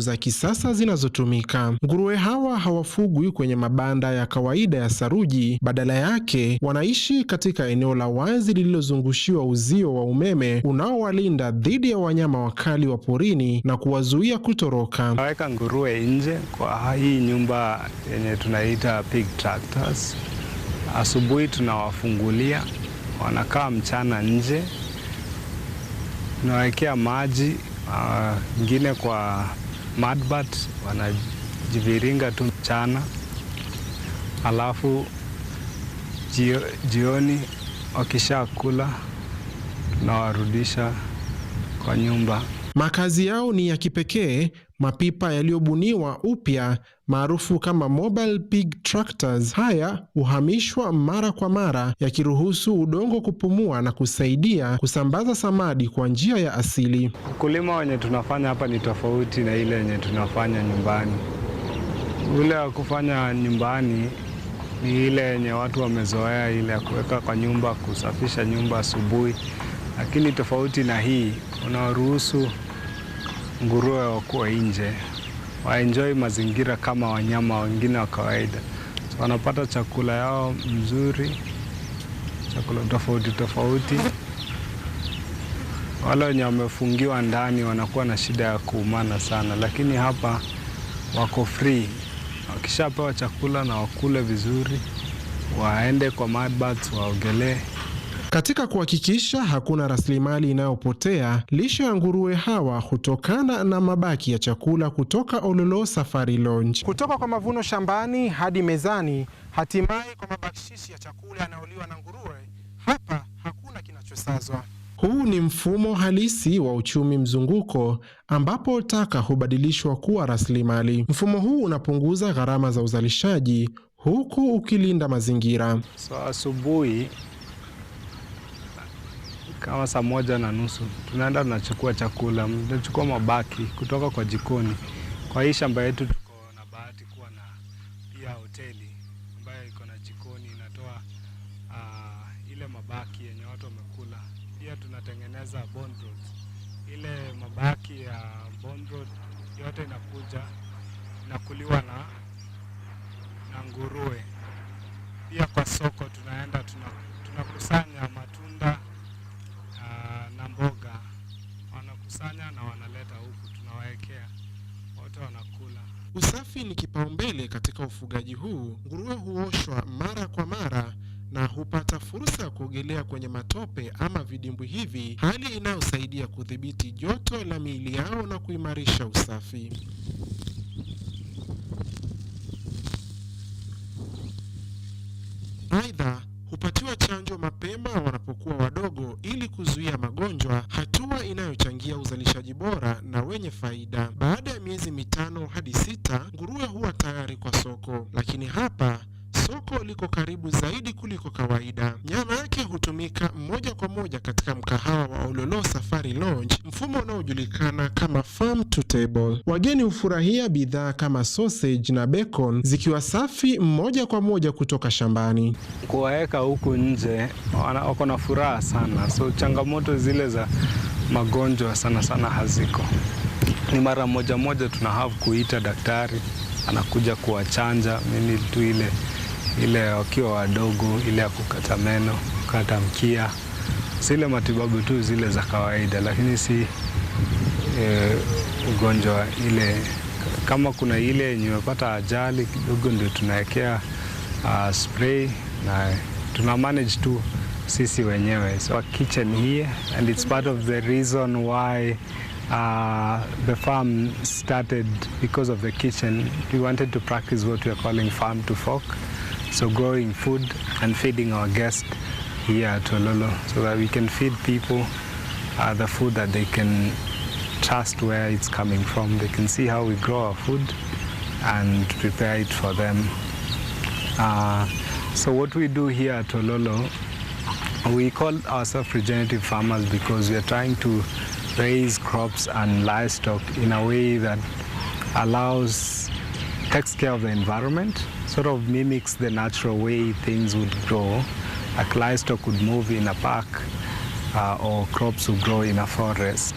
za kisasa zinazotumika. Nguruwe hawa hawafugwi kwenye mabanda ya kawaida ya saruji, badala yake wanaishi katika eneo la wazi lililozungushiwa uzio wa umeme unaowalinda dhidi ya wanyama wakali wa porini na kuwazuia kutoroka. Naweka nguruwe nje kwa hii nyumba yenye tunaita pig tractors. Asubuhi tunawafungulia, wanakaa mchana nje. Tunawekea maji ingine kwa mudbat, wanajiviringa tu mchana. Alafu jioni wakisha kula tunawarudisha kwa nyumba. Makazi yao ni ya kipekee, mapipa yaliyobuniwa upya maarufu kama mobile pig tractors. Haya huhamishwa mara kwa mara, yakiruhusu udongo kupumua na kusaidia kusambaza samadi kwa njia ya asili. Ukulima wenye tunafanya hapa ni tofauti na ile yenye tunafanya nyumbani. Ule wa kufanya nyumbani ni ile yenye watu wamezoea, ile ya kuweka kwa nyumba, kusafisha nyumba asubuhi. Lakini tofauti na hii, unaruhusu nguruwe wakuwe nje, waenjoy mazingira kama wanyama wengine wa kawaida. So wanapata chakula yao mzuri, chakula tofauti tofauti. Wale wenye wamefungiwa ndani wanakuwa na shida ya kuumana sana, lakini hapa wako free. Wakishapewa chakula na wakule vizuri, waende kwa mud baths, waogelee. Katika kuhakikisha hakuna rasilimali inayopotea, lishe ya nguruwe hawa hutokana na mabaki ya chakula kutoka Ololo Safari Lounge. Kutoka kwa mavuno shambani hadi mezani, hatimaye kwa mabakshishi ya chakula yanayoliwa na nguruwe, hapa hakuna kinachosazwa. Huu ni mfumo halisi wa uchumi mzunguko ambapo taka hubadilishwa kuwa rasilimali. Mfumo huu unapunguza gharama za uzalishaji huku ukilinda mazingira. So asubuhi kama saa 1:30 tunaenda tunachukua chakula, tunachukua mabaki kutoka kwa jikoni. Kwa hii shamba yetu tuko na bahati kuwa na pia hoteli ambayo iko na jikoni, inatoa ile mabaki yenye watu wamekula. Pia tunatengeneza bone broth. Ile mabaki ya bone broth yote inakuliwa na nguruwe. Pia kwa soko tunaenda tunakusanya matunda na mboga, wanakusanya na wanaleta huku, tunawaekea, wote wanakula. Usafi ni kipaumbele katika ufugaji huu. Nguruwe huoshwa mara kwa mara na hupata fursa ya kuogelea kwenye matope ama vidimbwi hivi, hali inayosaidia kudhibiti joto la miili yao na kuimarisha usafi. Aidha, hupatiwa chanjo mapema wanapokuwa wadogo ili kuzuia magonjwa, hatua inayochangia uzalishaji bora na wenye faida. Baada ya miezi 5 hadi 6, nguruwe huwa tayari kwa soko. Lakini hapa soko liko karibu zaidi kuliko kawaida. Nyama yake hutumika moja kwa moja katika mkahawa wa Ololo Safari Lounge, mfumo unaojulikana kama farm to table. Wageni hufurahia bidhaa kama sausage na bacon zikiwa safi moja kwa moja kutoka shambani. Kuwaeka huku nje wako na furaha sana, so changamoto zile za magonjwa sana haziko. Ni mara moja tuna have kuita daktari, anakuja kuwachanja. Mimi tu ile wakiwa wadogo, ile ya kukata meno, kukata mkia, zile matibabu tu zile za kawaida, lakini si ugonjwa ile. Kama kuna ile yenye imepata ajali kidogo, ndio tunawekea spray na tuna manage tu sisi wenyewe. So a kitchen here, and it's part of the reason why the farm started, because of the kitchen. We wanted to practice what we are calling farm to fork. So growing food and feeding our guests here at Ololo, so that we can feed people the food that they can trust where it's coming from. They can see how we grow our food and prepare it for them. So what we do here at Ololo, we call ourselves regenerative farmers because we are trying to raise crops and livestock in a way that takes care of the environment, sort of mimics the natural way things would grow. Like livestock would move in a park or crops would grow in a forest.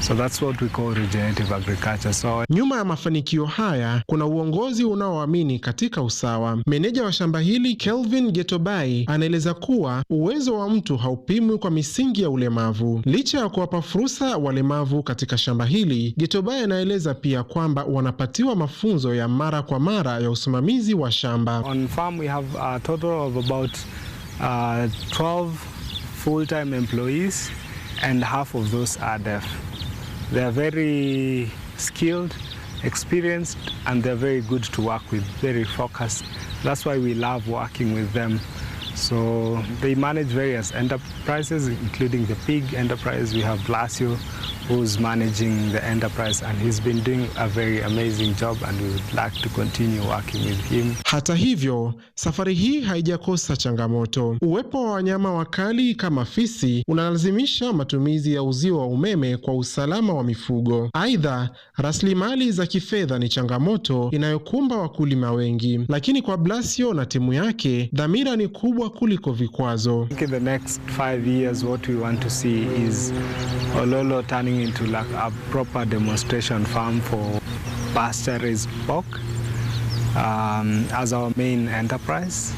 So that's what we call regenerative agriculture. So nyuma ya mafanikio haya kuna uongozi unaoamini katika usawa. Meneja wa shamba hili Kelvin Getobai anaeleza kuwa uwezo wa mtu haupimwi kwa misingi ya ulemavu. Licha ya kuwapa fursa walemavu katika shamba hili, Getobai anaeleza pia kwamba wanapatiwa mafunzo ya mara kwa mara ya usimamizi wa shamba. On farm we have a total of about 12 full-time employees and half of those are deaf. They are very skilled, experienced, and they're very good to work with, very focused. That's why we love working with them. So they manage various enterprises, including the pig enterprise. We have Blasio, who's managing the enterprise, and he's been doing a very amazing job, and we would like to continue working with him. Hata hivyo, safari hii haijakosa changamoto. Uwepo wa wanyama wakali kama fisi unalazimisha matumizi ya uzio wa umeme kwa usalama wa mifugo. Aidha, rasilimali za kifedha ni changamoto inayokumba wakulima wengi. Lakini kwa Blasio na timu yake, dhamira ni kubwa kuliko vikwazo. In the next 5 years, what we want to see is Ololo turning into like a proper demonstration farm for pasture-raised pork as our main enterprise,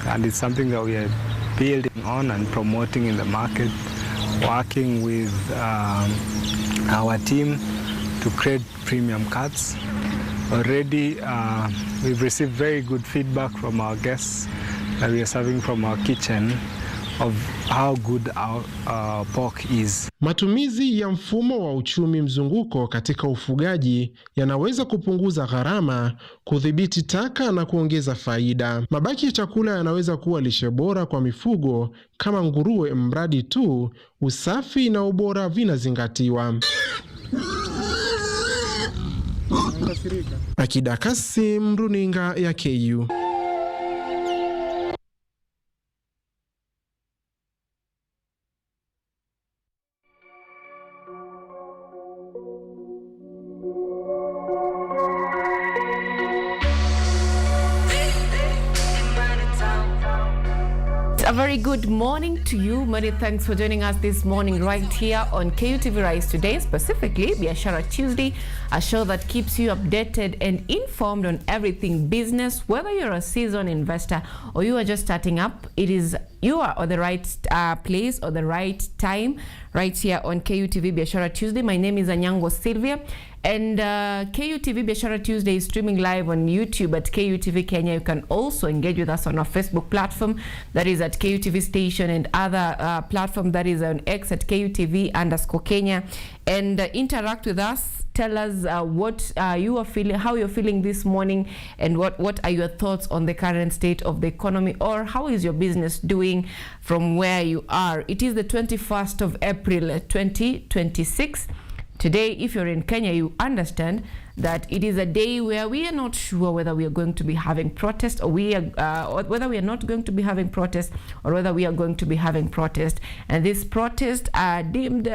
and it's something that we are building on and promoting in the market, working with our team to create premium cuts. Already we've received very good feedback from our guests that we are serving from our kitchen of how good our pork is. Matumizi ya mfumo wa uchumi mzunguko katika ufugaji yanaweza kupunguza gharama, kudhibiti taka na kuongeza faida. Mabaki ya chakula yanaweza kuwa lishe bora kwa mifugo kama nguruwe, mradi tu usafi na ubora vinazingatiwa. Akida Kasim, runinga ya KU. A very good morning to you. Many thanks for joining us this morning right here on KUTV Rise Today, specifically Biashara Tuesday, a show that keeps you updated and informed on everything business. Whether you're a seasoned investor or you are just starting up, you are on the right place or the right time right here on KUTV Biashara Tuesday. My name is Anyango, Sylvia. And KUTV Biashara Tuesday is streaming live on YouTube at KUTV Kenya. You can also engage with us on our Facebook platform, that is at KUTV Station, and other platform that is on X at KUTV_Kenya, and interact with us. Tell us what you are feeling, how you're feeling this morning, and what are your thoughts on the current state of the economy, or how is your business doing from where you are. It is the 21st of April 2026. Today, if you're in Kenya, you understand that it is a day where we are not sure whether we are going to be having protest or whether we are not going to be having protest, or whether we are going to be having protest. And these protests are deemed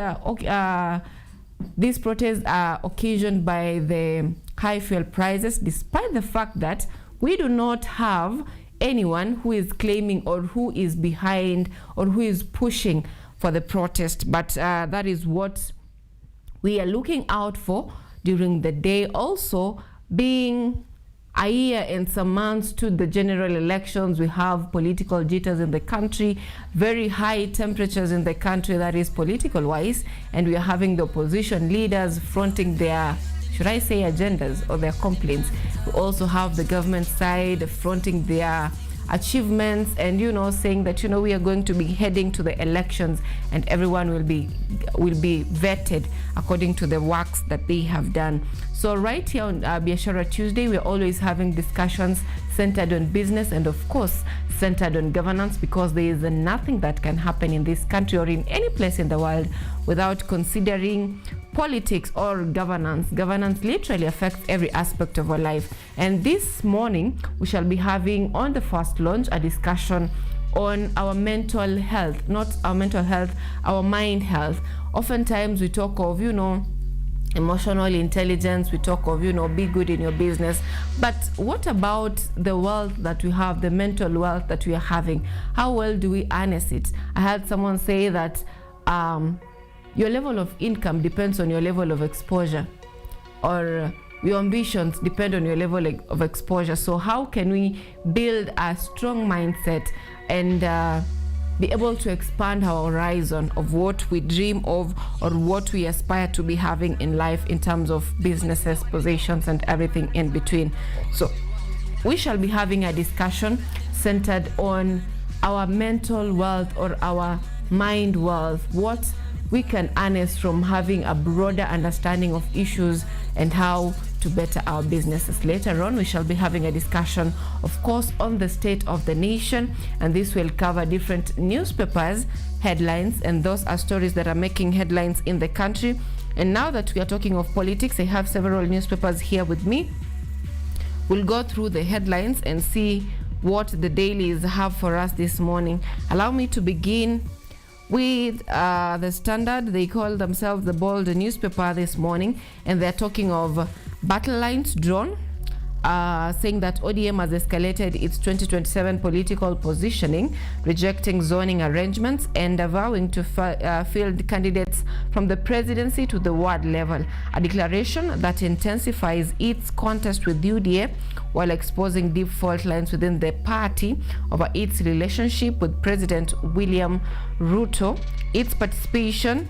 occasioned by the high fuel prices, despite the fact that we do not have anyone who is claiming or who is behind or who is pushing for the protest. But that is what we are looking out for during the day. Also, being a year and some months to the general elections, we have political jitters in the country, very high temperatures in the country, that is political wise, and we are having the opposition leaders fronting their, should I say, agendas or their complaints. We also have the government side fronting their achievements and, saying that, we are going to be heading to the elections and everyone will be vetted according to the works that they have done. So right here on Biashara Tuesday, we're always having discussions centered on business and, of course, centered on governance, because there is nothing that can happen in this country or in any place in the world without considering politics or governance. Governance literally affects every aspect of our life. And this morning, we shall be having, on the first launch, a discussion on our mental health, not our mental health, our mind health. Oftentimes we talk of, emotional intelligence, we talk of, be good in your business. But what about the wealth that we have, the mental wealth that we are having? How well do we harness it? I heard someone say that your level of income depends on your level of exposure, or your ambitions depend on your level of exposure. So how can we build a strong mindset and be able to expand our horizon of what we dream of or what we aspire to be having in life in terms of businesses, positions, and everything in between? So we shall be having a discussion centered on our mental wealth or our mind wealth, what we can harness from having a broader understanding of issues and how to better our businesses. Later on, we shall be having a discussion, of course, on the state of the nation, and this will cover different newspapers, headlines, and those are stories that are making headlines in the country. And now that we are talking of politics, I have several newspapers here with me. We'll go through the headlines and see what the dailies have for us this morning. Allow me to begin with the Standard. They call themselves the bold newspaper this morning, and they're talking of battle lines drawn, saying that ODM has escalated its 2027 political positioning, rejecting zoning arrangements and vowing to field candidates from the presidency to the ward level, a declaration that intensifies its contest with UDA while exposing deep fault lines within the party over its relationship with President William Ruto, its participation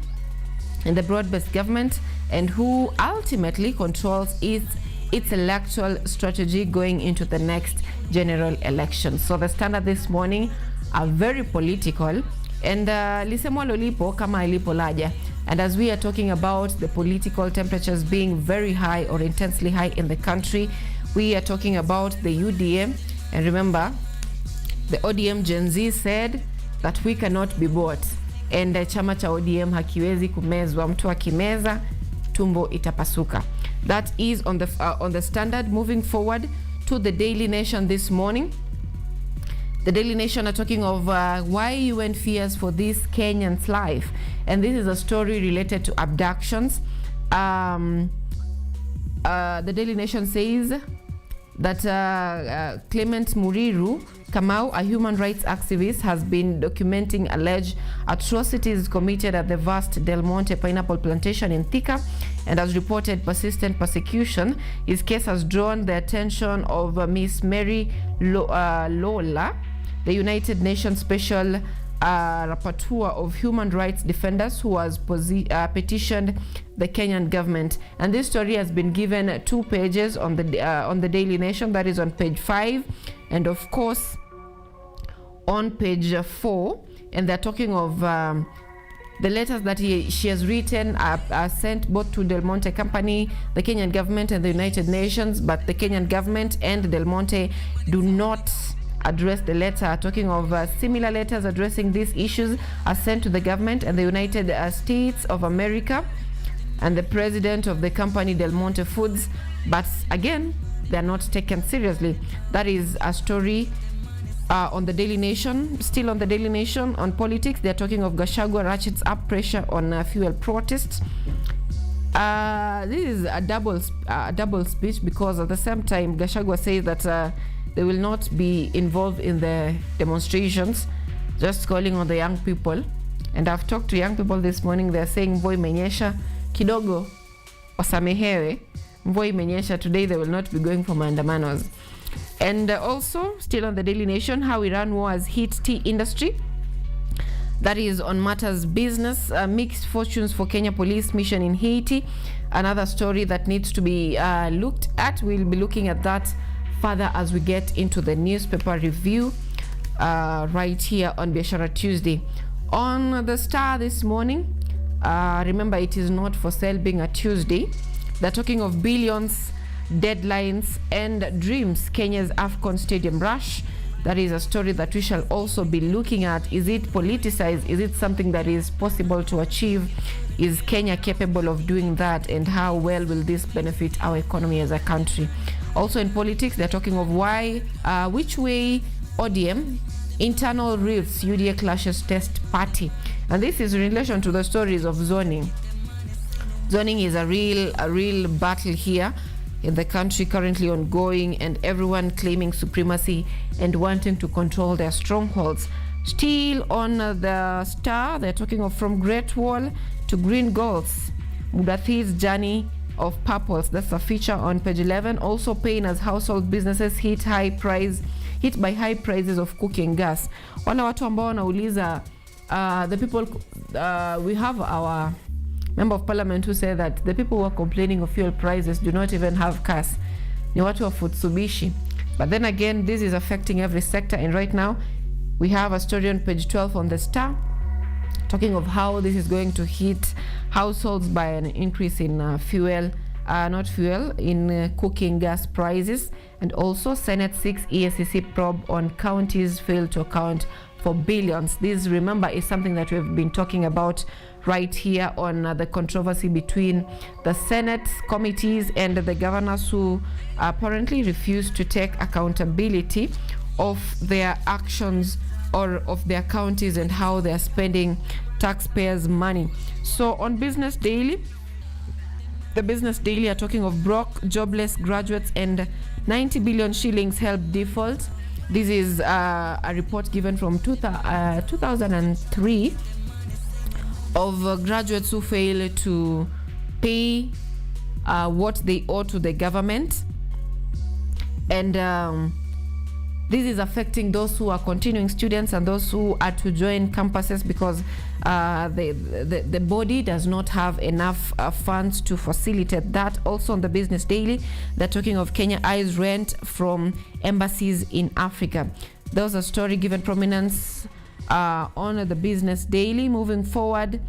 in the broad-based government, and who ultimately controls its electoral strategy going into the next general election. So the Standard this morning are very political, and lisemwa lolipo kama ilipo laja. And as we are talking about the political temperatures being very high or intensely high in the country, we are talking about the UDM. And remember, the ODM Gen Z said that we cannot be bought, and chama cha ODM hakiwezi kumezwa, mtu akimeza tumbo itapasuka. That is on the Standard. Moving forward to the Daily Nation this morning. The Daily Nation are talking of why UN fears for this Kenyan's life, and this is a story related to abductions. The Daily Nation says that Clement Muriru Kamau, a human rights activist, has been documenting alleged atrocities committed at the vast Del Monte pineapple plantation in Thika and has reported persistent persecution. His case has drawn the attention of Miss Mary Lola, the United Nations Special Rapporteur of Human Rights Defenders, who has petitioned the Kenyan government. And this story has been given 2 pages on the Daily Nation. That is on page 5 and of course on page 4. And they're talking of the letters that she has written are sent both to Del Monte Company, the Kenyan government, and the United Nations. But the Kenyan government and Del Monte do not address the letter. Talking of similar letters addressing these issues are sent to the government and the United States of America and the president of the company Del Monte Foods, but again they are not taken seriously. That is a story on the Daily Nation. Still on the Daily Nation, on politics, they are talking of Gachagua ratchets up pressure on fuel protests. This is a double speech, because at the same time Gachagua says that they will not be involved in the demonstrations, just calling on the young people. And I've talked to young people this morning. They're saying mvua imenyesha kidogo wasamehewe, mvua imenyesha, today they will not be going for maandamanos. And also still on the Daily Nation, how Iran war has hit tea industry. That is on Matters Business. Mixed fortunes for Kenya police mission in Haiti. Another story that needs to be looked at. We'll be looking at that further as we get into the newspaper review right here on Biashara Tuesday. On the Star this morning, remember it is not for sale being a Tuesday. They're talking of billions, deadlines, and dreams. Kenya's AFCON Stadium rush. That is a story that we shall also be looking at. Is it politicized? Is it something that is possible to achieve? Is Kenya capable of doing that? And how well will this benefit our economy as a country? Also in politics, they're talking of which way ODM internal rifts, UDA clashes test party. And this is in relation to the stories of zoning. Zoning is a real battle here in the country, currently ongoing, and everyone claiming supremacy and wanting to control their strongholds. Still on the Star, they're talking of from Great Wall to green goals. Mudathi's journey of purpose. That's a feature on page 11. Also pain as household businesses hit by high prices of cooking gas. Wala watu ambao wanauliza, the people, we have our member of parliament who said that the people who are complaining of fuel prices do not even have cars. Ni watu wa Futsubishi. But then again, this is affecting every sector, and right now we have a story on page 12 on the Star talking of how this is going to hit households by an increase in cooking gas prices. And also Senate 6 EACC probe on counties fail to account for billions. This, remember, is something that we've been talking about right here on the controversy between the Senate committees and the governors who apparently refuse to take accountability of their actions or of their counties and how they are spending taxpayers' money. So on Business Daily, the Business Daily are talking of broke, jobless graduates and 90 billion shillings help default. This is a report given from 2003 of graduates who fail to pay what they owe to the government. And this is affecting those who are continuing students and those who are to join campuses because the body does not have enough funds to facilitate that. Also on the Business Daily, they're talking of Kenya eyes rent from embassies in Africa. There was a story given prominence on the Business Daily. Moving forward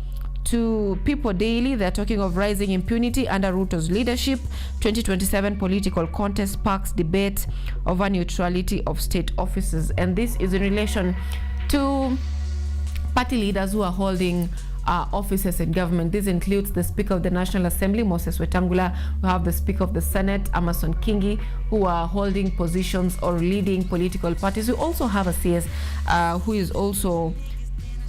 to People Daily, they're talking of rising impunity under Ruto's leadership. 2027 political contest sparks debate over neutrality of state offices. And this is in relation to party leaders who are holding offices in government. This includes the Speaker of the National Assembly, Moses Wetangula. We have the Speaker of the Senate, Amason Kingi, who are holding positions or leading political parties. We also have a CS who is also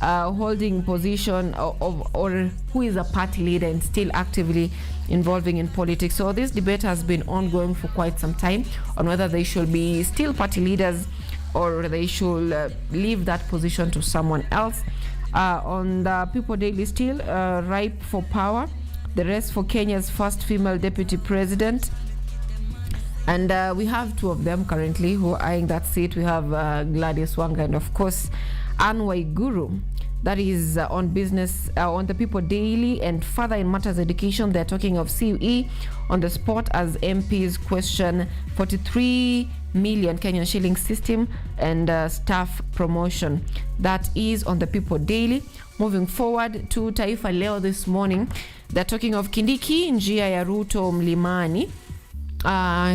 holding position or who is a party leader and still actively involving in politics. So this debate has been ongoing for quite some time on whether they should be still party leaders or they should leave that position to someone else. On the People Daily still, ripe for power, the race for Kenya's first female deputy president. And we have two of them currently who are eyeing that seat. We have Gladys Wanga and of course Anne Waiguru. That is on business on the People Daily. And further in matters education, they're talking of CUE on the spot as MPs question 43 million Kenyan shilling system and staff promotion. That is on the People Daily. Moving forward to Taifa Leo this morning, they're talking of Kindiki, njia ya Ruto mlimani.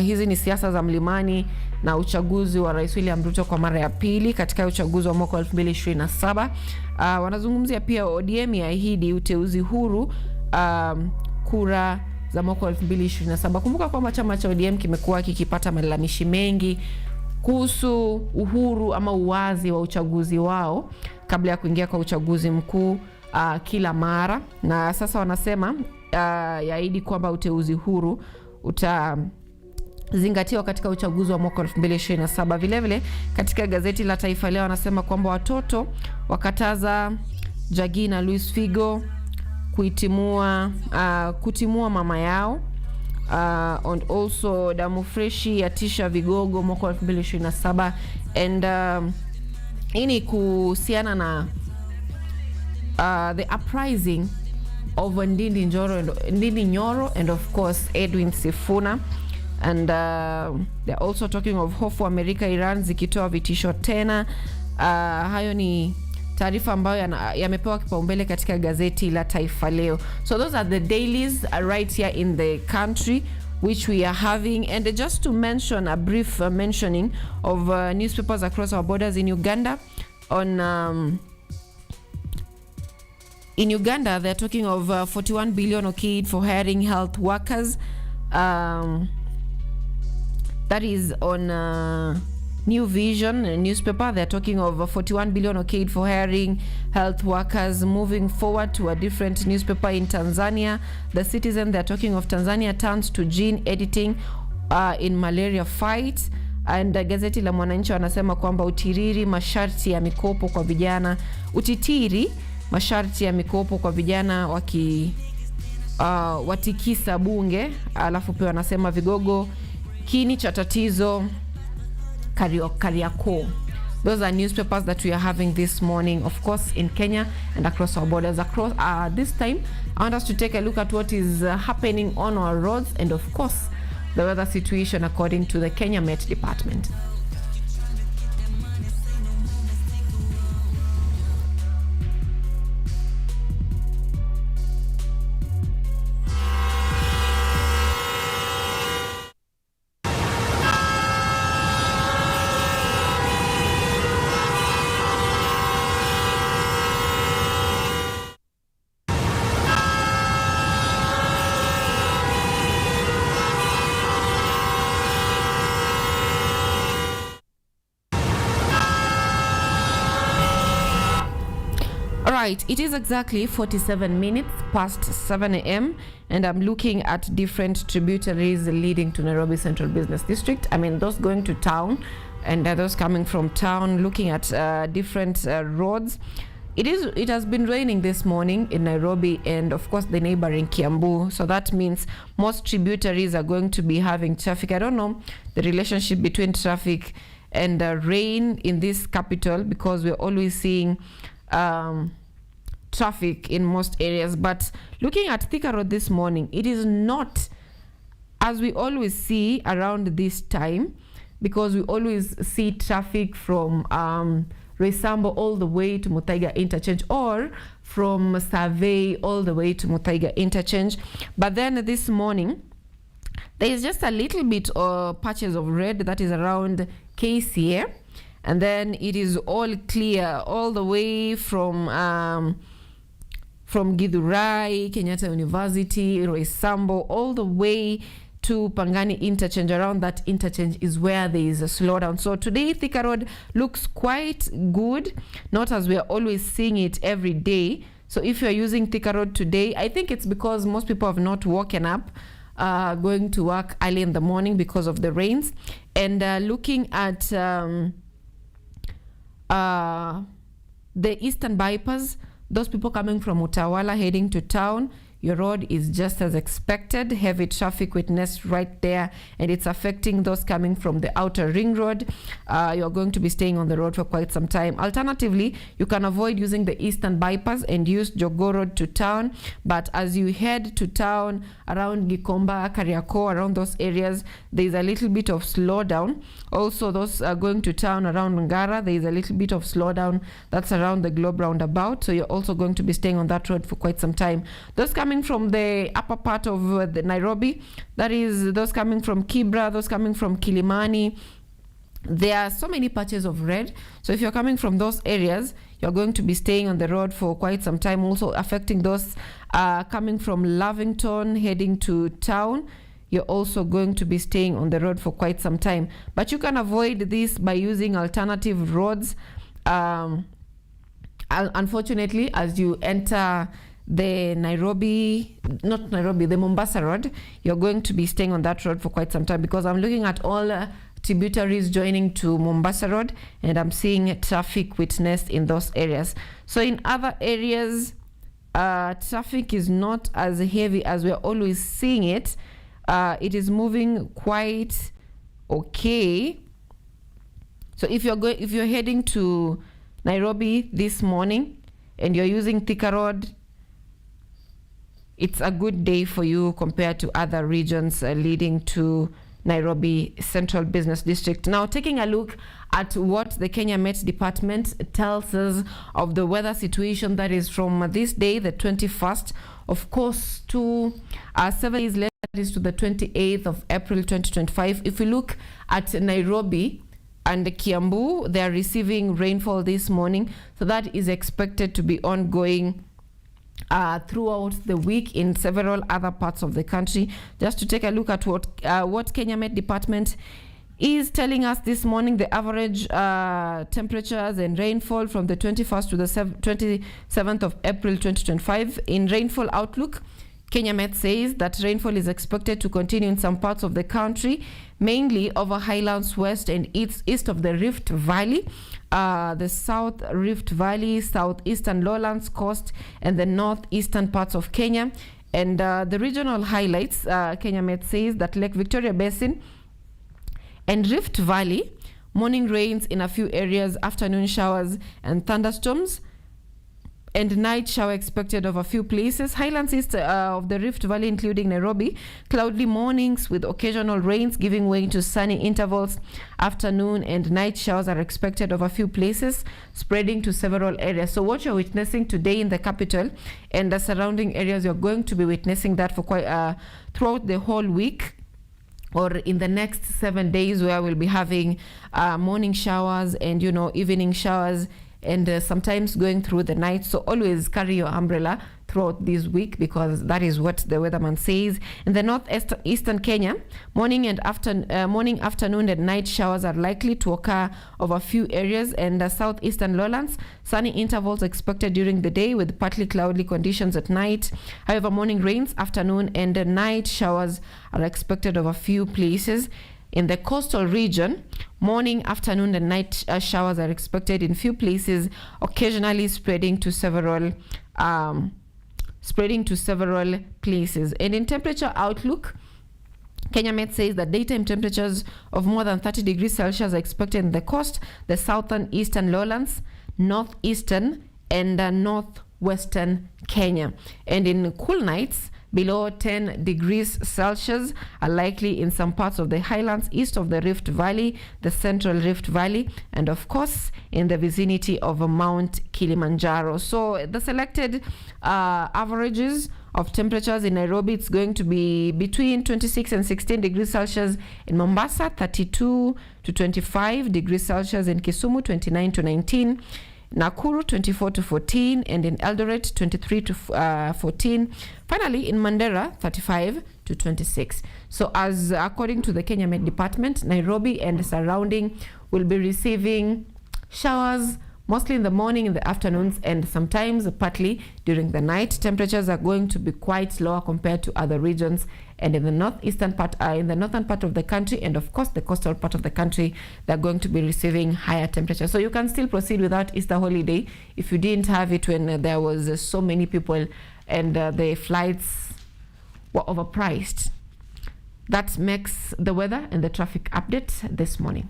Hizi ni siasa za mlimani na uchaguzi wa Rais William Ruto kwa mara ya pili katika uchaguzi wa mwaka 2027. Wanazungumzia pia ODM yaahidi uteuzi huru kura za mwaka 2027. Kumbuka kwamba chama cha ODM kimekuwa kikipata malalamishi mengi kuhusu uhuru ama uwazi wa uchaguzi wao kabla ya kuingia kwa uchaguzi mkuu kila mara, na sasa wanasema yaahidi kwamba uteuzi huru utazingatiwa katika uchaguzi wa mwaka 2027. Vile vile katika gazeti la Taifa Leo wanasema kwamba watoto wakataza Jagi na Luis Figo kutimua mama yao. And also damu freshi yatisha vigogo mwaka 2027. And ini kuhusiana na the uprising of Ndindi Nyoro and of course Edwin Sifuna. And they're also talking of hofu Amerika Iran zikitoa vitisho tena. Hayo ni taarifa ambayo yamepewa kipaumbele katika gazeti la Taifa Leo. So those are the dailies right here in the country which we are having. And just to mention a brief mentioning of newspapers across our borders in Uganda. In Uganda, they're talking of 41 billion okayed for hiring health workers. That is on New Vision newspaper. They're talking of 41 billion okayed for hiring health workers. Moving forward to a different newspaper in Tanzania, The Citizen, they're talking of Tanzania turns to gene editing in malaria fight. And gazeti la Mwananchi wanasema kwamba utitiri masharti ya mikopo kwa vijana masharti ya mikopo kwa vijana watikisa bunge, alafu pia wanasema vigogo kini cha tatizo Kariakoo. Those are newspapers that we are having this morning, of course, in Kenya and across our borders. Across this time, I want us to take a look at what is happening on our roads and, of course, the weather situation according to the Kenya Met Department. Right, it is exactly 47 minutes past 7 a.m. and I'm looking at different tributaries leading to Nairobi Central Business District. I mean, those going to town and those coming from town, looking at different roads. It has been raining this morning in Nairobi and, of course, the neighboring Kiambu. So that means most tributaries are going to be having traffic. I don't know the relationship between traffic and rain in this capital, because we're always seeing traffic in most areas. But looking at Thika Road this morning, it is not as we always see around this time, because we always see traffic from Roysambo all the way to Muthaiga interchange, or from Survey all the way to Muthaiga interchange. But then this morning there is just a little bit of patches of red that is around KCA, and then it is all clear all the way from Githurai, Kenyatta University, Roysambo, all the way to Pangani interchange. Around that interchange is where there is a slowdown. So today Thika Road looks quite good, not as we are always seeing it every day. So if you are using Thika Road today, I think it's because most people have not woken up going to work early in the morning because of the rains. And looking at the Eastern Bypass, those people coming from Utawala heading to town, your road is just as expected. Heavy traffic witnessed right there, and it's affecting those coming from the outer ring road. You're going to be staying on the road for quite some time. Alternatively, you can avoid using the Eastern Bypass and use Jogoo Road to town. But as you head to town around Gikomba, Kariakoo, around those areas, there's a little bit of slowdown. Also, those going to town around Ngara, there's a little bit of slowdown. That's around the Globe roundabout. So you're also going to be staying on that road for quite some time. Those coming from the upper part of the Nairobi, that is those coming from Kibra, those coming from Kilimani, there are so many patches of red. So if you're coming from those areas, you're going to be staying on the road for quite some time. Also affecting those coming from Lavington heading to town, you're also going to be staying on the road for quite some time. But you can avoid this by using alternative roads. Unfortunately, as you enter the Mombasa Road, you're going to be staying on that road for quite some time, because I'm looking at all tributaries joining to Mombasa Road, and I'm seeing traffic witnessed in those areas. So in other areas, traffic is not as heavy as we're always seeing it. It is moving quite okay. So if you're heading to Nairobi this morning and you're using Thika Road, it's a good day for you compared to other regions leading to Nairobi Central Business District. Now, taking a look at what the Kenya Met Department tells us of the weather situation, that is from this day, the 21st, of course, to 7 days later, that is to the 28th of April 2025. If we look at Nairobi and Kiambu, they are receiving rainfall this morning, so that is expected to be ongoing throughout the week in several other parts of the country. Just to take a look at what Kenya Met Department is telling us this morning, the average temperatures and rainfall from the 21st to the 27th of April 2025. In rainfall outlook, Kenya Met says that rainfall is expected to continue in some parts of the country. mainly over highlands west and east of the Rift Valley, the South Rift Valley, southeastern lowlands coast, and the northeastern parts of Kenya. And the regional highlights, Kenya Met says that Lake Victoria Basin and Rift Valley, morning rains in a few areas, afternoon showers and thunderstorms, and night shower expected of a few places. Highlands east of the Rift Valley, including Nairobi, cloudy mornings with occasional rains giving way to sunny intervals. Afternoon and night showers are expected of a few places, spreading to several areas. So what you're witnessing today in the capital and the surrounding areas, you're going to be witnessing that for quite throughout the whole week, or in the next 7 days, where we'll be having morning showers and evening showers, and sometimes going through the night. So always carry your umbrella throughout this week, because that is what the weatherman says. In the northeastern Kenya, morning, afternoon, and night showers are likely to occur over a few areas, and the southeastern lowlands, sunny intervals expected during the day with partly cloudy conditions at night. However, morning rains, afternoon, and night showers are expected over a few places. In the coastal region, morning, afternoon, and night showers are expected in few places, occasionally spreading to several places. And in temperature outlook, Kenya Met says that daytime temperatures of more than 30 degrees Celsius are expected in the coast, the southern eastern lowlands, northeastern, and northwestern Kenya. And in cool nights, below 10 degrees Celsius are likely in some parts of the highlands east of the Rift Valley, the central Rift Valley, and of course in the vicinity of Mount Kilimanjaro. So the selected averages of temperatures in Nairobi, it's going to be between 26 and 16 degrees Celsius. In Mombasa, 32 to 25 degrees Celsius. In Kisumu, 29 to 19. Nakuru, 24 to 14, and in Eldoret, 23 to 14. Finally, in Mandera, 35 to 26. So as according to the Kenya Met Department, Nairobi and surrounding will be receiving showers mostly in the morning, in the afternoons, and sometimes partly during the night. Temperatures are going to be quite lower compared to other regions, and in the northern part of the country, and of course the coastal part of the country, they're going to be receiving higher temperatures. So you can still proceed without Easter holiday if you didn't have it when there was so many people and the flights were overpriced. That makes the weather and the traffic update this morning.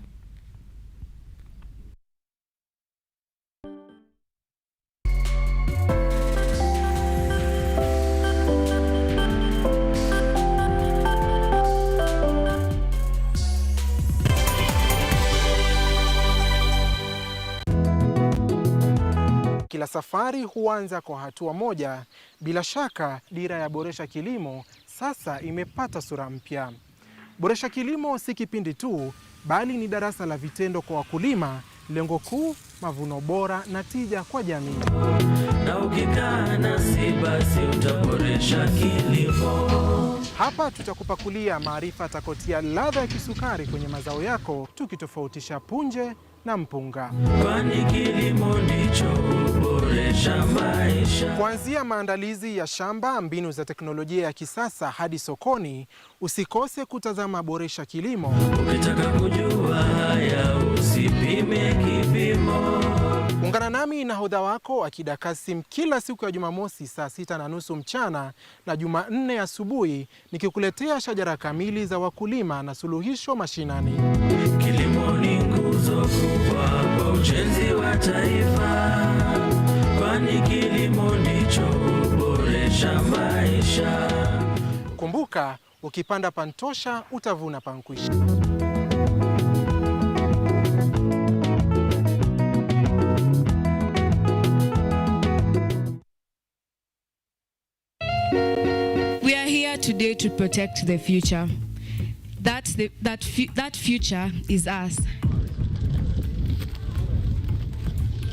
Kila safari huanza kwa hatua moja. Bila shaka, dira ya Boresha Kilimo sasa imepata sura mpya. Boresha Kilimo si kipindi tu, bali ni darasa la vitendo kwa wakulima. Lengo kuu, mavuno bora na tija kwa jamii. Na ukikaa nasi basi utaboresha kilimo. Hapa tutakupakulia maarifa atakotia ladha ya kisukari kwenye mazao yako, tukitofautisha punje na mpunga. Kwani kilimo ndicho huboresha maisha. Kuanzia maandalizi ya shamba, mbinu za teknolojia ya kisasa hadi sokoni, usikose kutazama Boresha Kilimo. Ukitaka kujua haya usipime kipimo. Ungana nami na nahodha wako Akida Kasim kila siku ya Jumamosi saa 6:30 mchana na Jumanne asubuhi, nikikuletea shajara kamili za wakulima na suluhisho mashinani. Kilimo ni nguzo kubwa kwa ujenzi wa taifa, kwani kilimo ndicho huboresha maisha. Kumbuka, ukipanda pantosha utavuna pankwisha. We are here today to protect the future. That future is us.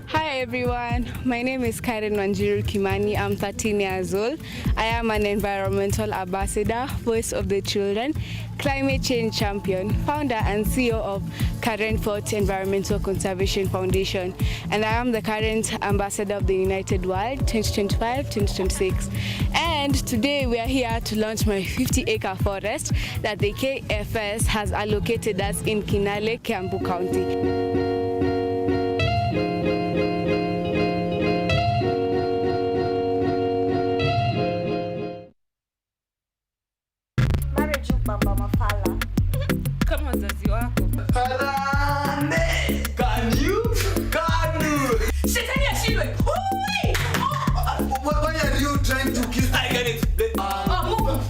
Hi everyone, my name is Karen Wanjiru Kimani. I'm 13 years old. I am an environmental ambassador, voice of the children, climate change champion, founder and CEO of Current Thought Environmental Conservation Foundation, and I am the current ambassador of the United World 2025-2026. And today we are here to launch my 50-acre forest that the KFS has allocated us in Kinale, Kiambu County. Kama wazazi wako. Shetani ashindwe. Why are you trying to kiss? I get it. Move.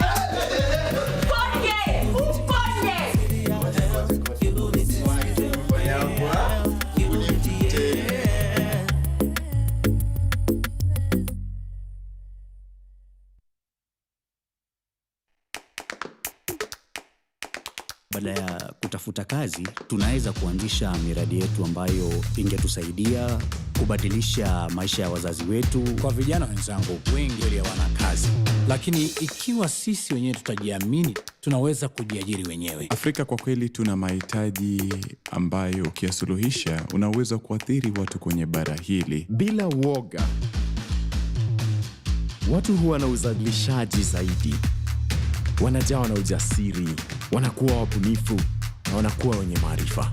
Baada ya kutafuta kazi, tunaweza kuanzisha miradi yetu ambayo ingetusaidia kubadilisha maisha ya wazazi wetu. Kwa vijana wenzangu, wengi wale hawana kazi. Lakini ikiwa sisi wenyewe tutajiamini, tunaweza kujiajiri wenyewe. Afrika kwa kweli tuna mahitaji ambayo ukiyasuluhisha unaweza kuathiri watu kwenye bara hili. Bila uoga, watu huwa na uzalishaji zaidi. Wanajawa na ujasiri, wanakuwa wabunifu na wanakuwa wenye maarifa.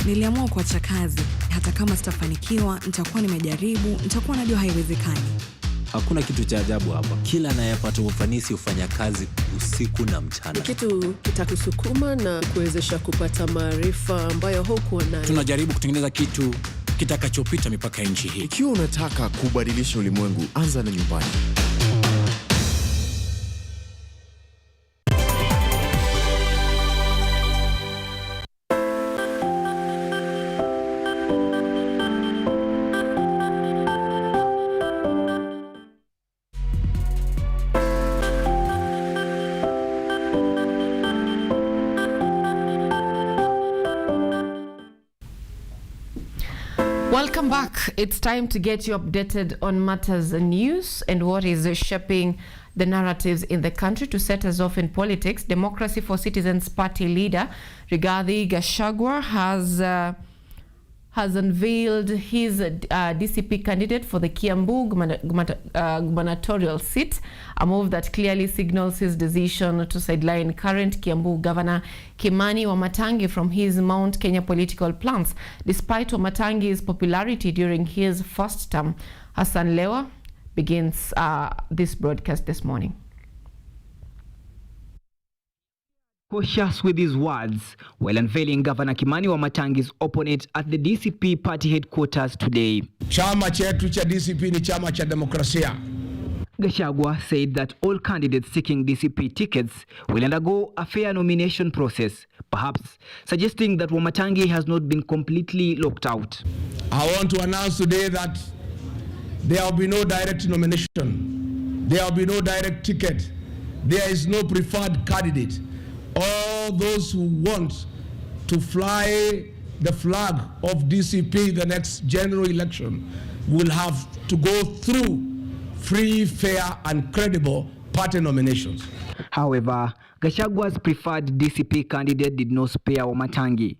Niliamua kuacha kazi. Hata kama sitafanikiwa, nitakuwa nimejaribu, nitakuwa najua haiwezekani. Hakuna kitu cha ajabu hapa. Kila anayepata ufanisi hufanya kazi usiku na mchana. Kitu kitakusukuma na kuwezesha kupata maarifa ambayo hukuwa nayo. Tunajaribu kutengeneza kitu kitakachopita mipaka ya nchi hii. Ikiwa unataka kubadilisha ulimwengu, anza na nyumbani. Welcome back. It's time to get you updated on matters and news and what is shaping the narratives in the country. To set us off in politics, Democracy for Citizens Party leader Rigathi Gachagua has unveiled his DCP candidate for the Kiambu gubernatorial seat, a move that clearly signals his decision to sideline current Kiambu Governor Kimani Wamatangi from his Mount Kenya political plans. Despite Wamatangi's popularity during his first term, Hassan Lewa begins this broadcast this morning. Cautious with his words while unveiling Governor Kimani Wamatangi's opponent at the DCP party headquarters today. Chama chetu cha DCP ni chama cha demokrasia. Gachagua said that all candidates seeking DCP tickets will undergo a fair nomination process, perhaps suggesting that Wamatangi has not been completely locked out. I want to announce today that there will be no direct nomination. There will be no direct ticket. There is no preferred candidate. All those who want to fly the flag of DCP the next general election will have to go through free, fair and credible party nominations. However, Gachagua's preferred DCP candidate did not spare Wamatangi.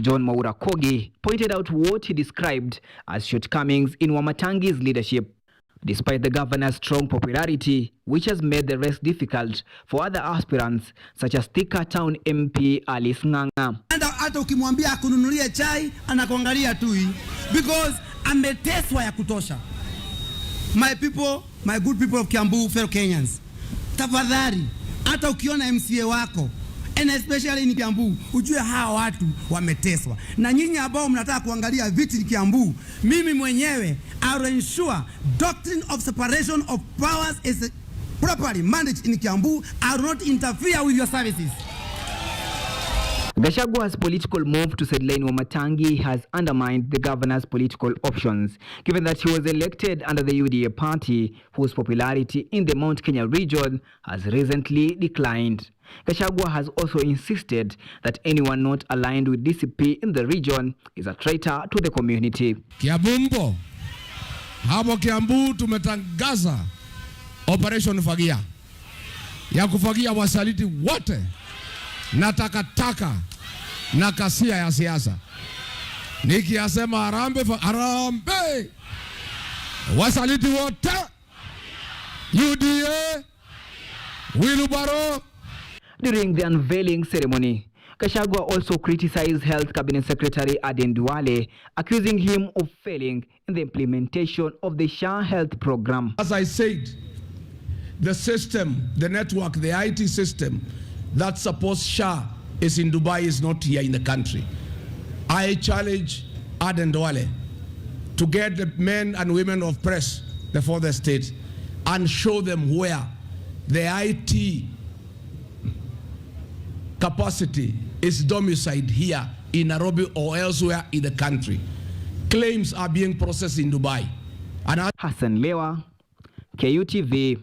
John Mwaura Kogi pointed out what he described as shortcomings in Wamatangi's leadership, despite the governor's strong popularity, which has made the rest difficult for other aspirants, such as Thika Town MP Alice Ng'ang'a. Hata ukimwambia akununulie chai, anakuangalia tu hii, because ameteswa ya kutosha. My people, my good people of Kiambu, fellow Kenyans, tafadhali, hata ukiona MCA wako, and especially in Kiambu, ujue hawa watu wameteswa. Na nyinyi ambao mnataka kuangalia viti Kiambu, mimi mwenyewe I will ensure doctrine of separation of powers is properly managed in Kiambu. I will not interfere with your services. Gachagua's political move to sideline Wamatangi has undermined the governor's political options, given that he was elected under the UDA party, whose popularity in the Mount Kenya region has recently declined. Gachagua has also insisted that anyone not aligned with DCP in the region is a traitor to the community. Kiabumbo, hapo Kiambu tumetangaza Operation Fagia ya kufagia wasaliti wote na takataka na kasia ya siasa. Nikiyasema harambe, wasaliti wote, UDA, Wilubaro. During the unveiling ceremony, Gachagua also criticized Health Cabinet Secretary Aden Duale, accusing him of failing in the implementation of the SHA health program. As I said, the system, the network, the IT system that supports SHA is in Dubai, is not here in the country. I challenge Aden Duale to get the men and women of press before the state and show them where the IT capacity is domiciled here in Nairobi or elsewhere in the country. Claims are being processed in Dubai. And Hassan Lewa, KUTV.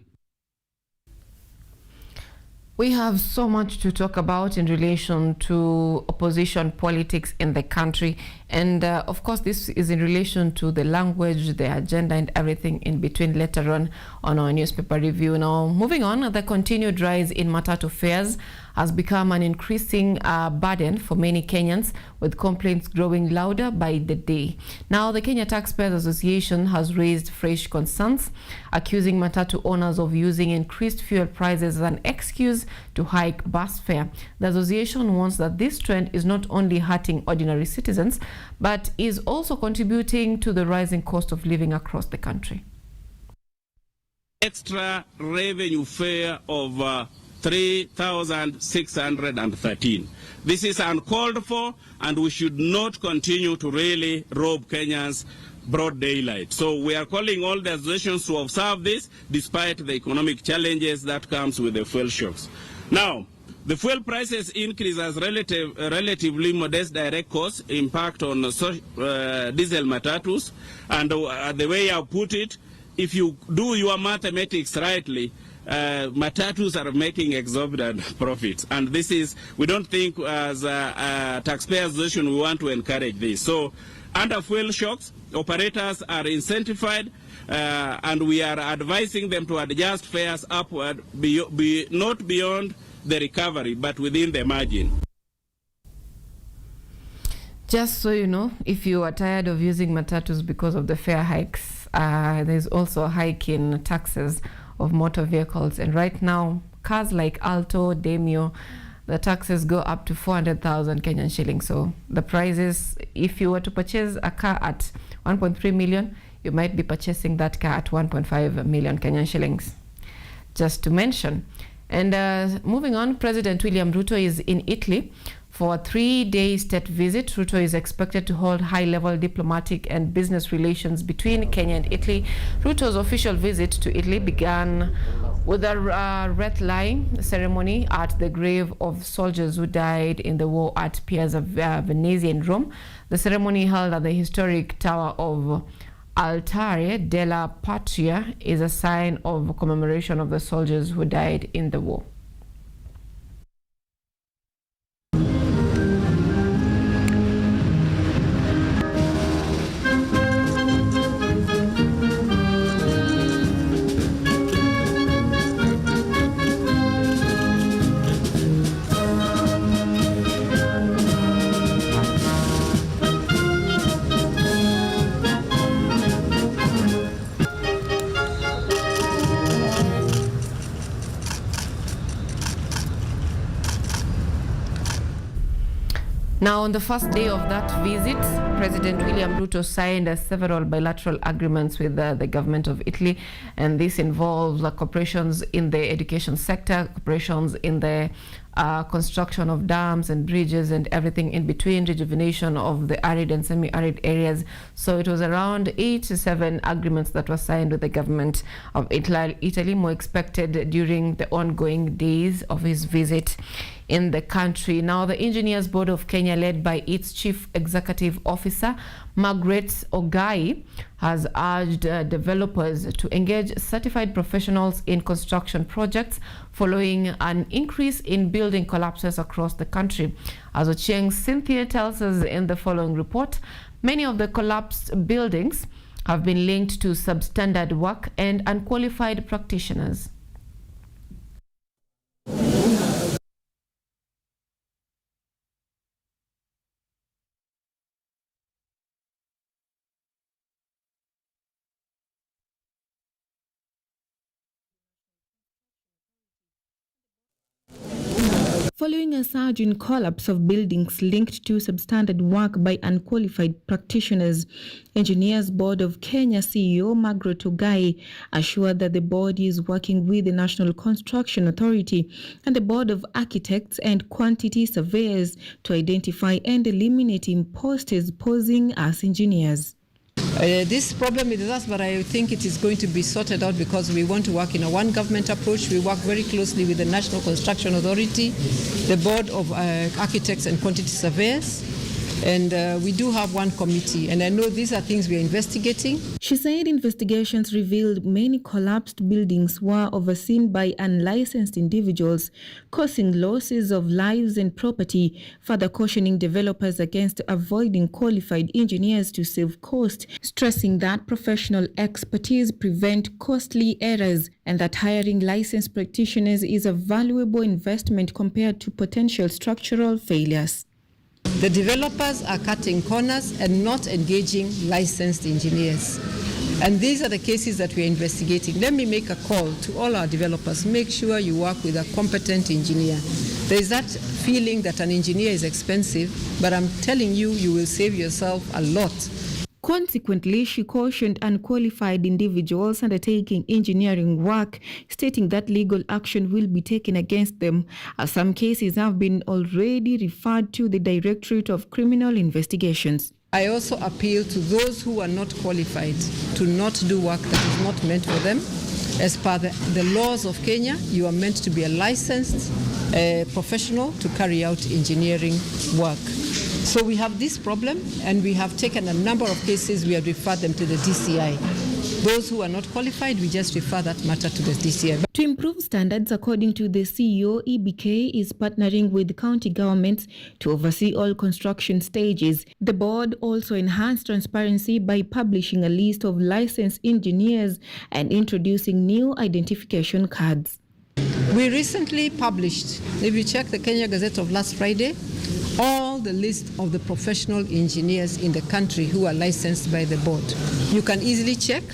We have so much to talk about in relation to opposition politics in the country. And of course, this is in relation to the language, the agenda, and everything in between later on our newspaper review. Now, moving on, the continued rise in matatu fares has become an increasing burden for many Kenyans, with complaints growing louder by the day. Now, the Kenya Taxpayers Association has raised fresh concerns, accusing matatu owners of using increased fuel prices as an excuse to hike bus fare. The association warns that this trend is not only hurting ordinary citizens, but is also contributing to the rising cost of living across the country. Extra revenue fare of 3,613. This is uncalled for, and we should not continue to really rob Kenyans broad daylight. So we are calling all the associations to observe this, despite the economic challenges that comes with the fuel shocks. Now, the fuel prices increase as relatively modest direct costs impact on diesel matatus, and the way I put it, if you do your mathematics rightly, matatus are making exorbitant profits, and this is, we don't think as a taxpayers association we want to encourage this. So under fuel shocks, operators are incentivized, and we are advising them to adjust fares upward, not beyond the recovery, but within the margin. Just so you know, if you are tired of using matatus because of the fare hikes, there's also a hike in taxes of motor vehicles. And right now, cars like Alto, Demio, the taxes go up to 400,000 Kenyan shillings. So the prices, if you were to purchase a car at 1.3 million, you might be purchasing that car at 1.5 million Kenyan shillings, just to mention. And moving on, President William Ruto is in Italy for a 3-day state visit. Ruto is expected to hold high-level diplomatic and business relations between Kenya and Italy. Ruto's official visit to Italy began with a wreath-laying ceremony at the grave of soldiers who died in the war at Piazza Venezia in Rome. The ceremony, held at the historic Tower of Altare della Patria, is a sign of commemoration of the soldiers who died in the war. Now, on the first day of that visit, President William Ruto signed several bilateral agreements with the government of Italy, and this involves cooperations in the education sector, cooperations in the construction of dams and bridges and everything in between, rejuvenation of the arid and semi-arid areas. So it was around 8 to 7 agreements that were signed with the government of Italy, more expected during the ongoing days of his visit in the country. Now, the Engineers Board of Kenya, led by its Chief Executive Officer, Margaret Ogai, has urged developers to engage certified professionals in construction projects following an increase in building collapses across the country. As Ochieng Cynthia tells us in the following report, many of the collapsed buildings have been linked to substandard work and unqualified practitioners. Following a surge in collapse of buildings linked to substandard work by unqualified practitioners, Engineers Board of Kenya CEO Margaret Ogai assured that the body is working with the National Construction Authority and the Board of Architects and Quantity Surveyors to identify and eliminate imposters posing as engineers. This problem is with us, but I think it is going to be sorted out because we want to work in a one government approach. We work very closely with the National Construction Authority, the Board of Architects and Quantity Surveyors, and we do have one committee, and I know these are things we are investigating. She said investigations revealed many collapsed buildings were overseen by unlicensed individuals, causing losses of lives and property, further cautioning developers against avoiding qualified engineers to save cost, stressing that professional expertise prevent costly errors and that hiring licensed practitioners is a valuable investment compared to potential structural failures. The developers are cutting corners and not engaging licensed engineers. And these are the cases that we are investigating. Let me make a call to all our developers. Make sure you work with a competent engineer. There is that feeling that an engineer is expensive, but I'm telling you, you will save yourself a lot. Consequently, she cautioned unqualified individuals undertaking engineering work, stating that legal action will be taken against them, as some cases have been already referred to the Directorate of Criminal Investigations. I also appeal to those who are not qualified to not do work that is not meant for them. As per the laws of Kenya, you are meant to be a licensed professional to carry out engineering work. So we have this problem, and we have taken a number of cases. We have referred them to the DCI. Those who are not qualified, we just refer that matter to the DCI. To improve standards, according to the CEO, EBK is partnering with county governments to oversee all construction stages. The board also enhanced transparency by publishing a list of licensed engineers and introducing new identification cards. We recently published, if you check the Kenya Gazette of last Friday, all the list of the professional engineers in the country who are licensed by the board. You can easily check.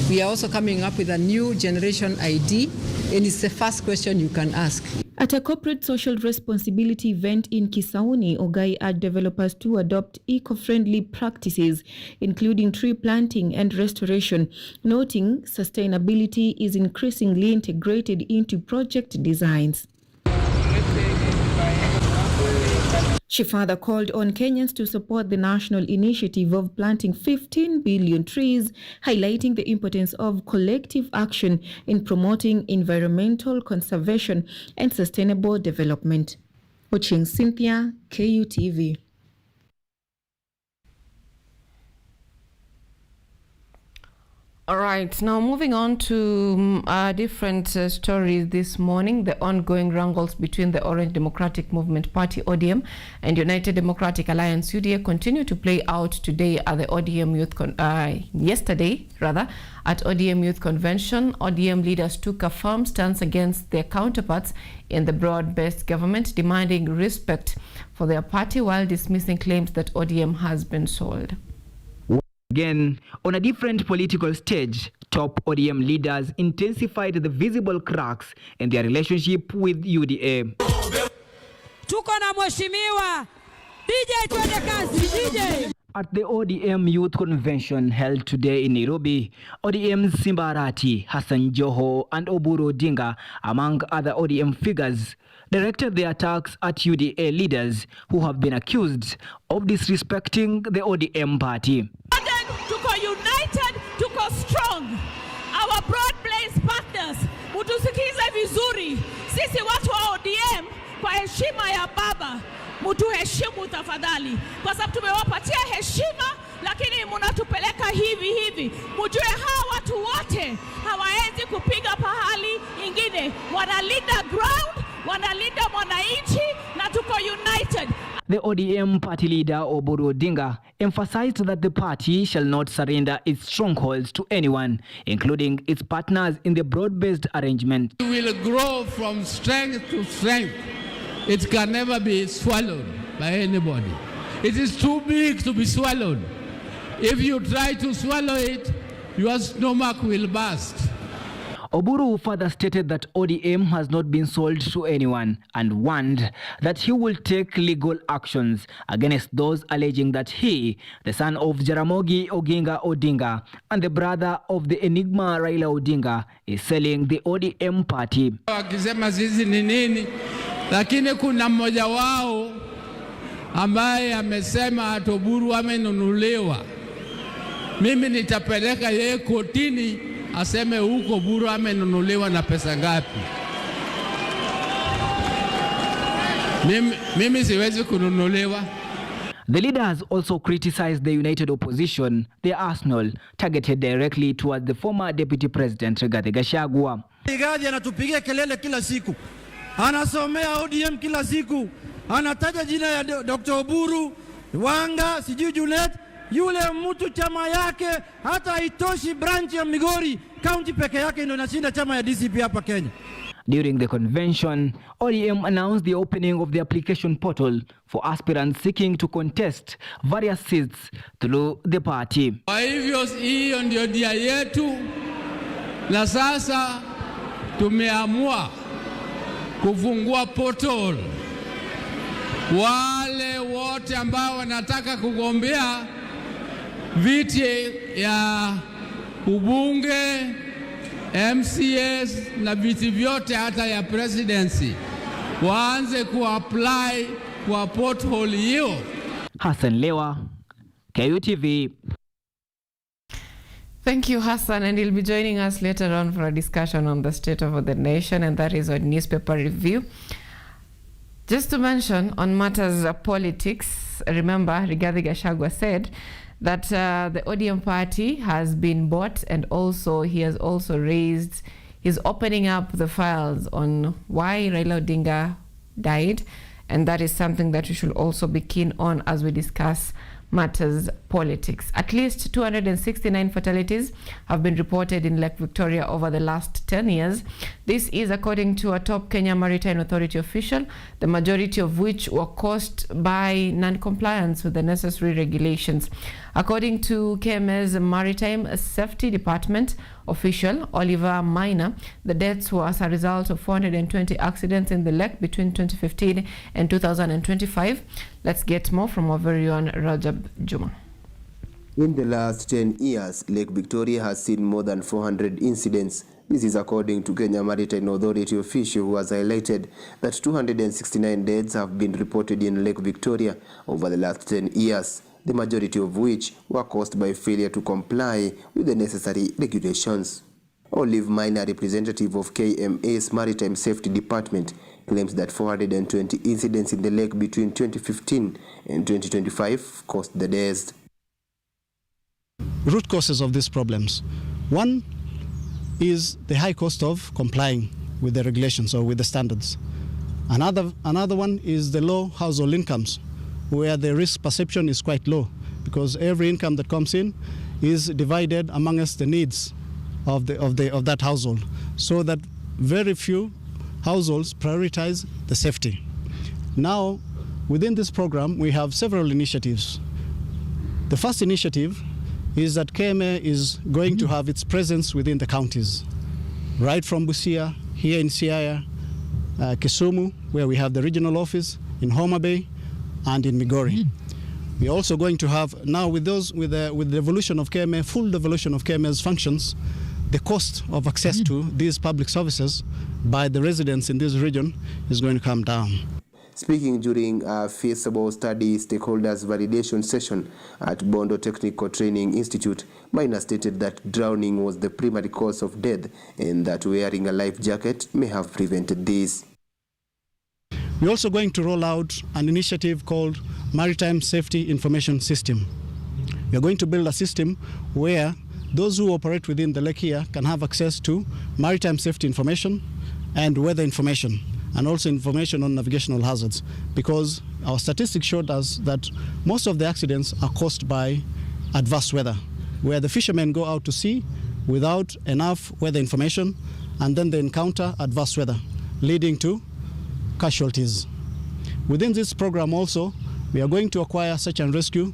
We are also coming up with a new generation ID, and it's the first question you can ask. At a corporate social responsibility event in Kisauni, Ogai urged developers to adopt eco-friendly practices, including tree planting and restoration, noting sustainability is increasingly integrated into project designs. She further called on Kenyans to support the national initiative of planting 15 billion trees, highlighting the importance of collective action in promoting environmental conservation and sustainable development. Ochieng Cynthia, KUTV. All right, now moving on to different stories this morning. The ongoing wrangles between the Orange Democratic Movement Party, ODM, and United Democratic Alliance, UDA, continue to play out today at the ODM yesterday at ODM Youth Convention. ODM leaders took a firm stance against their counterparts in the broad-based government, demanding respect for their party while dismissing claims that ODM has been sold. Again, on a different political stage, top ODM leaders intensified the visible cracks in their relationship with UDA. Tuko na mheshimiwa DJ, twende kazi DJ. At the ODM Youth Convention held today in Nairobi, ODM's Simba Arati, Hassan Joho, and Oburu Odinga, among other ODM figures, directed their attacks at UDA leaders who have been accused of disrespecting the ODM party. Tuko united, tuko strong. Our broad-based partners, mutusikize vizuri. Sisi watu wa ODM, kwa heshima ya baba, mutuheshimu tafadhali. Kwa sababu tumewapatia heshima lakini mnatupeleka hivi. Mjue hawa watu wote hawaenzi kupiga pahali ingine, wanalinda ground, wanalinda mwananchi na tuko united. The ODM party leader Oburu Odinga emphasized that the party shall not surrender its strongholds to anyone, including its partners in the broad-based arrangement. We will grow from strength to strength. It can never be swallowed by anybody. It is too big to be swallowed. If you try to swallow it, your stomach will burst. Oburu further stated that ODM has not been sold to anyone and warned that he will take legal actions against those alleging that he, the son of Jaramogi Oginga Odinga and the brother of the Enigma Raila Odinga, is selling the ODM party. Wakisema sisi ni nini, lakini kuna mmoja wao ambaye amesema Oburu amenunuliwa. Mimi nitapeleka yeye kotini aseme huko Oburu amenunuliwa na pesa ngapi. Mimi siwezi kununuliwa. The leaders also criticized the united opposition, the arsenal, targeted directly towards the former deputy president Rigathi Gachagua. Rigathi anatupigia kelele kila siku, anasomea ODM kila siku, anataja jina ya Dr. Oburu, Wanga, sijui Junet. Yule mtu chama yake hata haitoshi branch ya Migori county peke yake ndio inashinda chama ya DCP hapa Kenya. During the convention, ODM announced the opening of the application portal for aspirants seeking to contest various seats through the party. Kwa hivyo hiyo ndio dia yetu, na sasa tumeamua kufungua portal. Wale wote ambao wanataka kugombea viti ya ubunge, MCS na viti vyote hata ya presidency waanze kuapply kwa portal hiyo. Hassan Lewa, KUTV. Thank you, Hassan, and he'll be joining us later on for a discussion on the state of the nation, and that is on newspaper review. Just to mention on matters of politics, remember Rigathi Gachagua said that the ODM party has been bought, and also he has also raised, he's opening up the files on why Raila Odinga died, and that is something that we should also be keen on as we discuss matters politics. At least 269 fatalities have been reported in Lake Victoria over the last 10 years. This is according to a top Kenya Maritime Authority official, the majority of which were caused by non-compliance with the necessary regulations. According to KMA's Maritime Safety Department official, Oliver Minor, the deaths were as a result of 420 accidents in the lake between 2015 and 2025. Let's get more from our very own Rajab Juma. In the last 10 years, Lake Victoria has seen more than 400 incidents. This is according to Kenya Maritime Authority official, who has highlighted that 269 deaths have been reported in Lake Victoria over the last 10 years, the majority of which were caused by failure to comply with the necessary regulations. Olive Minor, representative of KMA's Maritime Safety Department, claims that 420 incidents in the lake between 2015 and 2025 caused the deaths. Root causes of these problems. One is the high cost of complying with the regulations or with the standards. Another one is the low household incomes, where the risk perception is quite low, because every income that comes in is divided amongst the needs of that household, so that very few households prioritize the safety. Now, within this program, we have several initiatives. The first initiative is that KMA is going to have its presence within the counties, right from Busia, here in Siaya, Kisumu, where we have the regional office, in Homa Bay, and in Migori. We're also going to have, now with the evolution of KMA, full devolution of KMA's functions, the cost of access to these public services by the residents in this region is going to come down. Speaking during a feasible study stakeholders validation session at Bondo Technical Training Institute, Minor stated that drowning was the primary cause of death and that wearing a life jacket may have prevented this. We're also going to roll out an initiative called Maritime Safety Information System. We are going to build a system where those who operate within the lake here can have access to maritime safety information and weather information, and also information on navigational hazards, because our statistics showed us that most of the accidents are caused by adverse weather, where the fishermen go out to sea without enough weather information, and then they encounter adverse weather, leading to casualties. Within this program also, we are going to acquire search and rescue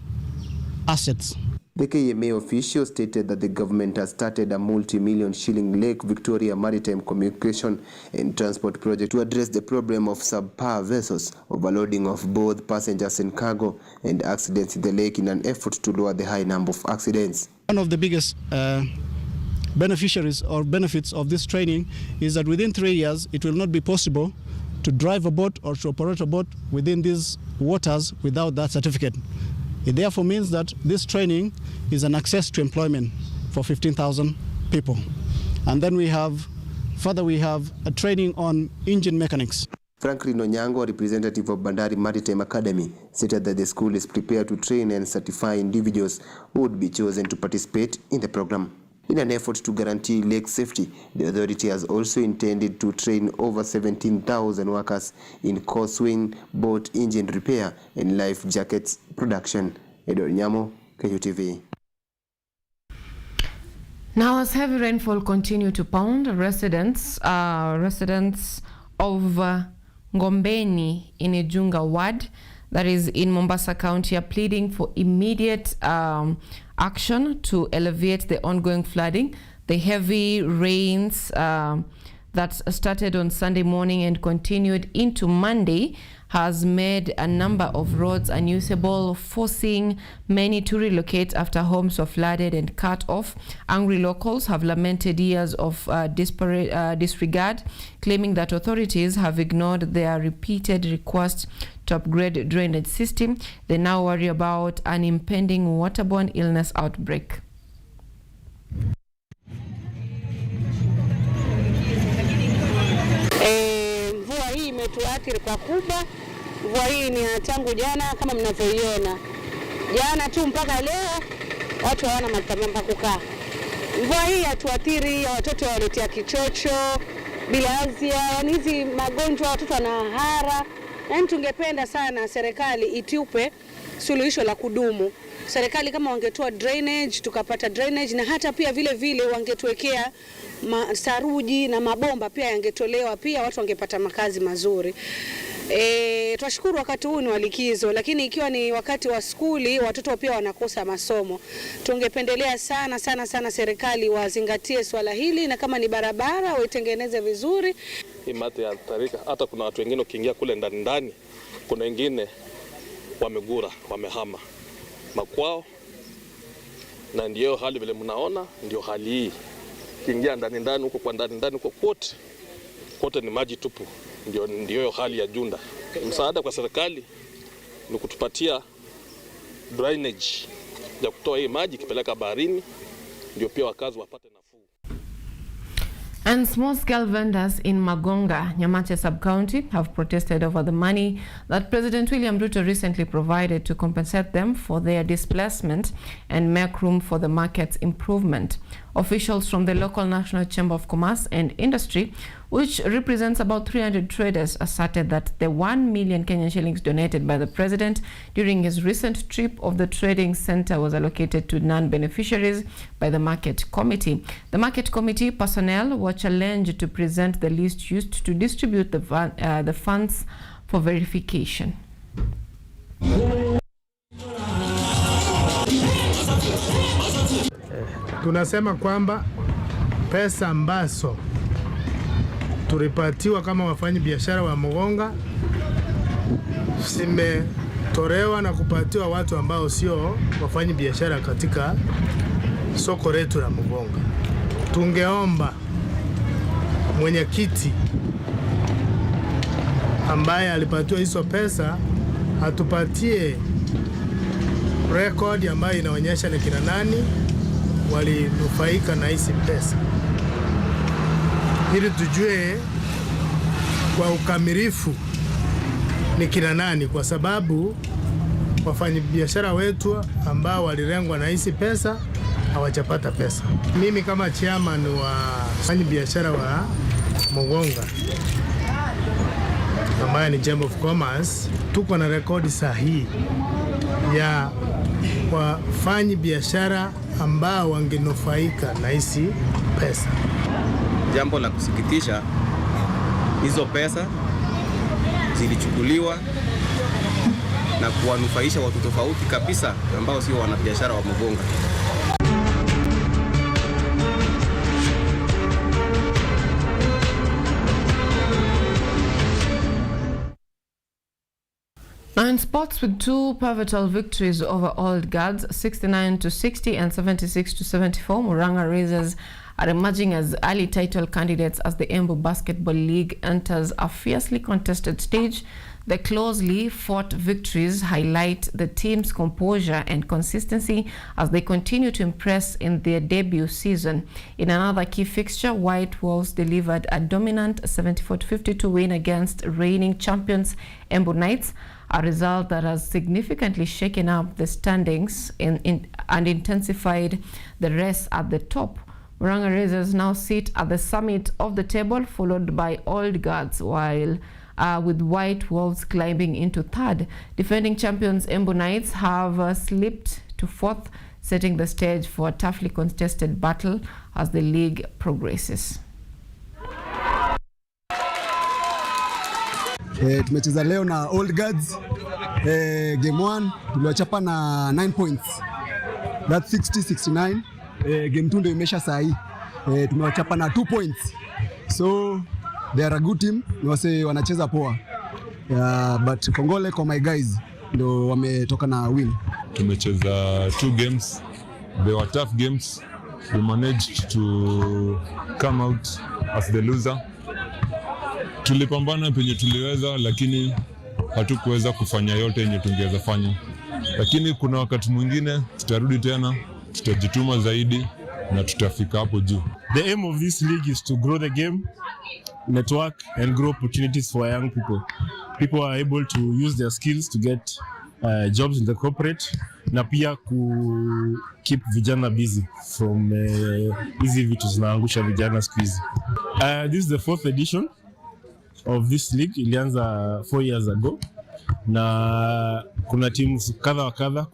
assets. The KMA official stated that the government has started a multi-million shilling Lake Victoria Maritime Communication and Transport project to address the problem of subpar vessels, overloading of both passengers and cargo, and accidents in the lake in an effort to lower the high number of accidents. One of the biggest beneficiaries or benefits of this training is that within 3 years it will not be possible to drive a boat or to operate a boat within these waters without that certificate. It therefore means that this training is an access to employment for 15,000 people. And then we have a training on engine mechanics. Franklin Anyango, representative of Bandari Maritime Academy, stated that the school is prepared to train and certify individuals who would be chosen to participate in the program. In an effort to guarantee lake safety, the authority has also intended to train over 17,000 workers in course-wing, boat engine repair and life jackets production. Anyango, KUTV. Now, as heavy rainfall continue to pound, residents of Ngombeni in Ijunga ward, that is in Mombasa County, are pleading for immediate action to alleviate the ongoing flooding. The heavy rains that started on Sunday morning and continued into Monday has made a number of roads unusable, forcing many to relocate after homes were flooded and cut off. Angry locals have lamented years of disregard, claiming that authorities have ignored their repeated requests to upgrade drainage system. They now worry about an impending waterborne illness outbreak. Mvua hii imetuathiri pakubwa. Mvua hii ni tangu jana kama mnavyoiona. Jana tu mpaka leo watu hawana mahali pa kukaa. Mvua hii hatuathiri, watoto waletea kichocho, bilharzia, yani hizi magonjwa, watoto wanahara. Yani tungependa sana serikali itupe suluhisho la kudumu. Serikali kama wangetoa drainage, tukapata drainage, na hata pia vile wangetuwekea saruji na mabomba pia yangetolewa, pia watu wangepata makazi mazuri. Tunashukuru wakati huu ni walikizo, lakini ikiwa ni wakati wa skuli watoto pia wanakosa masomo. Tungependelea sana serikali wazingatie swala hili, na kama ni barabara waitengeneze vizuri. Hii mate ya tarika, hata kuna watu wengine ukiingia kule ndani, kuna wengine wamegura, wamehama makwao, na ndio hali vile mnaona, ndio hali hii. Kiingia ndani huko kwa ndani huko kote ni maji tupu, ndio hali ya Junda. Msaada kwa serikali ni kutupatia drainage ya kutoa hii maji kipeleka baharini, ndio pia wakazi wapate nafuu. And small-scale vendors in Magonga, Nyamache sub-county, have protested over the money that President William Ruto recently provided to compensate them for their displacement and make room for the market's improvement. Officials from the local National Chamber of Commerce and Industry, which represents about 300 traders, asserted that the 1 million Kenyan shillings donated by the president during his recent trip of the trading center was allocated to non-beneficiaries by the market committee. The market committee personnel were challenged to present the list used to distribute the funds for verification. Tunasema kwamba pesa ambazo tulipatiwa kama wafanyi biashara wa Mugonga zimetolewa na kupatiwa watu ambao sio wafanyi biashara katika soko letu la Mugonga. Tungeomba mwenyekiti ambaye alipatiwa hizo pesa atupatie record ambayo inaonyesha ni kina nani walinufaika na hizi pesa, ili tujue kwa ukamilifu ni kina nani, kwa sababu wafanyabiashara wetu ambao walilengwa na hizi pesa hawajapata pesa. Mimi kama chairman wa wafanyabiashara wa Mugonga ambaye ni Chamber of Commerce, tuko na rekodi sahihi ya wafanyabiashara ambao wangenufaika na hizi pesa. Jambo la kusikitisha, hizo pesa zilichukuliwa na kuwanufaisha watu tofauti kabisa ambao sio wanabiashara wa Mugonga. In sports, with two pivotal victories over Old Guards, 69-60 and 76-74, Murang'a Razors are emerging as early title candidates as the Embu Basketball League enters a fiercely contested stage. The closely fought victories highlight the team's composure and consistency as they continue to impress in their debut season. In another key fixture, White Wolves delivered a dominant 74-52 win against reigning champions Embu Knights, a result that has significantly shaken up the standings and intensified the race at the top. Murang'a Razors now sit at the summit of the table, followed by Old Guards, while with White Wolves climbing into third. Defending champions Embu Knights have slipped to fourth, setting the stage for a toughly contested battle as the league progresses. Tumecheza leo na Old Guards. Game 1 tuliwachapa na 9 points. That's 60-69. Game 2 ndio imesha saa hii. Tumewachapa na 2 points. So they are a good team. Ni wase wanacheza poa. But kongole kwa my guys ndio wametoka na win. Tumecheza 2 games. They were tough games. We managed to come out as the loser. Tulipambana penye tuliweza, lakini hatukuweza kufanya yote yenye tungeweza fanya. Lakini kuna wakati mwingine tutarudi tena, tutajituma zaidi na tutafika hapo juu. The aim of this league is to grow the game, network and grow opportunities for young people. People are able to use their skills to get jobs in the corporate na pia ku keep vijana busy from hizi vitu zinaangusha vijana siku hizi. This is the 4th edition of this league. Ilianza 4 years ago na kuna teams kadha wa kadha.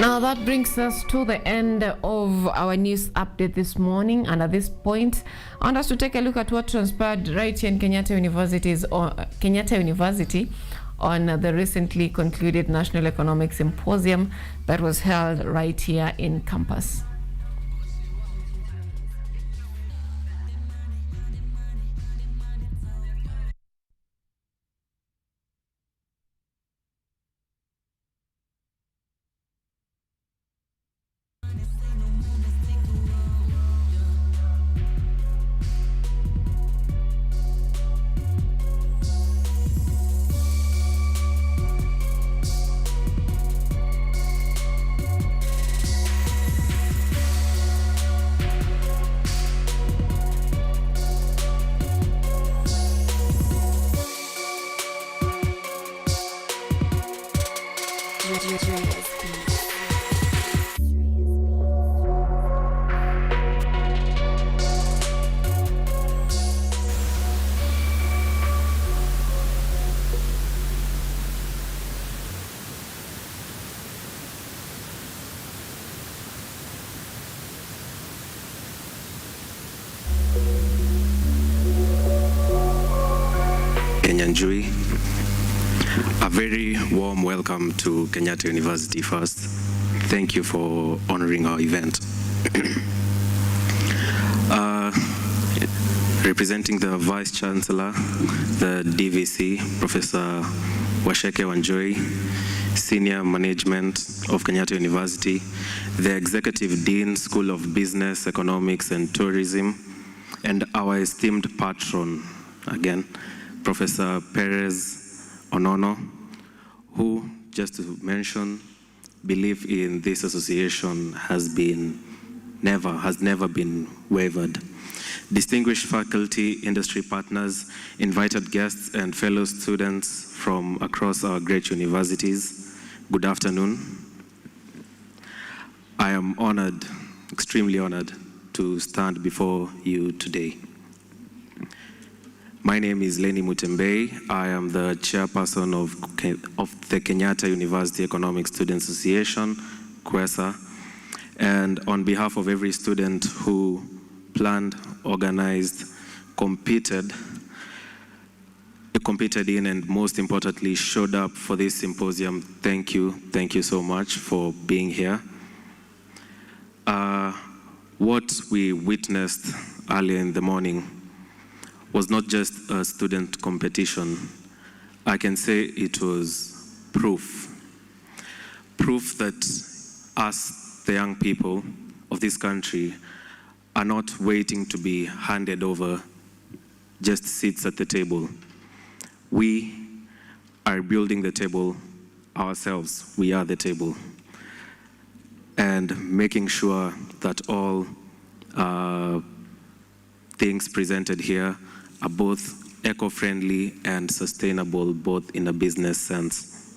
Now that brings us to the end of our news update this morning, and at this point I want us to take a look at what transpired right here in Kenyatta University on the recently concluded National Economic Symposium that was held right here in campus. Anyango. A very warm welcome to Kenyatta University first. Thank you for honoring our event. Representing the Vice Chancellor, the DVC, Professor Washeke Wanjoy, Senior Management of Kenyatta University, the Executive Dean, School of Business, Economics and Tourism, and our esteemed patron, again, Professor Perez Onono, who, just to mention, belief in this association has never been wavered. Distinguished faculty, industry partners, invited guests, and fellow students from across our great universities, good afternoon. I am honored, extremely honored, to stand before you today. My name is Lenny Mutembei. I am the chairperson of the Kenyatta University Economic Student Association, KUESA, and on behalf of every student who planned, organized, competed in, and most importantly, showed up for this symposium. Thank you so much for being here. What we witnessed earlier in the morning was not just a student competition. I can say it was proof that us, the young people of this country, are not waiting to be handed over just seats at the table. We are building the table ourselves. We are the table. And making sure that all things presented here are both eco-friendly and sustainable, both in a business sense.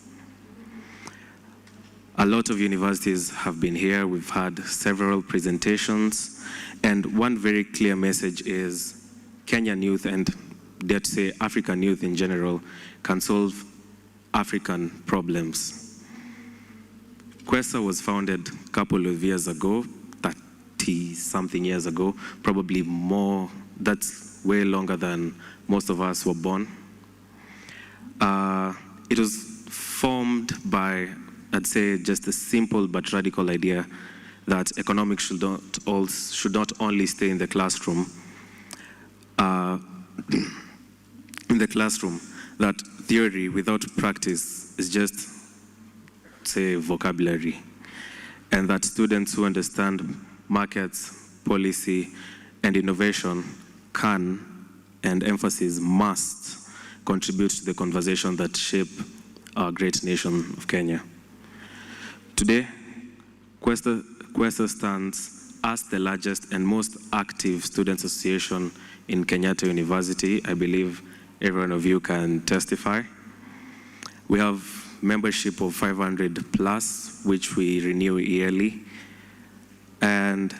A lot of universities have been here. We've had several presentations. And one very clear message is Kenyan youth, and dare to say African youth in general, can solve African problems. KUESA was founded a couple of years ago, 30-something years ago, probably more. That's way longer than most of us were born. It was formed by, I'd say, just a simple but radical idea that economics should not only stay in the classroom, that theory without practice is just, say, vocabulary, and that students who understand markets, policy, and innovation can, and emphasis must, contribute to the conversation that shape our great nation of Kenya. Today, KUESA stands as the largest and most active student association in Kenyatta University. I believe every one of you can testify. We have membership of 500 plus, which we renew yearly. And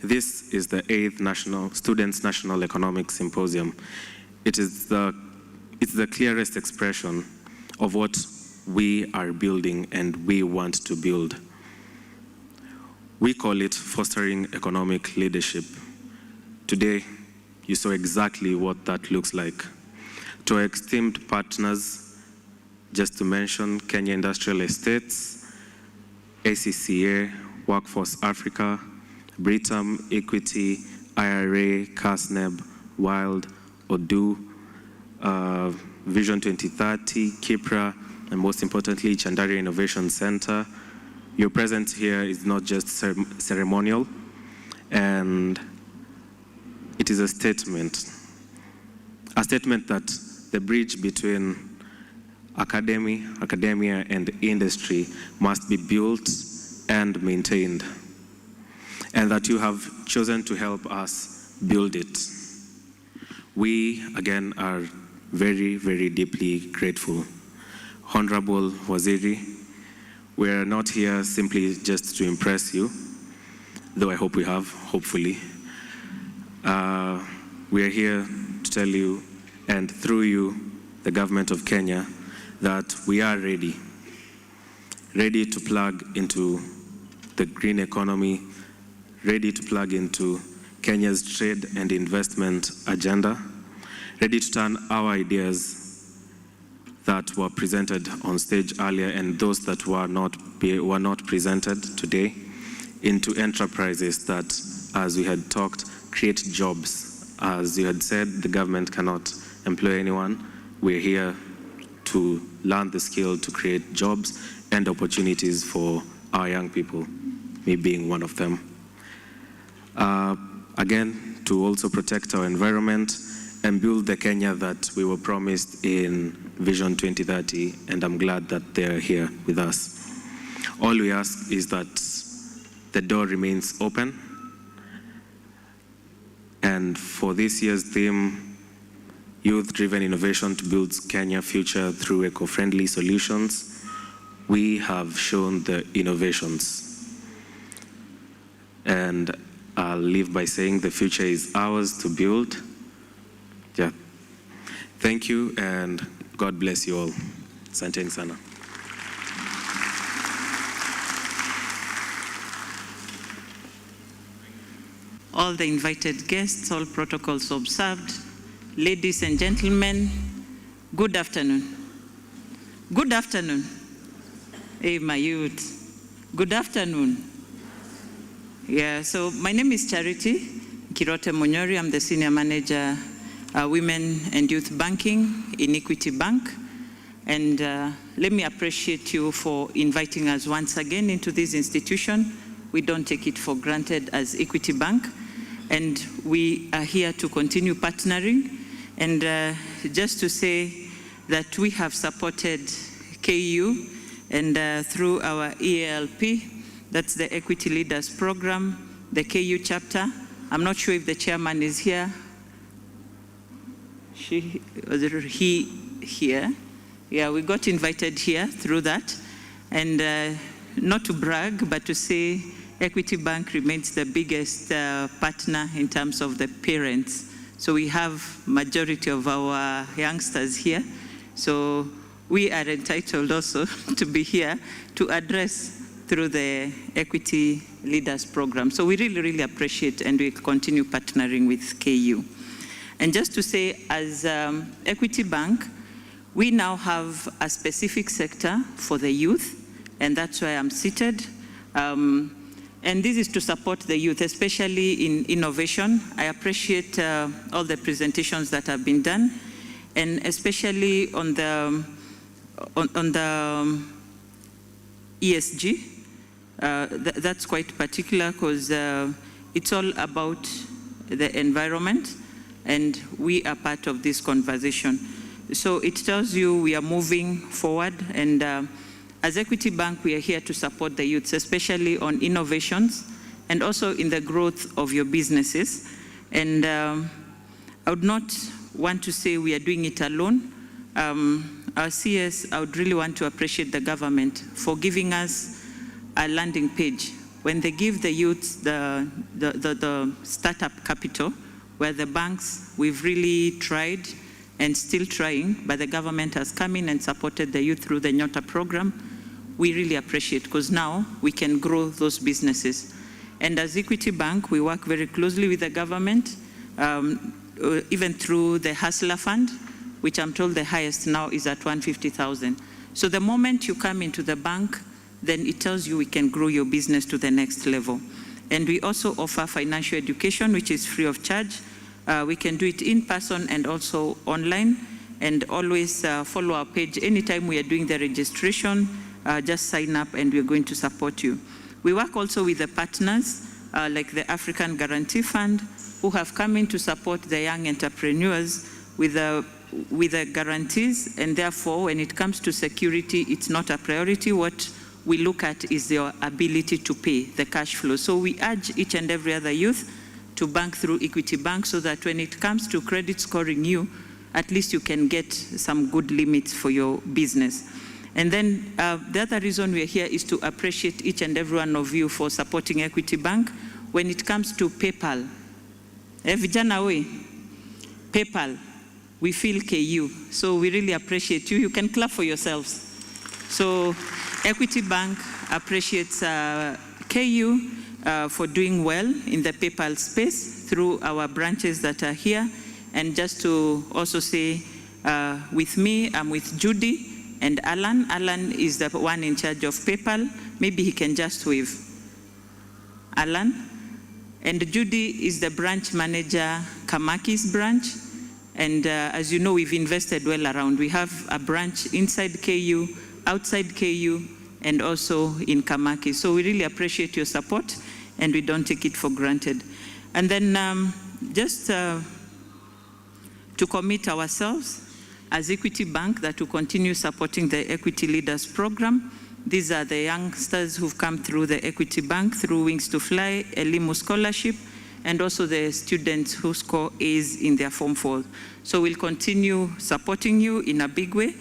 this is the 8th Students' National Economic Symposium. It's the clearest expression of what we are building and we want to build. We call it fostering economic leadership. Today, you saw exactly what that looks like. To our esteemed partners, just to mention Kenya Industrial Estates, ACCA, Workforce Africa, Britam, Equity, IRA, CASNEB, WILD, ODU, Vision 2030, KIPRA, and most importantly, Chandaria Innovation Center. Your presence here is not just ceremonial, and it is a statement that the bridge between academia and industry must be built and maintained, and that you have chosen to help us build it. We, again, are very, very deeply grateful. Honorable Waziri, we are not here simply just to impress you, though I hope we have, hopefully. We are here to tell you, and through you, the government of Kenya, that we are ready to plug into the green economy, ready to plug into Kenya's trade and investment agenda, ready to turn our ideas that were presented on stage earlier and those that were not presented today into enterprises that, as we had talked, create jobs. As you had said, the government cannot employ anyone. We're here to learn the skill to create jobs and opportunities for our young people, me being one of them. Again, to also protect our environment and build the Kenya that we were promised in Vision 2030, and I'm glad that they're here with us. All we ask is that the door remains open, and for this year's theme, Youth-Driven Innovation to Build Kenya Future Through Eco-Friendly Solutions, we have shown the innovations. And I'll leave by saying the future is ours to build. Yeah. Thank you, and God bless you all. Asanteni sana. All the invited guests, all protocols observed, ladies and gentlemen, good afternoon. Good afternoon. Hey, my youth. Good afternoon. Yeah, so my name is Charity Kirote Munyori. I'm the Senior Manager, Women and Youth Banking in Equity Bank. And let me appreciate you for inviting us once again into this institution. We don't take it for granted as Equity Bank. And we are here to continue partnering. And just to say that we have supported KU and through our EALP, that's the Equity Leaders Program, the KU chapter. I'm not sure if the chairman is here. He here. Yeah, we got invited here through that. And not to brag, but to say Equity Bank remains the biggest partner in terms of the parents. So we have majority of our youngsters here. So we are entitled also to be here to address through the Equity Leaders Program. So we really, really appreciate, and we continue partnering with KU. And just to say, as Equity Bank, we now have a specific sector for the youth, and that's why I'm seated. And this is to support the youth, especially in innovation. I appreciate all the presentations that have been done, and especially on the ESG. That's quite particular because it's all about the environment, and we are part of this conversation. So it tells you we are moving forward, and as Equity Bank, we are here to support the youths, especially on innovations and also in the growth of your businesses. And I would not want to say we are doing it alone. Our CS, I would really want to appreciate the government for giving us a landing page. When they give the youths the startup capital, where the banks, we've really tried and still trying, but the government has come in and supported the youth through the Nyota program. We really appreciate, because now we can grow those businesses. And as Equity Bank, we work very closely with the government, even through the Hustler Fund, which I'm told the highest now is at 150,000. So the moment you come into the bank, then it tells you we can grow your business to the next level. And we also offer financial education, which is free of charge. We can do it in person and also online. And always follow our page. Anytime we are doing the registration, just sign up and we're going to support you. We work also with the partners, like the African Guarantee Fund, who have come in to support the young entrepreneurs with the guarantees. And therefore, when it comes to security, it's not a priority. What we look at is their ability to pay, the cash flow. So we urge each and every other youth to bank through Equity Bank, so that when it comes to credit scoring you, at least you can get some good limits for your business. And then the other reason we're here is to appreciate each and every one of you for supporting Equity Bank. When it comes to PayPal, vijana we, PayPal, we feel KU. So we really appreciate you. You can clap for yourselves. So Equity Bank appreciates KU for doing well in the PayPal space through our branches that are here. And just to also say, with me, I'm with Judy and Alan. Alan is the one in charge of PayPal. Maybe he can just wave. Alan. And Judy is the branch manager, Kamaki's branch. And as you know, we've invested well around. We have a branch inside KU, outside KU, and also in Kamaki. So we really appreciate your support, and we don't take it for granted. And then just to commit ourselves as Equity Bank that will continue supporting the Equity Leaders Program. These are the youngsters who've come through the Equity Bank through Wings to Fly, Elimu Scholarship, and also the students who score A's in their Form 4. So we'll continue supporting you in a big way.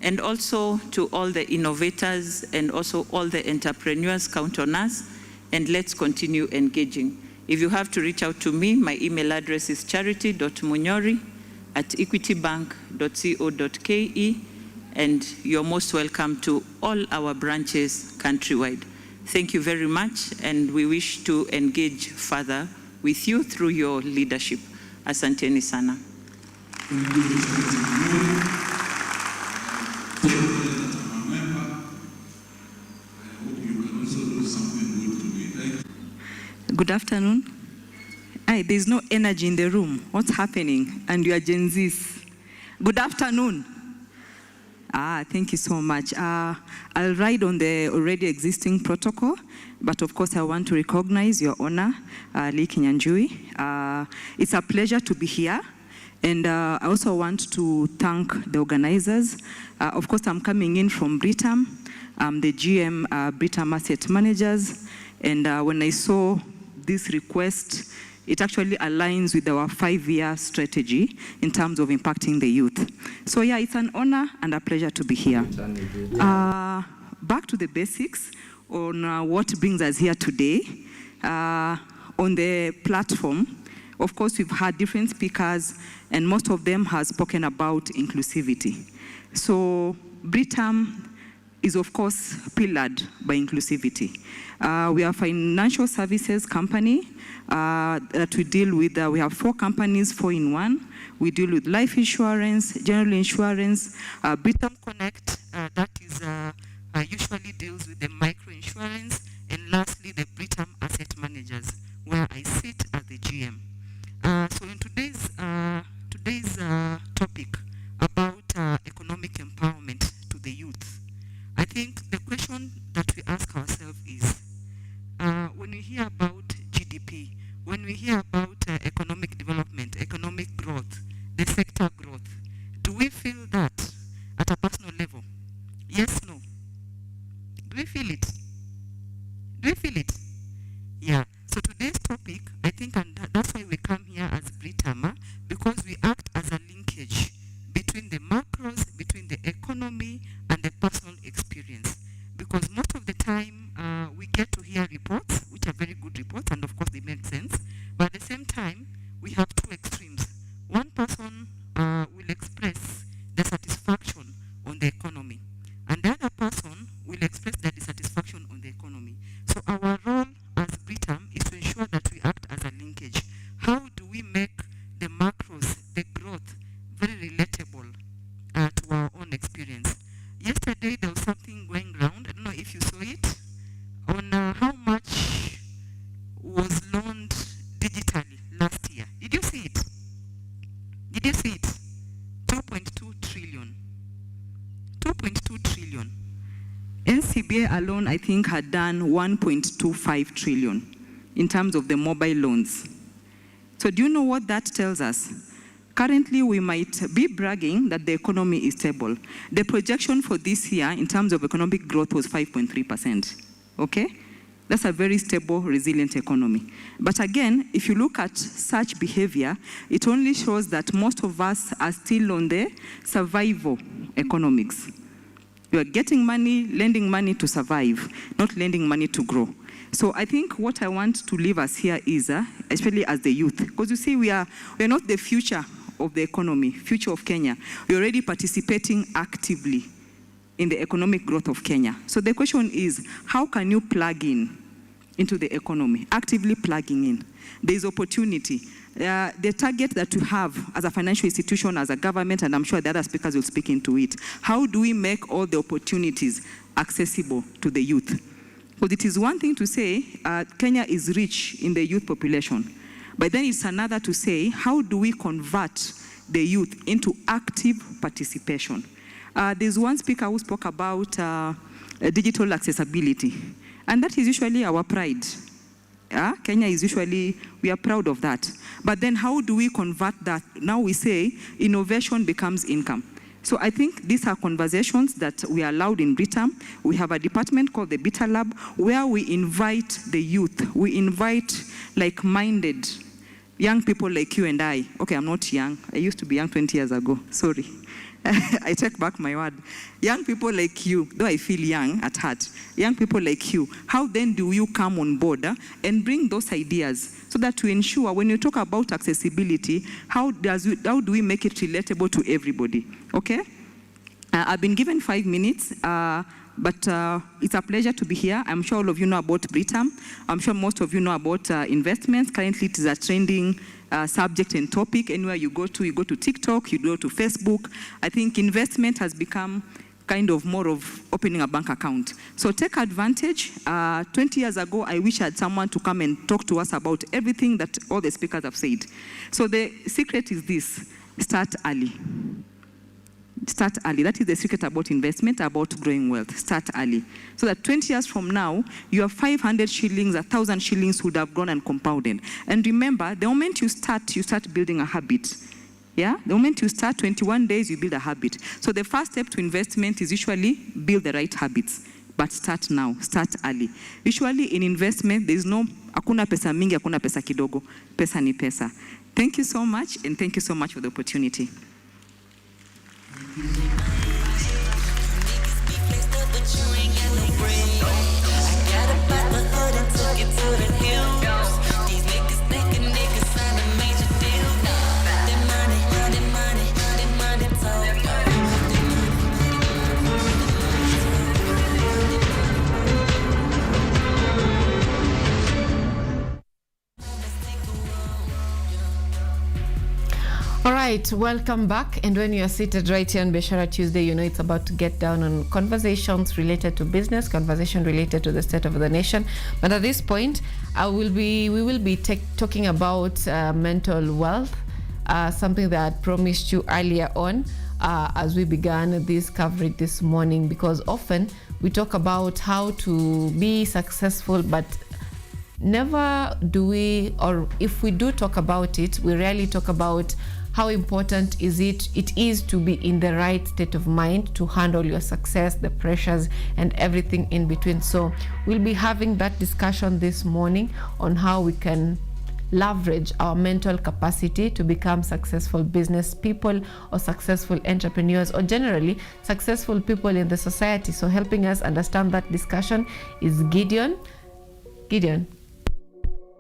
And also to all the innovators and also all the entrepreneurs, count on us, and let's continue engaging. If you have to reach out to me, my email address is charity.munyori@equitybank.co.ke, and you're most welcome to all our branches countrywide. Thank you very much, and we wish to engage further with you through your leadership. Asanteni sana. Good afternoon. There's no energy in the room. What's happening? And you are Gen Zs. Good afternoon. Thank you so much. I'll ride on the already existing protocol, but of course I want to recognize Your Honor, Lee Kinyanjui. It's a pleasure to be here. And I also want to thank the organizers. Of course, I'm coming in from Britam. I'm the GM, Britam Asset Managers. And when I saw this request, it actually aligns with our 5-year strategy in terms of impacting the youth. So yeah, it's an honor and a pleasure to be here. Back to the basics on what brings us here today. On the platform, of course, we've had different speakers, and most of them have spoken about inclusivity. So Britam is, of course, pillared by inclusivity. We are a financial services company that we deal with. We have 4 companies, 4 in 1. We deal with life insurance, general insurance, Britam Connect, that is usually deals with the micro insurance, and lastly, the Britam Asset Managers, where I sit as the GM. So in today's topic about economic empowerment to the youth, I think the question that we ask ourselves is, when we hear about GDP, when we hear about economic development, economic growth, the sector growth, do we feel that at a personal level? Yes, no? Do we feel it? Do we feel it? Yeah. So today's topic, I think, and that's why we come here as Britam, because we act as a linkage between the macros, between the economy and the personal experience. Because most of the time, we get to hear reports, which are very good reports, and of course they make sense. But at the same time, we have 2 extremes. One person will express the satisfaction on the economy, and the other person will express the dissatisfaction on the economy. So our role as Britam is to ensure that we act as a linkage. How do we make the macros, the growth, very relatable to our own experience? Yesterday, there was something going around, I don't know if you saw it, on how much was loaned digitally last year. Did you see it? Did you see it? 2.2 trillion. 2.2 trillion. NCBA alone, I think, had done 1.25 trillion in terms of the mobile loans. So do you know what that tells us? Currently, we might be bragging that the economy is stable. The projection for this year in terms of economic growth was 5.3%. Okay? That's a very stable, resilient economy. But again, if you look at such behavior, it only shows that most of us are still on the survival economics. You are getting money, lending money to survive, not lending money to grow. So I think what I want to leave us here is, especially as the youth, because you see we are not the future of the economy, future of Kenya. We're already participating actively in the economic growth of Kenya. So the question is, how can you plug in into the economy, actively plugging in. There is opportunity. The target that we have as a financial institution, as a government, and I'm sure the other speakers will speak into it, how do we make all the opportunities accessible to the youth? Because it is one thing to say Kenya is rich in the youth population, but then it's another to say, how do we convert the youth into active participation? There's one speaker who spoke about digital accessibility, and that is usually our pride. Kenya is usually, we are proud of that. But then how do we convert that? Now we say innovation becomes income. So I think these are conversations that we are allowed in Britain. We have a department called the Beta Lab where we invite the youth. We invite like-minded young people like you and I. Okay, I'm not young. I used to be young 20 years ago. Sorry. I take back my word. Young people like you, though I feel young at heart, young people like you, how then do you come on board and bring those ideas so that to ensure when you talk about accessibility, how do we make it relatable to everybody? Okay? I've been given 5 minutes, but it's a pleasure to be here. I'm sure all of you know about Britam. I'm sure most of you know about investments. Currently, it is a trending subject and topic. Anywhere you go to TikTok, you go to Facebook. I think investment has become kind of more of opening a bank account. So take advantage. 20 years ago, I wish I had someone to come and talk to us about everything that all the speakers have said. So the secret is this: start early. Start early. That is the secret about investment, about growing wealth. Start early. So that 20 years from now, your 500 shillings, 1,000 shillings would have grown and compounded. And remember, the moment you start building a habit. Yeah? The moment you start, 21 days, you build a habit. So the first step to investment is usually build the right habits. But start now. Start early. Usually in investment, there is no, hakuna pesa mingi, hakuna pesa kidogo. Pesa ni pesa. Thank you so much, and thank you so much for the opportunity. All right, welcome back. And when you are seated right here on Biashara Tuesday, you know it's about to get down on conversations related to business, conversation related to the state of the nation. But at this point, we will be talking about mental wealth, something that I promised you earlier on as we began this coverage this morning, because often we talk about how to be successful, but never do we, or if we do talk about it, we rarely talk about how important it is to be in the right state of mind to handle your success, the pressures, and everything in between. So we'll be having that discussion this morning on how we can leverage our mental capacity to become successful business people or successful entrepreneurs, or generally successful people in the society. So helping us understand that discussion is Gideon. Gideon.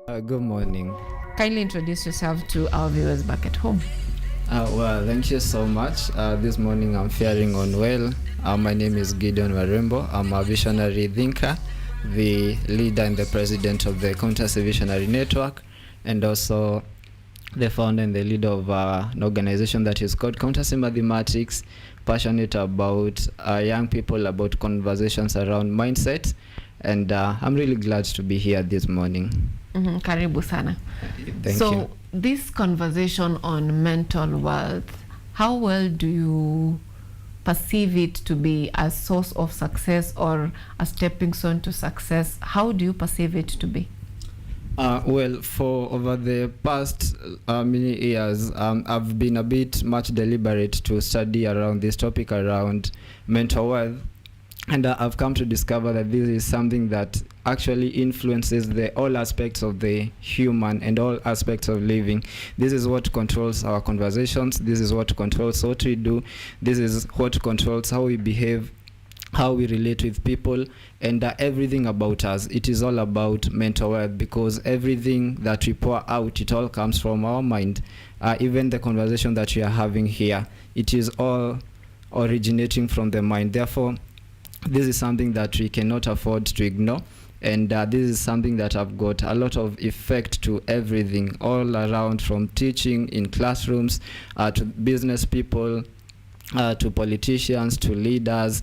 Good morning. Kindly introduce yourself to our viewers back at home. Well, thank you so much. This morning I'm faring on well. My name is Gideon Warembo. I'm a visionary thinker, the leader and the president of the Countersi Visionary Network, and also the founder and the leader of an organization that is called Countersi Mathematics, passionate about young people, about conversations around mindset. And I'm really glad to be here this morning. Karibu sana. Thank you. This conversation on mental wealth, how well do you perceive it to be a source of success or a stepping stone to success? How do you perceive it to be? Well, for over the past many years, I've been a bit much deliberate to study around this topic around mental wealth. And I've come to discover that this is something that actually influences all aspects of the human and all aspects of living. This is what controls our conversations. This is what controls what we do. This is what controls how we behave, how we relate with people, and everything about us. It is all about mental health, because everything that we pour out, it all comes from our mind. Even the conversation that we are having here, it is all originating from the mind. Therefore, this is something that we cannot afford to ignore. And this is something that have got a lot of effect to everything all around, from teaching in classrooms to business people, to politicians, to leaders,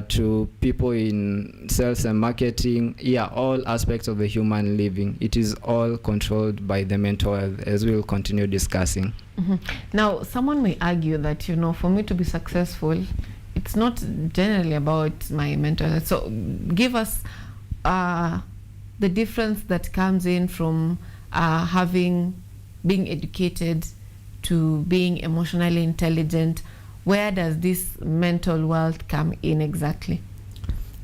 to people in sales and marketing. Yeah, all aspects of the human living. It is all controlled by the mental health, as we will continue discussing. Now, someone may argue that, you know, for me to be successful, it's not generally about my mental health. So give us the difference that comes in from being educated to being emotionally intelligent. Where does this mental wealth come in exactly?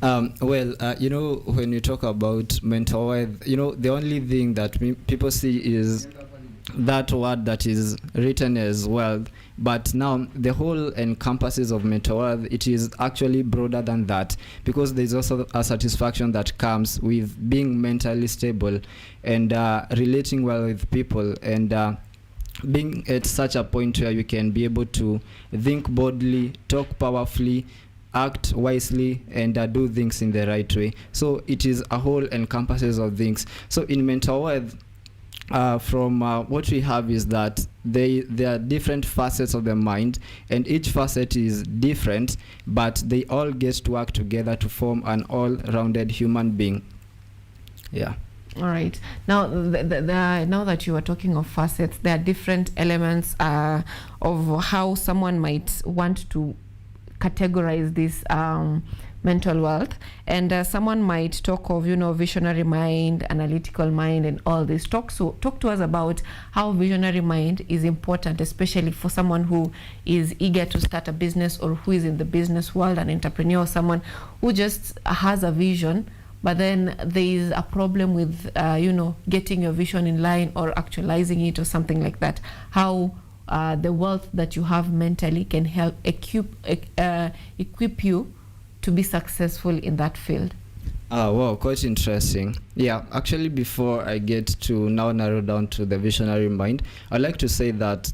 You know, when you talk about mental health, you know, the only thing that people see is that word that is written as wealth, but now the whole encompasses of mental health, it is actually broader than that, because there's also a satisfaction that comes with being mentally stable and relating well with people, and being at such a point where you can be able to think boldly, talk powerfully, act wisely, and do things in the right way. So it is a whole encompasses of things. So in mental health, from what we have is that there are different facets of the mind, and each facet is different, but they all get to work together to form an all-rounded human being. Yeah. All right. Now, now that you are talking of facets, there are different elements of how someone might want to categorize this mental wealth. And someone might talk of, you know, visionary mind, analytical mind, and all this. Talk to us about how visionary mind is important, especially for someone who is eager to start a business, or who is in the business world, an entrepreneur, someone who just has a vision, but then there is a problem with, you know, getting your vision in line or actualizing it or something like that. How the wealth that you have mentally can help equip you to be successful in that field. Wow, quite interesting. Yeah, actually, before I get to now narrow down to the visionary mind, I'd like to say that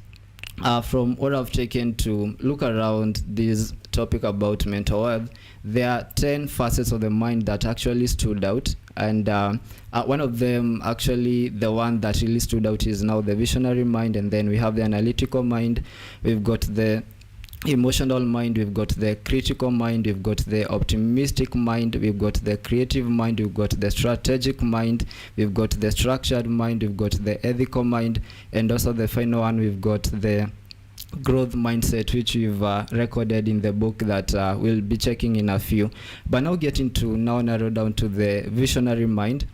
from what I've taken to look around this topic about mental health, there are 10 facets of the mind that actually stood out, and one of them, actually the one that really stood out, is now the visionary mind. And then we have the analytical mind, we've got the emotional mind, we've got the critical mind, we've got the optimistic mind, we've got the creative mind, we've got the strategic mind, we've got the structured mind, we've got the ethical mind, and also the final one, we've got the growth mindset, which we've recorded in the book that we'll be checking in a few. But now getting to now narrow down to the visionary mind.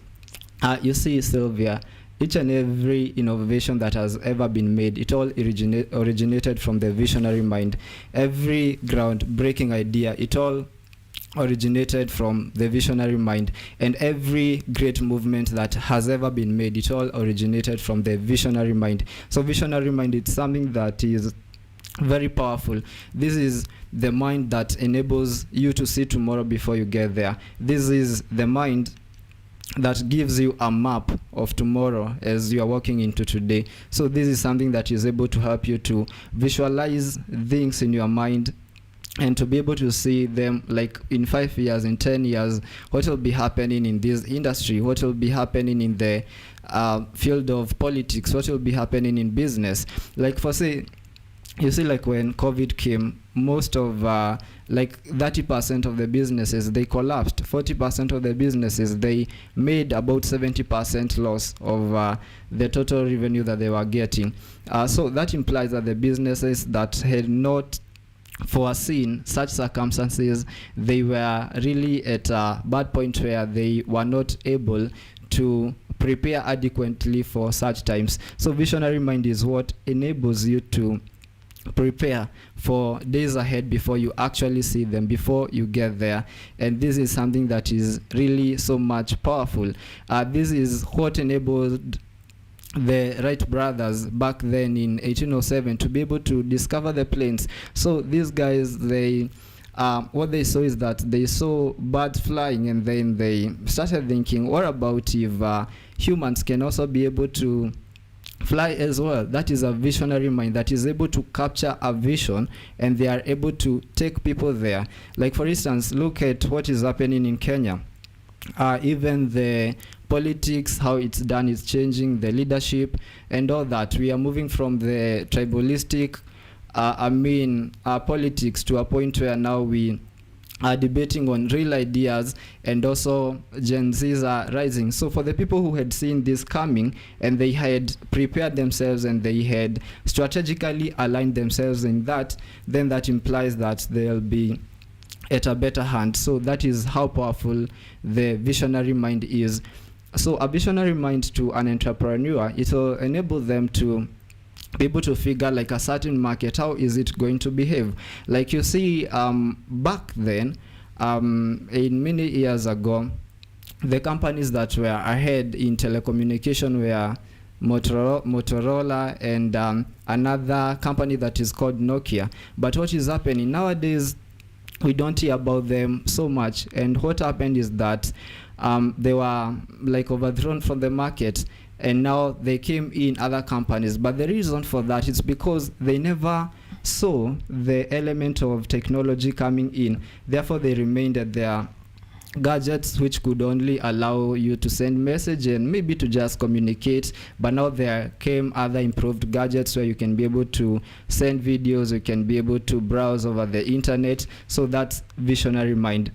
You see, Sylvia, each and every innovation that has ever been made, it all originated from the visionary mind. Every groundbreaking idea, it all originated from the visionary mind. And every great movement that has ever been made, it all originated from the visionary mind. So visionary mind, it's something that is very powerful. This is the mind that enables you to see tomorrow before you get there. This is the mind that gives you a map of tomorrow as you are walking into today. So this is something that is able to help you to visualize things in your mind, and to be able to see them, like in 5 years, in 10 years, what will be happening in this industry, what will be happening in the field of politics, what will be happening in business. Like for say, you see, like when COVID came, most of like 30% of the businesses, they collapsed. 40% of the businesses, they made about 70% loss of the total revenue that they were getting. So that implies that the businesses that had not foreseen such circumstances, they were really at a bad point where they were not able to prepare adequately for such times. So visionary mind is what enables you to prepare for days ahead before you actually see them, before you get there. And this is something that is really so much powerful. This is what enabled the Wright brothers back then in 1807 to be able to discover the planes. So these guys, they what they saw is that they saw birds flying, and then they started thinking, what about if humans can also be able to fly as well? That is a visionary mind that is able to capture a vision, and they are able to take people there. Like for instance, look at what is happening in Kenya. even the politics, how it's done is changing, the leadership and all that. We are moving from the tribalistic politics to a point where now we are debating on real ideas, and also Gen Zs are rising. So for the people who had seen this coming and they had prepared themselves and they had strategically aligned themselves in that, then that implies that they'll be at a better hand. So that is how powerful the visionary mind is. So a visionary mind to an entrepreneur, it will enable them to be able to figure like a certain market, how is it going to behave? Like you see, back then, in many years ago, the companies that were ahead in telecommunication were Motorola and another company that is called Nokia. But what is happening nowadays, we don't hear about them so much. And what happened is that they were like overthrown from the market, and now they came in other companies. But the reason for that is because they never saw the element of technology coming in. Therefore, they remained at their gadgets, which could only allow you to send message and maybe to just communicate. But now there came other improved gadgets where you can be able to send videos, you can be able to browse over the internet. So that's visionary mind.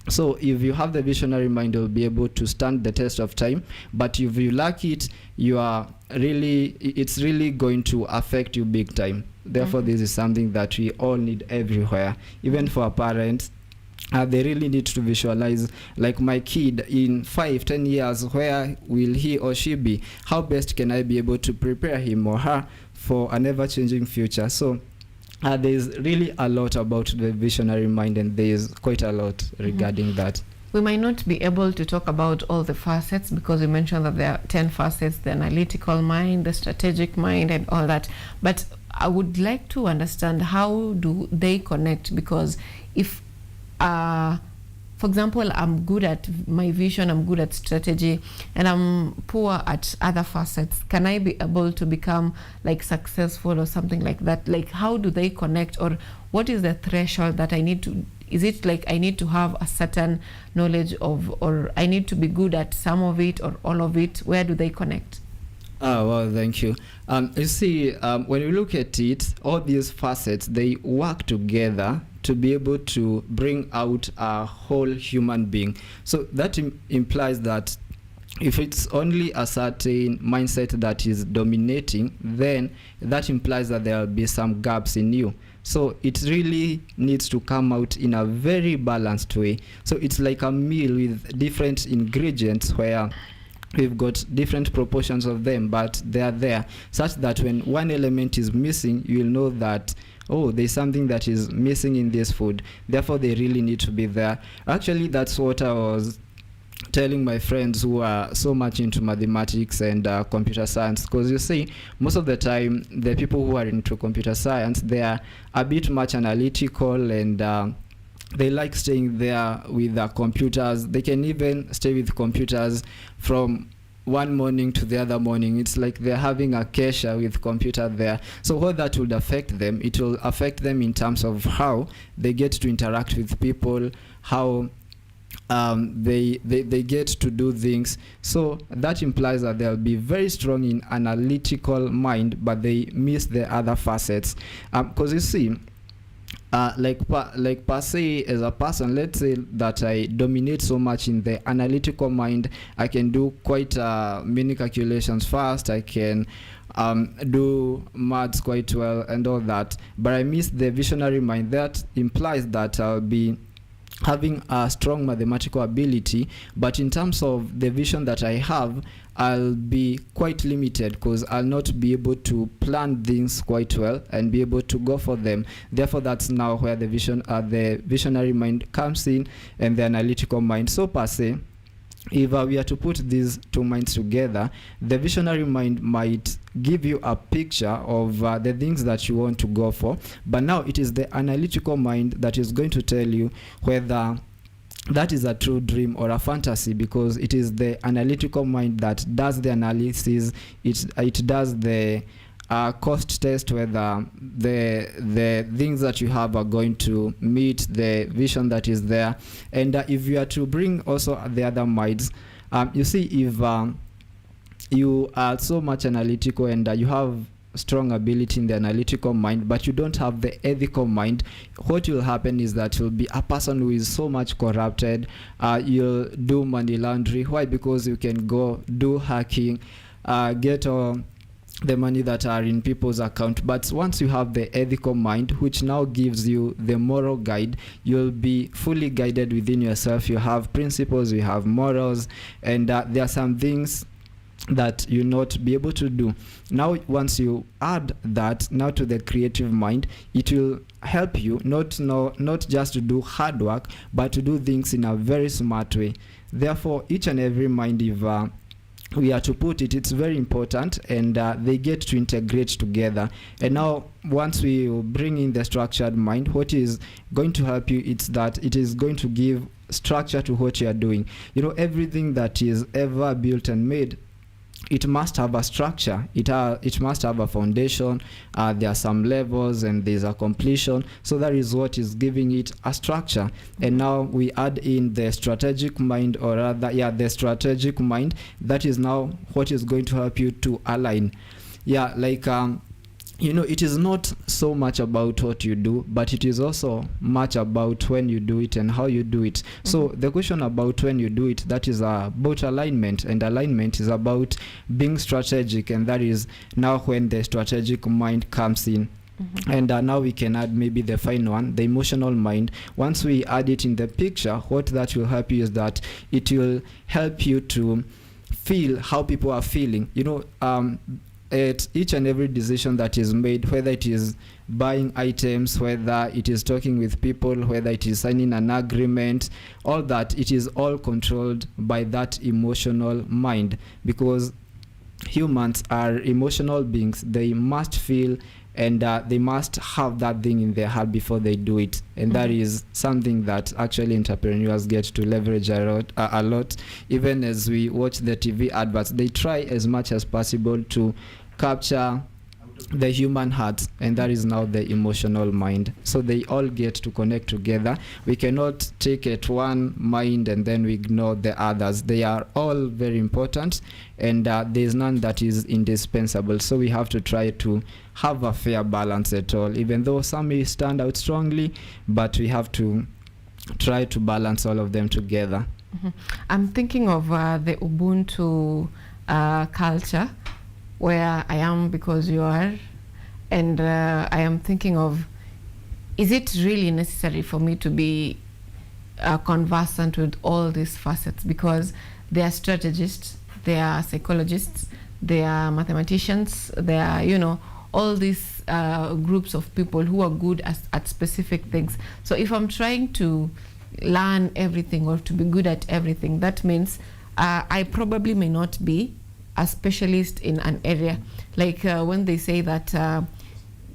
So if you have the visionary mind, you'll be able to stand the test of time. But if you lack it, it's really going to affect you big time. Therefore, this is something that we all need everywhere. Even for our parents, they really need to visualize, like my kid in 5-10 years, where will he or she be? How best can I be able to prepare him or her for an ever-changing future? So there's really a lot about the visionary mind, and there's quite a lot regarding that. We might not be able to talk about all the facets because we mentioned that there are 10 facets, the analytical mind, the strategic mind, and all that. But I would like to understand, how do they connect? Because if, for example, I'm good at my vision, I'm good at strategy, and I'm poor at other facets, can I be able to become like successful or something like that? Like, how do they connect, or what is the threshold that I need to, is it like I need to have a certain knowledge of, or I need to be good at some of it or all of it? Where do they connect? Oh, well, thank you. You see, when you look at it, all these facets, they work together to be able to bring out a whole human being. So that implies that if it's only a certain mindset that is dominating, then that implies that there will be some gaps in you. So it really needs to come out in a very balanced way. So it's like a meal with different ingredients where we've got different proportions of them, but they are there, such that when one element is missing, you'll know that, oh, there's something that is missing in this food. Therefore, they really need to be there. Actually, that's what I was telling my friends who are so much into mathematics and computer science, because you see, most of the time, the people who are into computer science, they are a bit much analytical, and they like staying there with computers. They can even stay with computers from one morning to the other morning. It's like they're having a kesha with computer there. So what that would affect them, it will affect them in terms of how they get to interact with people, how they get to do things. So that implies that they'll be very strong in analytical mind, but they miss the other facets. Because you see, like per se, as a person, let's say that I dominate so much in the analytical mind, I can do quite many calculations fast, I can do maths quite well and all that, but I miss the visionary mind. That implies that I'll be having a strong mathematical ability, but in terms of the vision that I have, I'll be quite limited because I'll not be able to plan things quite well and be able to go for them. Therefore, that's now where the visionary mind comes in, and the analytical mind. So per se, if we are to put these two minds together, the visionary mind might give you a picture of the things that you want to go for, but now it is the analytical mind that is going to tell you whether that is a true dream or a fantasy, because it is the analytical mind that does the analysis, it does the cost test whether the things that you have are going to meet the vision that is there. And if you are to bring also the other minds, you see, if you are so much analytical and you have strong ability in the analytical mind, but you don't have the ethical mind, what will happen is that you'll be a person who is so much corrupted. You'll do money laundering. Why? Because you can go do hacking, get the money that are in people's account. But once you have the ethical mind, which now gives you the moral guide, you'll be fully guided within yourself. You have principles, you have morals, and there are some things that you not be able to do. Now, once you add that now to the creative mind, it will help you not just to do hard work, but to do things in a very smart way. Therefore, each and every mind, if we are to put it, it's very important, and they get to integrate together. And now, once we bring in the structured mind, what is going to help you, it's that it is going to give structure to what you are doing. You know, everything that is ever built and made, it must have a structure. It must have a foundation. There are some levels and there's a completion. So that is what is giving it a structure. And now we add in the strategic mind, or rather, the strategic mind. That is now what is going to help you to align. You know, it is not so much about what you do, but it is also much about when you do it and how you do it. Mm-hmm. So the question about when you do it, that is about alignment, and alignment is about being strategic, and that is now when the strategic mind comes in. Mm-hmm. And now we can add maybe the final one, the emotional mind. Once we add it in the picture, what that will help you is that it will help you to feel how people are feeling. You know, at each and every decision that is made, whether it is buying items, whether it is talking with people, whether it is signing an agreement, all that, it is all controlled by that emotional mind, because humans are emotional beings. They must feel, and they must have that thing in their heart before they do it. And that is something that actually entrepreneurs get to leverage a lot. Even as we watch the TV adverts, they try as much as possible to capture the human heart, and that is now the emotional mind. So they all get to connect together. We cannot take it one mind and then we ignore the others. They are all very important, and there's none that is indispensable. So we have to try to have a fair balance at all, even though some may stand out strongly, but we have to try to balance all of them together. Mm-hmm. I'm thinking of the Ubuntu culture, where I am because you are, and I am thinking of, is it really necessary for me to be conversant with all these facets? Because they are strategists, they are psychologists, they are mathematicians, they are, you know, all these groups of people who are good at specific things. So if I'm trying to learn everything or to be good at everything, that means I probably may not be a specialist in an area. Like when they say that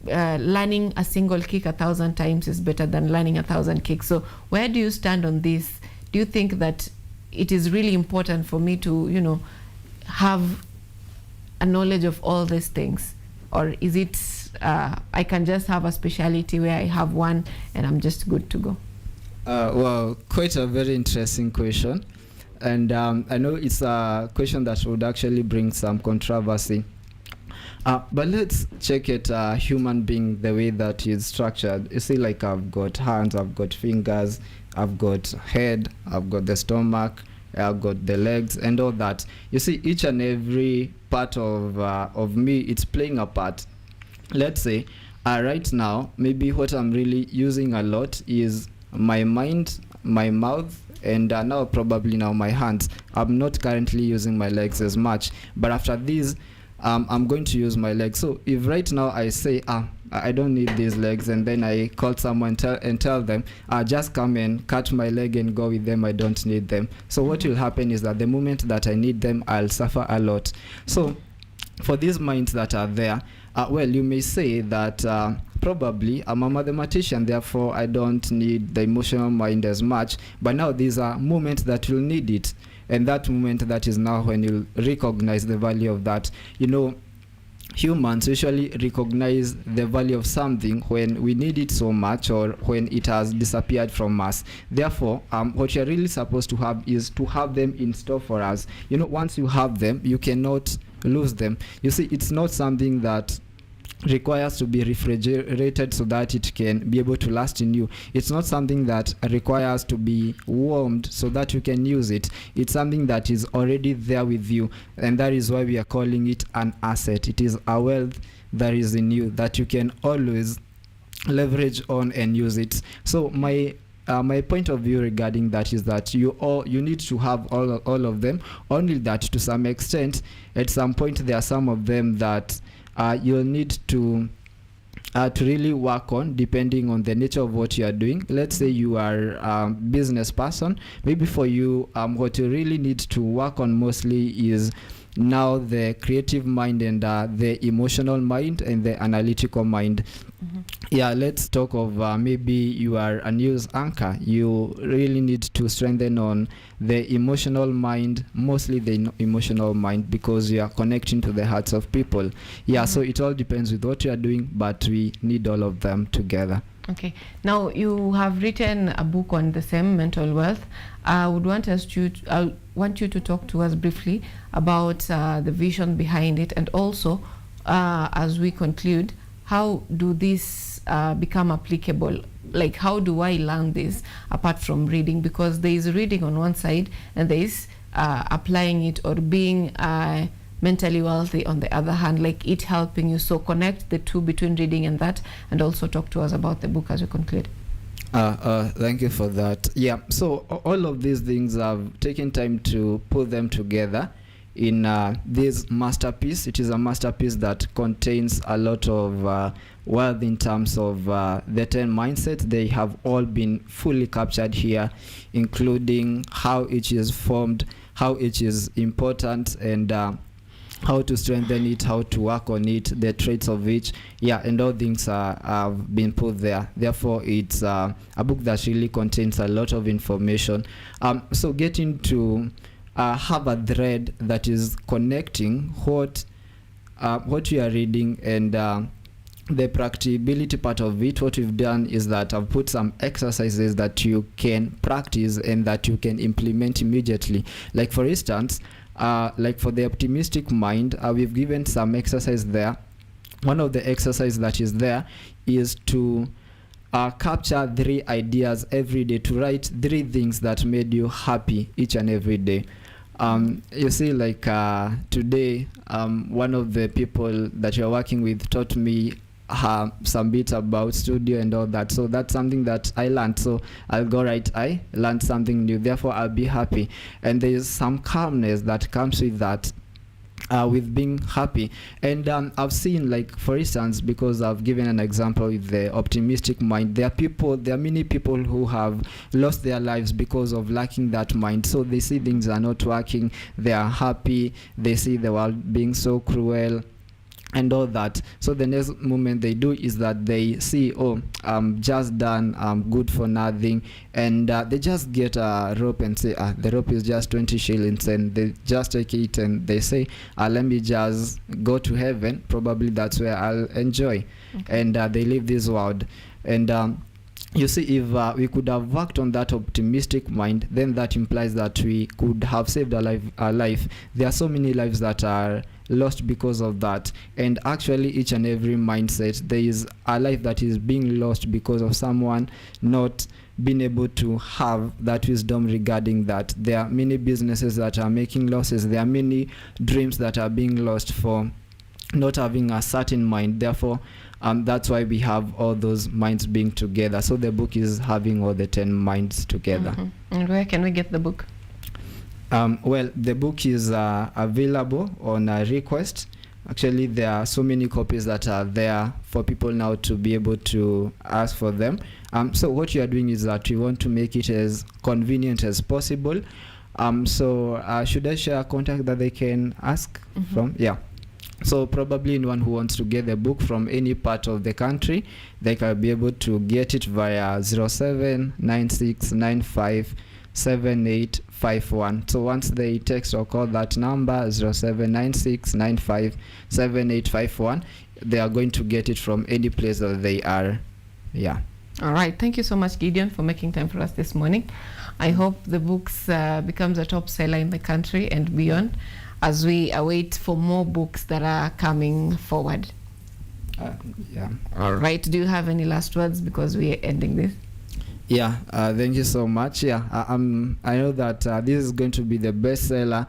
learning a single kick 1,000 times is better than learning 1,000 kicks. So where do you stand on this? Do you think that it is really important for me to, you know, have a knowledge of all these things? Or is it I can just have a speciality where I have one and I'm just good to go? Well, quite a very interesting question. And I know it's a question that would actually bring some controversy. But let's check it, human being, the way that is structured. You see, like, I've got hands, I've got fingers, I've got head, I've got the stomach, I've got the legs and all that. You see, each and every part of me, it's playing a part. Let's say right now, maybe what I'm really using a lot is my mind, my mouth, and now probably now my hands. I'm not currently using my legs as much, but after this I'm going to use my legs. So if right now I say I don't need these legs, and then I call someone and tell them just come and cut my leg and go with them, I don't need them. So what will happen is that the moment that I need them, I'll suffer a lot. So for these minds that are there, well, you may say that probably I'm a mathematician, therefore I don't need the emotional mind as much. But now these are moments that you'll need it. And that moment, that is now when you'll recognize the value of that. You know, humans usually recognize the value of something when we need it so much or when it has disappeared from us. Therefore, what you're really supposed to have is to have them in store for us. You know, once you have them, you cannot lose them. You see, it's not something that requires to be refrigerated so that it can be able to last in you. It's not something that requires to be warmed so that you can use it. It's something that is already there with you, and that is why we are calling it an asset. It is a wealth that is in you that you can always leverage on and use it. So my point of view regarding that is that you need to have all of them, only that to some extent at some point there are some of them that you'll need to really work on depending on the nature of what you are doing. Let's say you are a business person. Maybe for you, what you really need to work on mostly is now the creative mind and the emotional mind and the analytical mind. Yeah, let's talk of maybe you are a news anchor. You really need to strengthen on the emotional mind, mostly the emotional mind, because you are connecting to the hearts of people. Yeah, so it all depends with what you are doing, but we need all of them together. Okay. Now you have written a book on the same mental wealth. I want you to talk to us briefly about the vision behind it, and also as we conclude, how do this become applicable? Like, how do I learn this apart from reading? Because there is reading on one side, and there is applying it or being mentally wealthy on the other hand, like it helping you. So connect the two between reading and that, and also talk to us about the book as we conclude. Thank you for that. Yeah, so all of these things I've taken time to put them together in this masterpiece. It is a masterpiece that contains a lot of wealth in terms of the 10 mindsets. They have all been fully captured here, including how each is formed, how each is important, and how to strengthen it, how to work on it, the traits of each. Yeah, and all things have been put there. Therefore, it's a book that really contains a lot of information. So getting to have a thread that is connecting what you are reading and the practicability part of it. What we've done is that I've put some exercises that you can practice and that you can implement immediately. Like for instance, like for the optimistic mind, we've given some exercise there. One of the exercises that is there is to capture 3 ideas every day, to write 3 things that made you happy each and every day. You see, like today, one of the people that you're working with taught me some bits about studio and all that. So that's something that I learned. So I'll go right, I learned something new, therefore I'll be happy. And there's some calmness that comes with that, with being happy. And I've seen, like for instance, because I've given an example with the optimistic mind, there are many people who have lost their lives because of lacking that mind. So they see things are not working, they are happy, they see the world being so cruel and all that. So the next moment they do is that they see, oh, I'm just done, I'm good for nothing, and they just get a rope and say, the rope is just 20 shillings, and they just take it and they say, let me just go to heaven, probably that's where I'll enjoy. Okay. And they leave this world. And you see, if we could have worked on that optimistic mind, then that implies that we could have saved a life. There are so many lives that are lost because of that, and actually each and every mindset, there is a life that is being lost because of someone not being able to have that wisdom regarding that. There are many businesses that are making losses. There are many dreams that are being lost for not having a certain mind. Therefore, that's why we have all those minds being together. So the book is having all the 10 minds together. And where can we get the book? Well, the book is available on request. Actually, there are so many copies that are there for people now to be able to ask for them. So what you are doing is that we want to make it as convenient as possible. So should I share a contact that they can ask from? Yeah. So probably anyone who wants to get the book from any part of the country, they can be able to get it via 079695 7851. So once they text or call that number 0796957851, they are going to get it from any place that they are. Yeah. All right. Thank you so much, Gideon, for making time for us this morning. I hope the books becomes a top seller in the country and beyond as we await for more books that are coming forward. Yeah. All right. Do you have any last words because we are ending this? Yeah, thank you so much. Yeah, I know that this is going to be the bestseller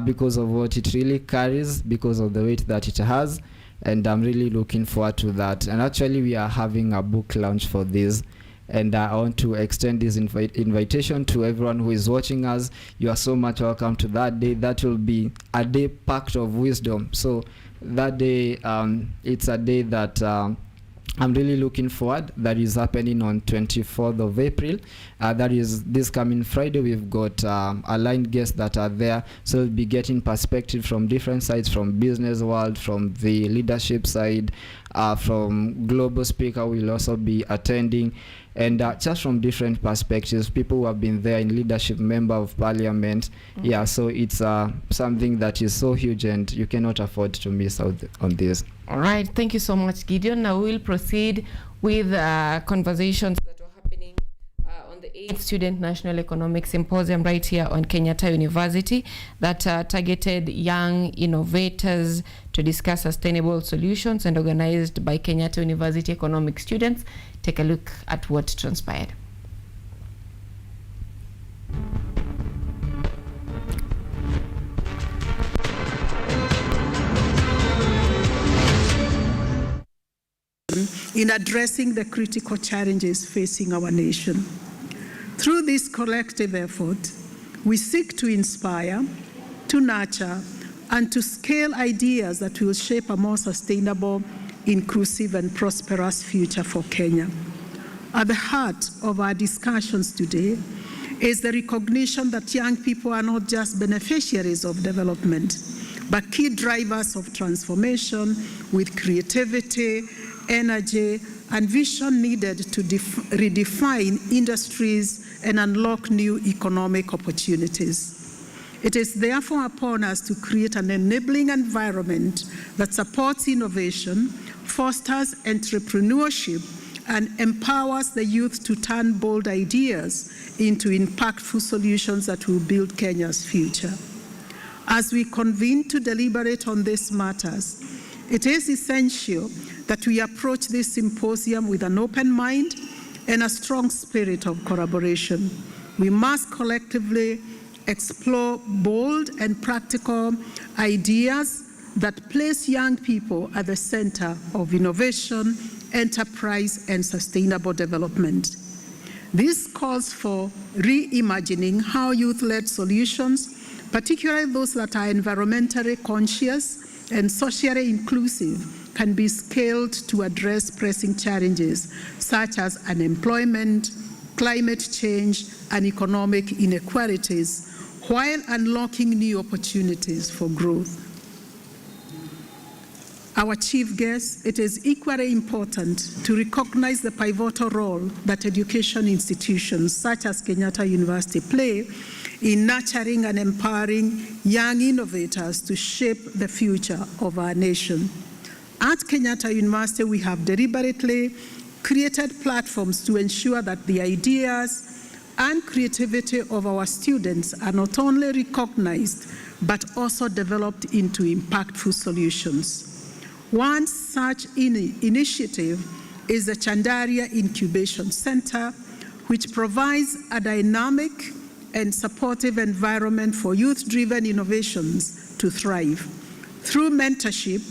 because of what it really carries, because of the weight that it has, and I'm really looking forward to that. And actually, we are having a book launch for this, and I want to extend this invitation to everyone who is watching us. You are so much welcome to that day. That will be a day packed of wisdom. So that day, it's a day that I'm really looking forward. That is happening on 24th of April. That is this coming Friday. We've got aligned guests that are there. So we'll be getting perspective from different sides, from business world, from the leadership side, from global speaker will also be attending. And just from different perspectives, people who have been there in leadership, member of parliament. Yeah, so it's something that is so huge and you cannot afford to miss out on this. All right. Thank you so much, Gideon. Now we'll proceed with conversations that are happening on the 8th Student National Economic Symposium right here on Kenyatta University that targeted young innovators to discuss sustainable solutions and organized by Kenyatta University economic students. Take a look at what transpired. In addressing the critical challenges facing our nation. Through this collective effort, we seek to inspire, to nurture, and to scale ideas that will shape a more sustainable, inclusive, and prosperous future for Kenya. At the heart of our discussions today is the recognition that young people are not just beneficiaries of development, but key drivers of transformation with creativity, energy, and vision needed to redefine industries and unlock new economic opportunities. It is therefore upon us to create an enabling environment that supports innovation, fosters entrepreneurship, and empowers the youth to turn bold ideas into impactful solutions that will build Kenya's future. As we convene to deliberate on these matters, it is essential that we approach this symposium with an open mind and a strong spirit of collaboration. We must collectively explore bold and practical ideas that place young people at the center of innovation, enterprise, and sustainable development. This calls for reimagining how youth-led solutions, particularly those that are environmentally conscious and socially inclusive, can be scaled to address pressing challenges such as unemployment, climate change, and economic inequalities, while unlocking new opportunities for growth. Our chief guest, it is equally important to recognize the pivotal role that education institutions such as Kenyatta University play in nurturing and empowering young innovators to shape the future of our nation. At Kenyatta University, we have deliberately created platforms to ensure that the ideas and creativity of our students are not only recognized, but also developed into impactful solutions. One such initiative is the Chandaria Incubation Center, which provides a dynamic and supportive environment for youth-driven innovations to thrive. Through mentorship,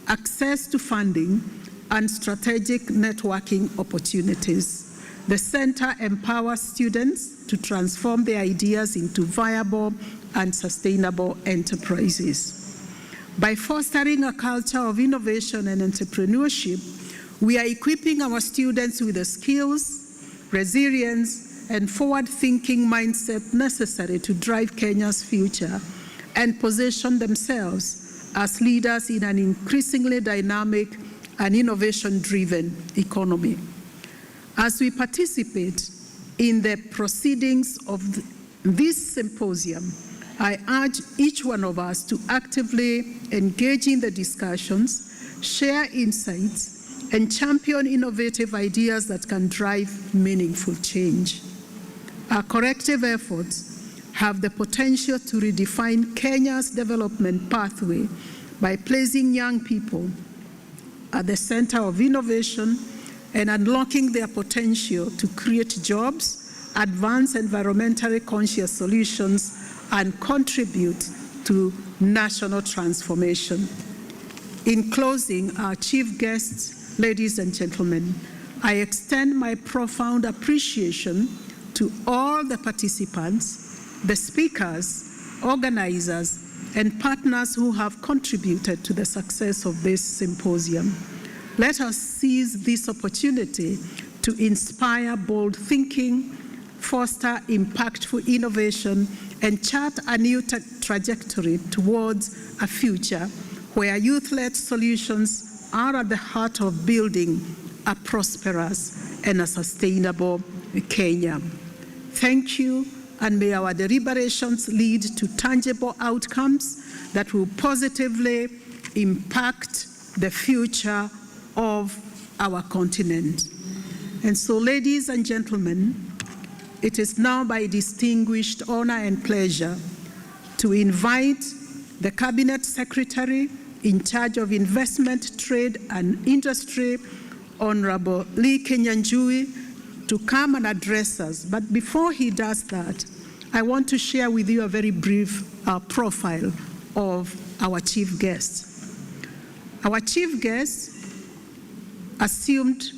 access to funding, and strategic networking opportunities, the center empowers students to transform their ideas into viable and sustainable enterprises. By fostering a culture of innovation and entrepreneurship, we are equipping our students with the skills, resilience, and forward-thinking mindset necessary to drive Kenya's future and position themselves as leaders in an increasingly dynamic and innovation-driven economy. As we participate in the proceedings of this symposium, I urge each one of us to actively engage in the discussions, share insights, and champion innovative ideas that can drive meaningful change. Our collective efforts have the potential to redefine Kenya's development pathway by placing young people at the center of innovation and unlocking their potential to create jobs, advance environmentally conscious solutions, and contribute to national transformation. In closing, our chief guests, ladies and gentlemen, I extend my profound appreciation to all the participants, the speakers, organizers, and partners who have contributed to the success of this symposium. Let us seize this opportunity to inspire bold thinking, foster impactful innovation, and chart a new trajectory towards a future where youth-led solutions are at the heart of building a prosperous and a sustainable Kenya. Thank you, and may our deliberations lead to tangible outcomes that will positively impact the future of our continent. And so, ladies and gentlemen, it is now my distinguished honor and pleasure to invite the Cabinet Secretary in charge of Investment, Trade and Industry, Honorable Lee Kenyanjui, to come and address us. But before he does that, I want to share with you a very brief profile of our chief guest. Our chief guest assumed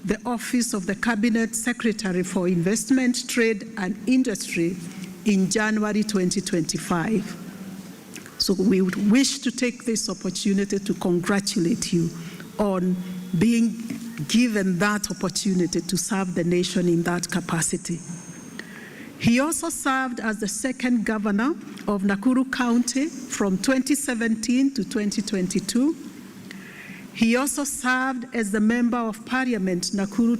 the office of the Cabinet Secretary for Investment, Trade and Industry in January 2025. So we would wish to take this opportunity to congratulate you on being given that opportunity to serve the nation in that capacity. He also served as the second governor of Nakuru County from 2017 to 2022. He also served as the Member of Parliament, Nakuru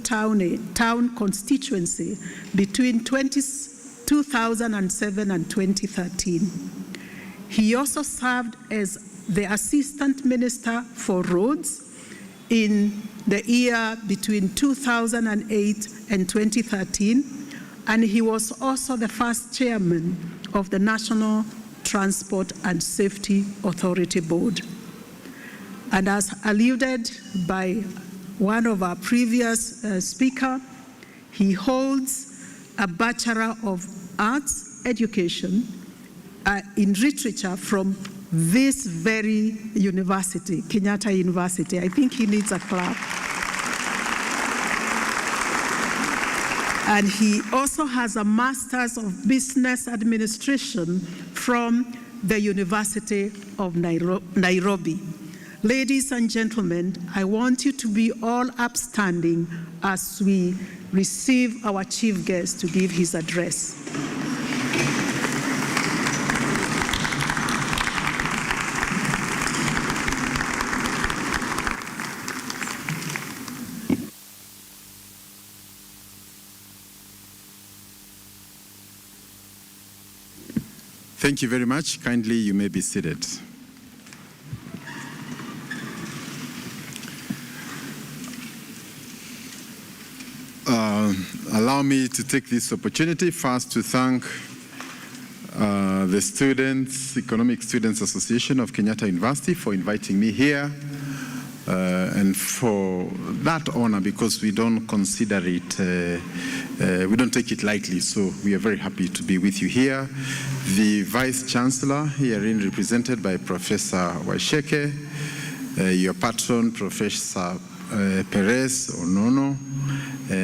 Town Constituency between 2007 and 2013. He also served as the Assistant Minister for Roads in the year between 2008 and 2013, and he was also the first chairman of the National Transport and Safety Authority Board. And as alluded by one of our previous speakers, he holds a Bachelor of Arts Education in Literature from this very university, Kenyatta University. I think he needs a clap. And he also has a Master's of Business Administration from the University of Nairobi. Ladies and gentlemen, I want you to be all upstanding as we receive our chief guest to give his address. Thank you very much. Kindly, you may be seated. Allow me to take this opportunity first to thank the Economic Students Association of Kenyatta University for inviting me here and for that honor, because we don't consider it, we don't take it lightly, so we are very happy to be with you here. The Vice Chancellor herein represented by Professor Waisheke, your patron, Professor Perez Onono,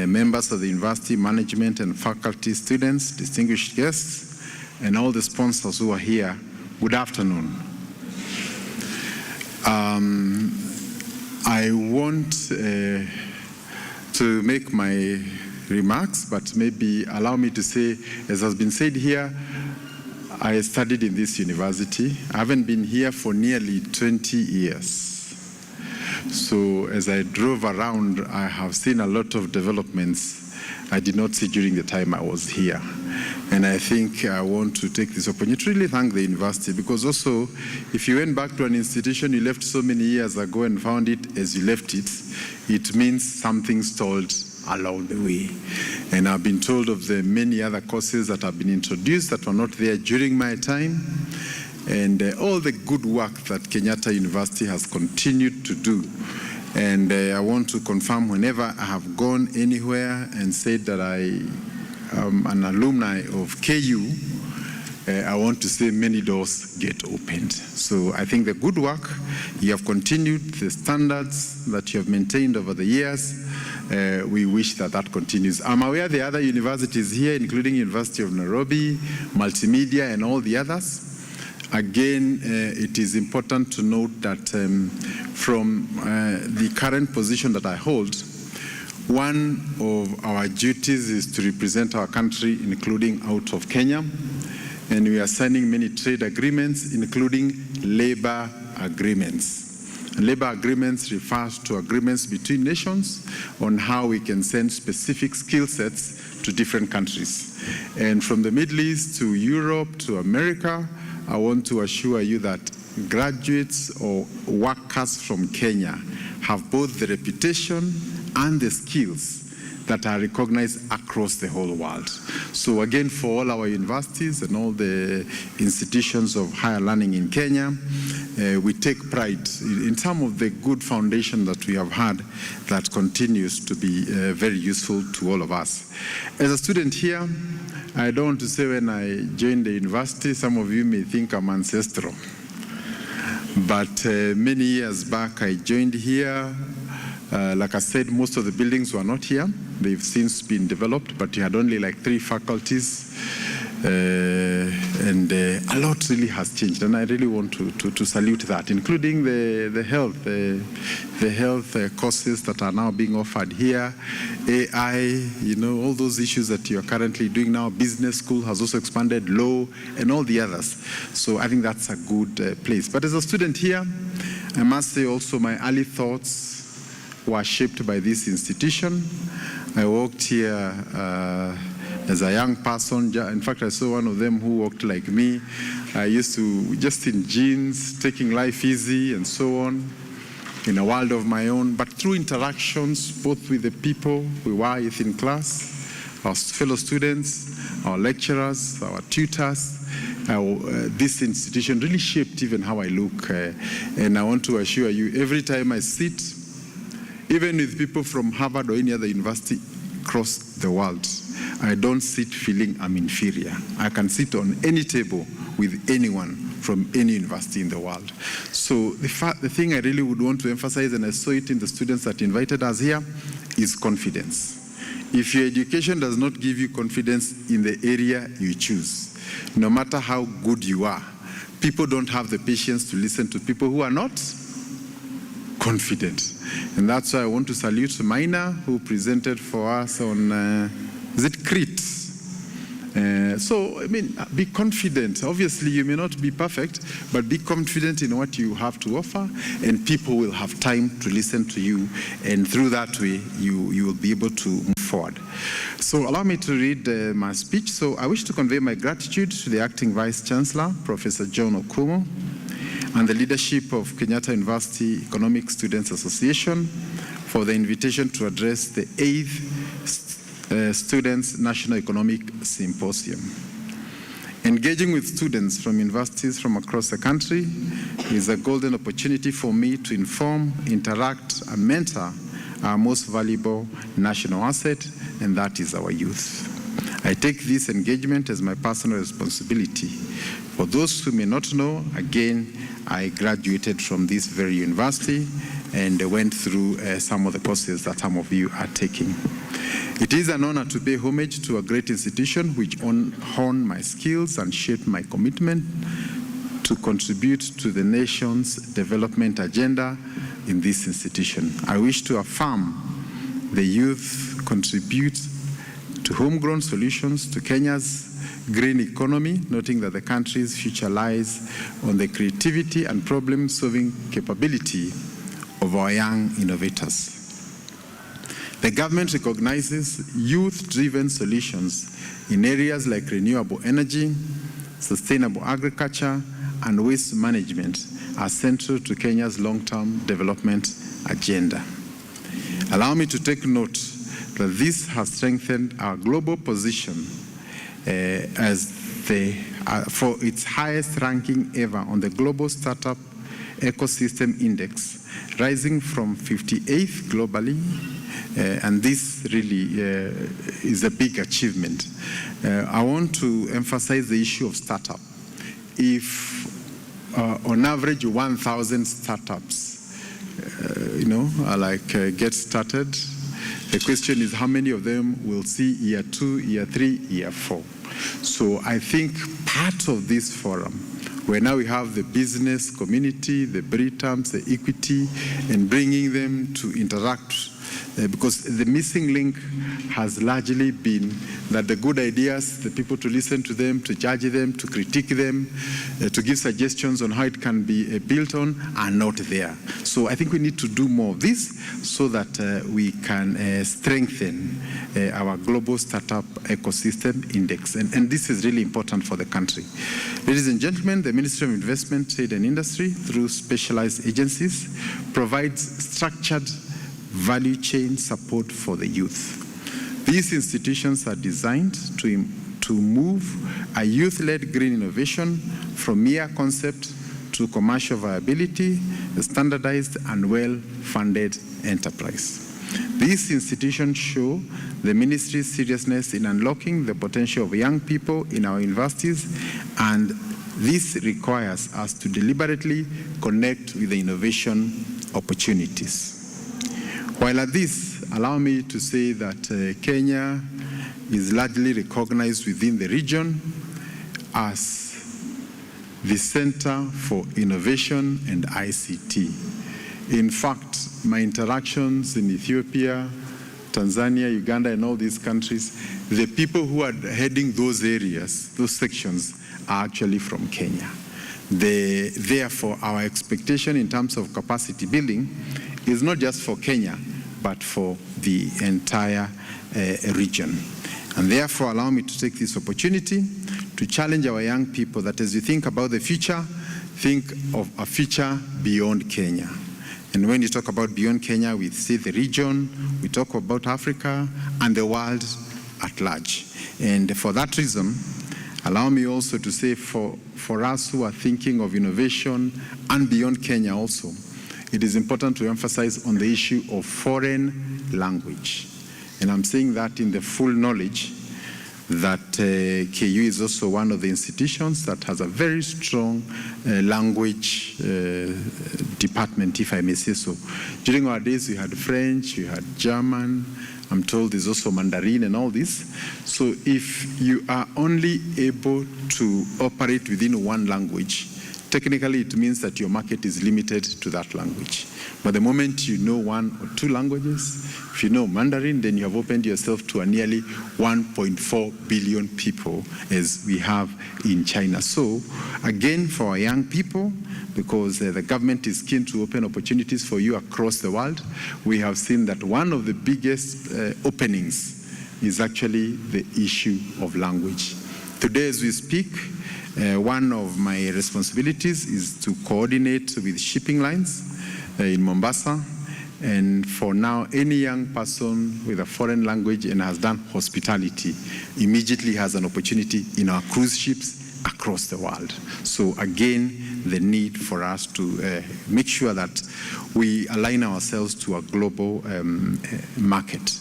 members of the university management and faculty, students, distinguished guests, and all the sponsors who are here, good afternoon. I want to make my remarks, but maybe allow me to say, as has been said here, I studied in this university. I haven't been here for nearly 20 years. So as I drove around, I have seen a lot of developments I did not see during the time I was here. And I think I want to take this opportunity to really thank the university, because also if you went back to an institution you left so many years ago and found it as you left it, it means something stalled along the way. And I've been told of the many other courses that have been introduced that were not there during my time, and all the good work that Kenyatta University has continued to do. And I want to confirm, whenever I have gone anywhere and said that I am an alumni of KU, I want to say many doors get opened. So I think the good work you have continued, the standards that you have maintained over the years, we wish that that continues. I'm aware the other universities here, including University of Nairobi, Multimedia, and all the others. Again, it is important to note that from the current position that I hold, one of our duties is to represent our country, including out of Kenya. And we are signing many trade agreements, including labor agreements. And labor agreements refers to agreements between nations on how we can send specific skill sets to different countries. And from the Middle East to Europe to America, I want to assure you that graduates or workers from Kenya have both the reputation and the skills that are recognized across the whole world. So again, for all our universities and all the institutions of higher learning in Kenya, we take pride in some of the good foundation that we have had that continues to be very useful to all of us. As a student here, I don't want to say when I joined the university, some of you may think I'm ancestral. But many years back, I joined here. Like I said, most of the buildings were not here. They've since been developed, but you had only like 3 faculties. And a lot really has changed, and I really want to salute that, including the health courses that are now being offered here, AI, all those issues that you are currently doing now. Business school has also expanded, law, and all the others. So I think that's a good place. But as a student here, I must say also my early thoughts were shaped by this institution. I walked here as a young person. In fact, I saw one of them who walked like me. I used to, just in jeans, taking life easy and so on, in a world of my own. But through interactions, both with the people we were with in class, our fellow students, our lecturers, our tutors, this institution really shaped even how I look. And I want to assure you, every time I sit, even with people from Harvard or any other university across the world, I don't sit feeling I'm inferior. I can sit on any table with anyone from any university in the world. So the thing I really would want to emphasize, and I saw it in the students that invited us here, is confidence. If your education does not give you confidence in the area you choose, no matter how good you are, people don't have the patience to listen to people who are not confident. And that's why I want to salute Maina, who presented for us on, is it Crete? So, I mean, be confident. Obviously, you may not be perfect, but be confident in what you have to offer, and people will have time to listen to you, and through that way, you will be able to move forward. So allow me to read my speech. So I wish to convey my gratitude to the Acting Vice Chancellor, Professor John Okumu, and the leadership of Kenyatta University Economic Students Association for the invitation to address the 8th Students' National Economic Symposium. Engaging with students from universities from across the country is a golden opportunity for me to inform, interact, and mentor our most valuable national asset, and that is our youth. I take this engagement as my personal responsibility. For those who may not know, again, I graduated from this very university and went through some of the courses that some of you are taking. It is an honor to pay homage to a great institution which honed my skills and shaped my commitment to contribute to the nation's development agenda in this institution. I wish to affirm the youth contribute to homegrown solutions to Kenya's green economy, noting that the country's future lies on the creativity and problem-solving capability of our young innovators. The government recognizes youth-driven solutions in areas like renewable energy, sustainable agriculture, and waste management as central to Kenya's long-term development agenda. Allow me to take note that this has strengthened our global position for its highest ranking ever on the Global Startup Ecosystem Index, rising from 58th globally, and this really is a big achievement. I want to emphasize the issue of startup. If on average 1,000 startups, get started, the question is how many of them will see year 2, year 3, year 4. So I think part of this forum, where now we have the business community, the BRITAMs, the equity, and bringing them to interact, because the missing link has largely been that the good ideas, the people to listen to them, to judge them, to critique them, to give suggestions on how it can be built on, are not there. So I think we need to do more of this so that we can strengthen our global startup ecosystem index. And this is really important for the country. Ladies and gentlemen, the Ministry of Investment, Trade and Industry, through specialized agencies, provides structured value chain support for the youth. These institutions are designed to move a youth-led green innovation from mere concept to commercial viability, a standardized and well-funded enterprise. These institutions show the ministry's seriousness in unlocking the potential of young people in our universities, and this requires us to deliberately connect with the innovation opportunities. While at this, allow me to say that Kenya is largely recognized within the region as the Center for Innovation and ICT. In fact, my interactions in Ethiopia, Tanzania, Uganda, and all these countries, the people who are heading those areas, those sections, are actually from Kenya. Therefore, our expectation in terms of capacity building is not just for Kenya, but for the entire region. And therefore, allow me to take this opportunity to challenge our young people that as you think about the future, think of a future beyond Kenya. And when you talk about beyond Kenya, we see the region, we talk about Africa, and the world at large. And for that reason, allow me also to say for us who are thinking of innovation and beyond Kenya also, it is important to emphasize on the issue of foreign language. And I'm saying that in the full knowledge that KU is also one of the institutions that has a very strong language department, if I may say so. During our days, we had French, we had German, I'm told there's also Mandarin and all this. So if you are only able to operate within one language, technically it means that your market is limited to that language. But the moment you know one or two languages, if you know Mandarin, then you have opened yourself to a nearly 1.4 billion people as we have in China. So again, for our young people, because the government is keen to open opportunities for you across the world, we have seen that one of the biggest openings is actually the issue of language. Today as we speak, one of my responsibilities is to coordinate with shipping lines in Mombasa, and for now any young person with a foreign language and has done hospitality immediately has an opportunity in our cruise ships across the world. So again, the need for us to make sure that we align ourselves to a global market.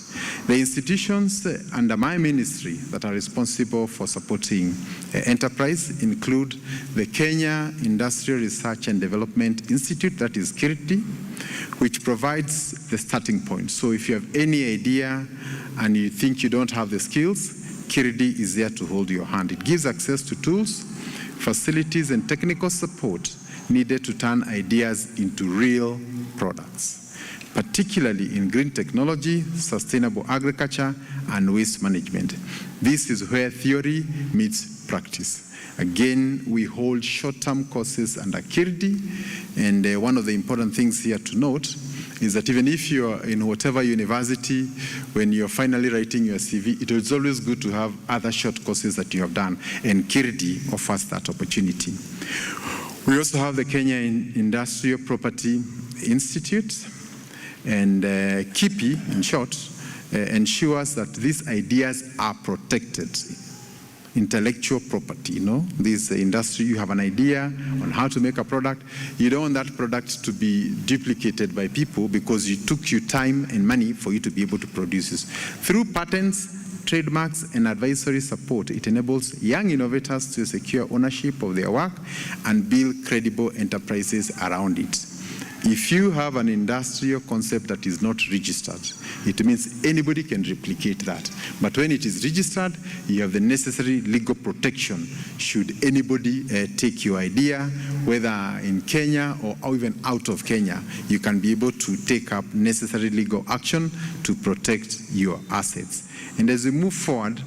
The institutions under my ministry that are responsible for supporting enterprise include the Kenya Industrial Research and Development Institute, that is KUTV, which provides the starting point. So if you have any idea and you think you don't have the skills, KUTV is there to hold your hand. It gives access to tools, facilities, and technical support needed to turn ideas into real products, particularly in green technology, sustainable agriculture, and waste management. This is where theory meets practice. Again, we hold short-term courses under KUTV, and one of the important things here to note is that even if you're in whatever university, when you're finally writing your CV, it is always good to have other short courses that you have done, and KUTV offers that opportunity. We also have the Kenya Industrial Property Institute, and KIPI, in short, ensures that these ideas are protected. Intellectual property, this industry, you have an idea on how to make a product. You don't want that product to be duplicated by people because it took you time and money for you to be able to produce this. Through patents, trademarks, and advisory support, it enables young innovators to secure ownership of their work and build credible enterprises around it. If you have an industrial concept that is not registered, it means anybody can replicate that. But when it is registered, you have the necessary legal protection should anybody take your idea, whether in Kenya or even out of Kenya. You can be able to take up necessary legal action to protect your assets. And as we move forward,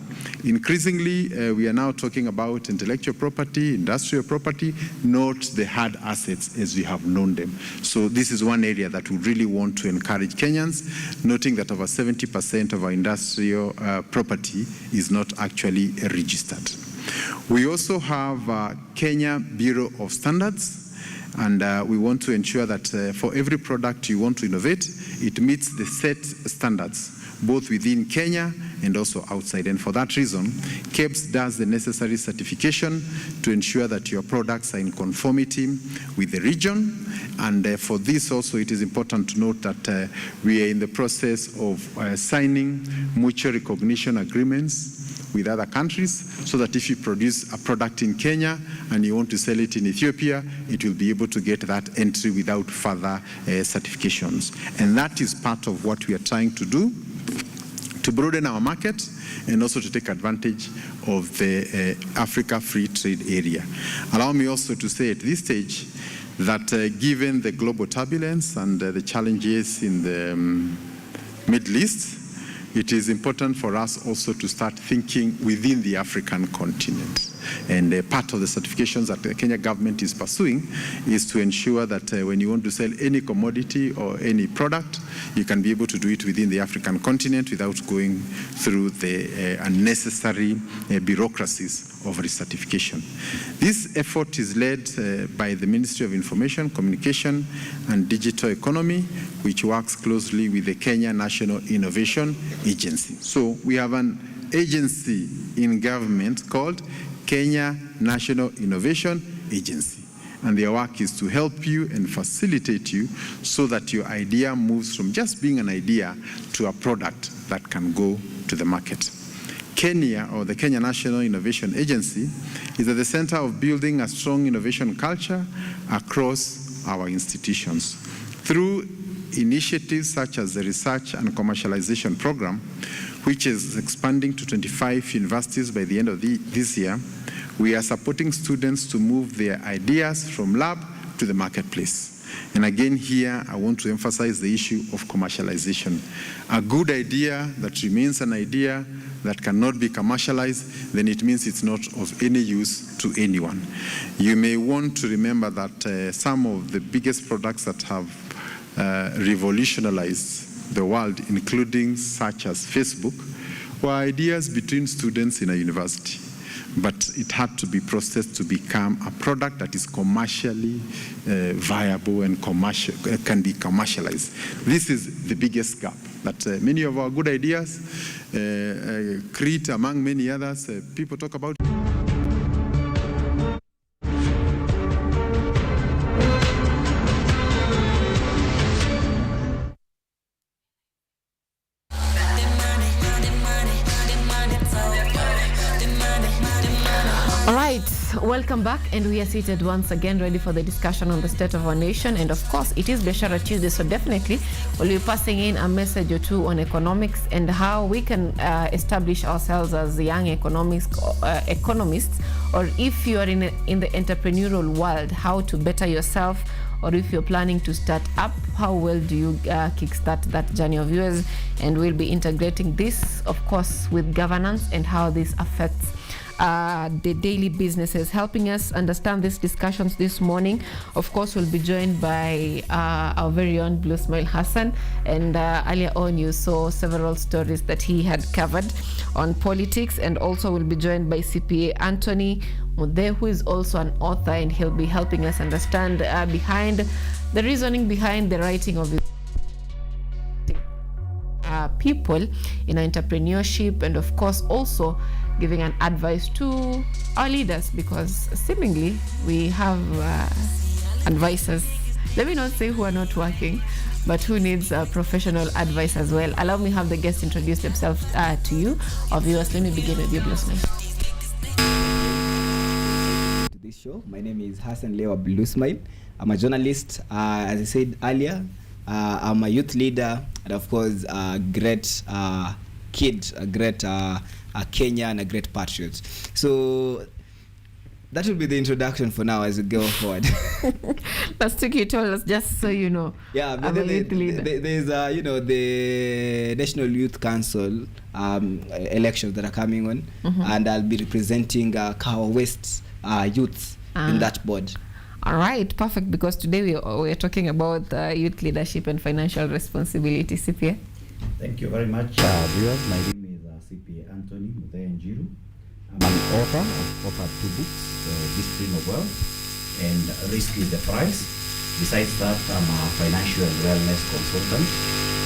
increasingly, we are now talking about intellectual property, industrial property, not the hard assets as we have known them. So this is one area that we really want to encourage Kenyans, noting that over 70% of our industrial property is not actually registered. We also have Kenya Bureau of Standards, and we want to ensure that for every product you want to innovate, it meets the set standards, both within Kenya and also outside. And for that reason, KEBS does the necessary certification to ensure that your products are in conformity with the region. And for this also, it is important to note that we are in the process of signing mutual recognition agreements with other countries, so that if you produce a product in Kenya and you want to sell it in Ethiopia, it will be able to get that entry without further certifications. And that is part of what we are trying to do to broaden our market and also to take advantage of the Africa Free Trade Area. Allow me also to say at this stage that given the global turbulence and the challenges in the Middle East, it is important for us also to start thinking within the African continent. And part of the certifications that the Kenya government is pursuing is to ensure that when you want to sell any commodity or any product, you can be able to do it within the African continent without going through the unnecessary bureaucracies of recertification. This effort is led by the Ministry of Information, Communication and Digital Economy, which works closely with the Kenya National Innovation Agency. So we have an agency in government called Kenya National Innovation Agency. And their work is to help you and facilitate you so that your idea moves from just being an idea to a product that can go to the market. Kenya, or the Kenya National Innovation Agency, is at the center of building a strong innovation culture across our institutions. Through initiatives such as the Research and Commercialization Program, which is expanding to 25 universities by the end of this year, we are supporting students to move their ideas from lab to the marketplace. And again here, I want to emphasize the issue of commercialization. A good idea that remains an idea that cannot be commercialized, then it means it's not of any use to anyone. You may want to remember that some of the biggest products that have revolutionized the world, including such as Facebook, were ideas between students in a university. But it had to be processed to become a product that is commercially viable and can be commercialized. This is the biggest gap that many of our good ideas create, among many others, people talk about. Welcome back, and we are seated once again ready for the discussion on the state of our nation. And of course, it is Biashara Tuesday, so definitely we'll be passing in a message or two on economics and how we can establish ourselves as young economists, or if you are in the entrepreneurial world, how to better yourself, or if you're planning to start up, how well do you kickstart that journey of yours? And we'll be integrating this, of course, with governance and how this affects the daily businesses. Helping us understand these discussions this morning, of course, we'll be joined by our very own Blue Smile Hassan, and earlier on you saw several stories that he had covered on politics, and also we'll be joined by CPA Anthony Mude, who is also an author, and he'll be helping us understand behind the reasoning behind the writing of people in entrepreneurship, and of course also giving an advice to our leaders, because seemingly we have advisors, let me not say who are not working, but who needs professional advice as well. Allow me have the guests introduce themselves to you, our viewers. Let me begin with you, Blue Smile. To this show, my name is Hassan Lewa Blue Smile. I'm a journalist, as I said earlier. I'm a youth leader, and of course a great kid, a great Kenya, and a great patriot. So that will be the introduction for now as we go forward. Let's take you told us, just so you know. Yeah, but there's the National Youth Council elections that are coming on, and I'll be representing Kawa West youth in that board. All right, perfect, because today we're talking about youth leadership and financial responsibility. CPA. Thank you very much, viewers. My name is CPA Anthony Mude. I'm an author. I've authored 2 books, Discipline of Wealth and Risk is the Price. Besides that, I'm a financial wellness consultant,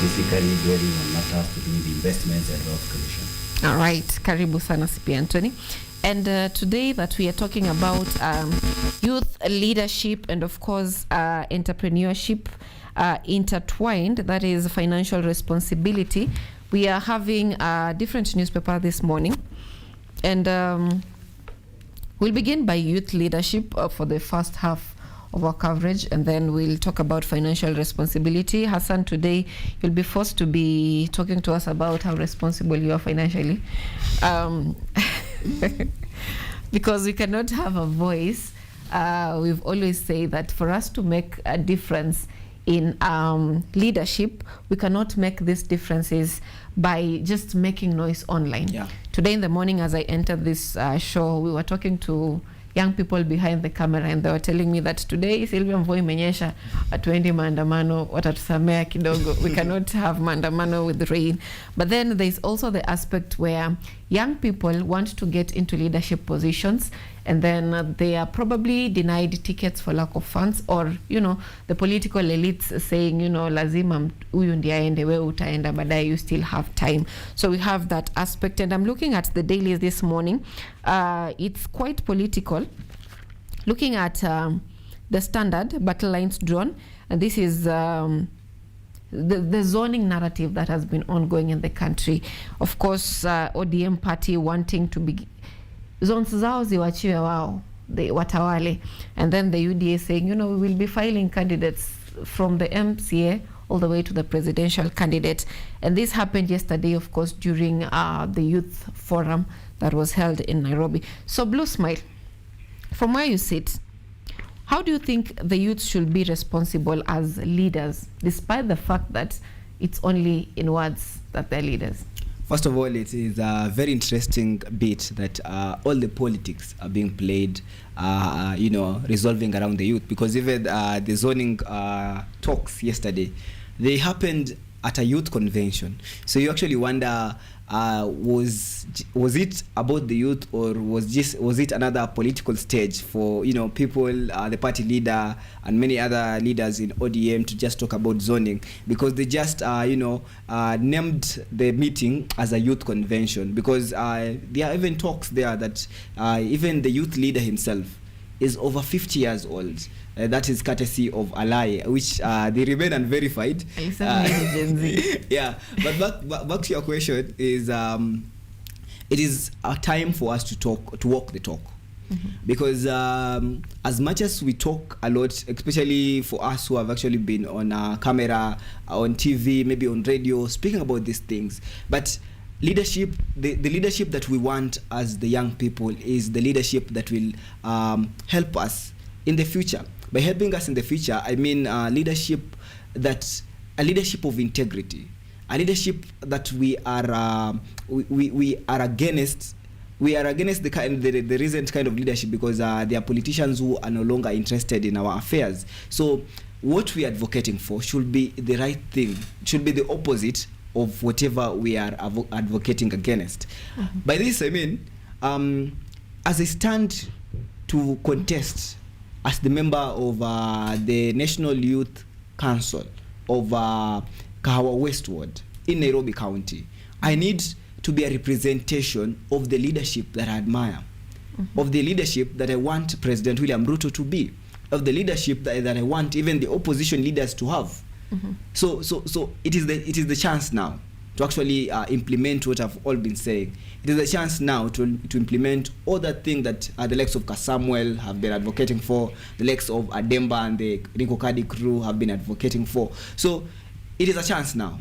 basically dwelling on matters to do with investments and wealth creation. All right, karibu sana CPA Anthony. And today that we are talking about youth leadership and of course entrepreneurship intertwined, that is financial responsibility. We are having a different newspaper this morning, and we'll begin by youth leadership for the first half of our coverage, and then we'll talk about financial responsibility. Hassan, today you'll be forced to be talking to us about how responsible you are financially. Because we cannot have a voice. We've always said that for us to make a difference in leadership, we cannot make these differences by just making noise online. Yeah. Today in the morning, as I entered this show, we were talking to young people behind the camera, and they were telling me that today Sylvia mvua imenyesha, atuendi maandamano, watatusamea kidogo. We cannot have maandamano with rain. But then there's also the aspect where young people want to get into leadership positions, and then they are probably denied tickets for lack of funds, or the political elites saying, lazima huyu ndiye aende, wewe utaenda baadaye, you still have time. So we have that aspect, and I'm looking at the dailies this morning. It's quite political. Looking at the Standard, battle lines drawn, and this is the zoning narrative that has been ongoing in the country. Of course, ODM party wanting to be zones zao ziwachiwe wao, the watawale, and then the UDA saying, we will be filing candidates from the MCA all the way to the presidential candidate. And this happened yesterday, of course, during the youth forum that was held in Nairobi. So Blue Smile, from where you sit, how do you think the youth should be responsible as leaders, despite the fact that it's only in words that they're leaders? First of all, it is a very interesting bit that all the politics are being played, resolving around the youth, because even the zoning talks yesterday, they happened at a youth convention. So you actually wonder, was it about the youth, or was it another political stage for people, the party leader and many other leaders in ODM to just talk about zoning, because they just named the meeting as a youth convention, because there are even talks there that even the youth leader himself is over 50 years old. That is courtesy of Alai, which they remain unverified. Yeah, but back to your question, is it is a time for us to walk the talk. Because as much as we talk a lot, especially for us who have actually been on camera, on TV, maybe on radio, speaking about these things, but leadership, the leadership that we want as the young people is the leadership that will help us in the future. By helping us in the future, I mean a leadership of integrity, a leadership that we are against we are against the recent kind of leadership because there are politicians who are no longer interested in our affairs. So what we are advocating for should be the right thing, should be the opposite of whatever we are advocating against. By this I mean, as I stand to contest as the member of the National Youth Council of Kahawa Westward in Nairobi County, I need to be a representation of the leadership that I admire, of the leadership that I want President William Ruto to be, of the leadership that I want even the opposition leaders to have. So it is the chance now to actually implement what I've all been saying. It is a chance now to implement all the things that the likes of Kasamuel have been advocating for, the likes of Ademba and the Rinkokadi crew have been advocating for. So it is a chance now.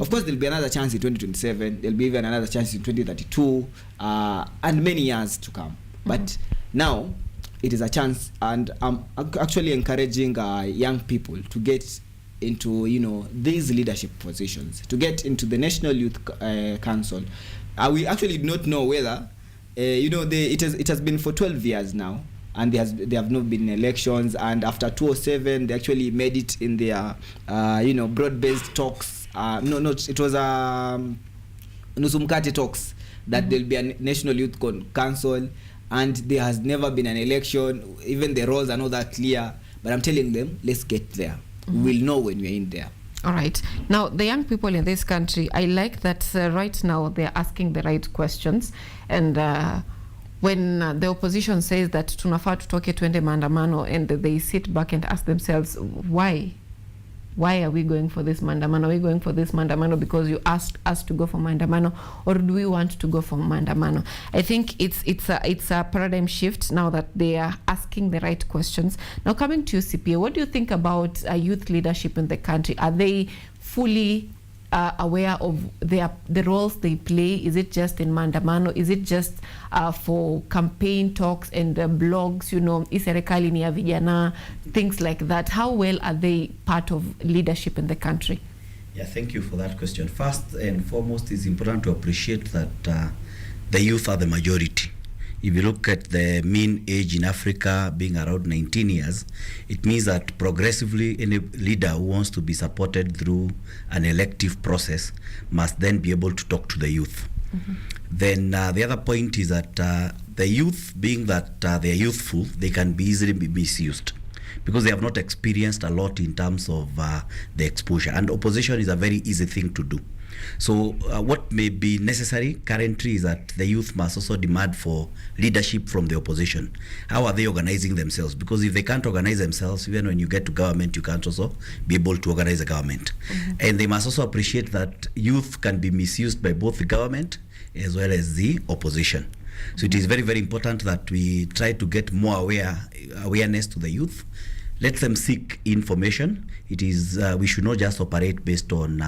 Of course, there'll be another chance in 2027. There'll be even another chance in 2032, and many years to come. But now, it is a chance, and I'm actually encouraging young people to get into, these leadership positions, to get into the National Youth Council. We actually do not know whether, it has been for 12 years now, and there have not been elections. And after 2007, they actually made it in their, broad-based talks. It was Nusumkati talks that there'll be a National Youth Council, and there has never been an election. Even the roles are not that clear. But I'm telling them, let's get there. We'll know when we're in there. All right. Now, the young people in this country, I like that right now they're asking the right questions. And when the opposition says that tunafaa tutoke twende maandamano, and they sit back and ask themselves, why? Why are we going for this maandamano? Are we going for this maandamano because you asked us to go for maandamano, or do we want to go for maandamano? I think it's a paradigm shift now that they are asking the right questions. Now, coming to you, CPA, what do you think about youth leadership in the country? Are they fully aware of the roles they play? Is it just in maandamano? Is it just for campaign talks and blogs, iserekali ni ya vijana, things like that? How well are they part of leadership in the country? Yeah, thank you for that question. First and foremost, it's important to appreciate that the youth are the majority. If you look at the mean age in Africa being around 19 years, it means that progressively any leader who wants to be supported through an elective process must then be able to talk to the youth. Then the other point is that the youth, being that they are youthful, they can be easily be misused because they have not experienced a lot in terms of the exposure. And opposition is a very easy thing to do. So what may be necessary currently is that the youth must also demand for leadership from the opposition. How are they organizing themselves? Because if they can't organize themselves, even when you get to government, you can't also be able to organize a government. And they must also appreciate that youth can be misused by both the government as well as the opposition. So it is very, very important that we try to get more awareness to the youth. Let them seek information. It is we should not just operate based on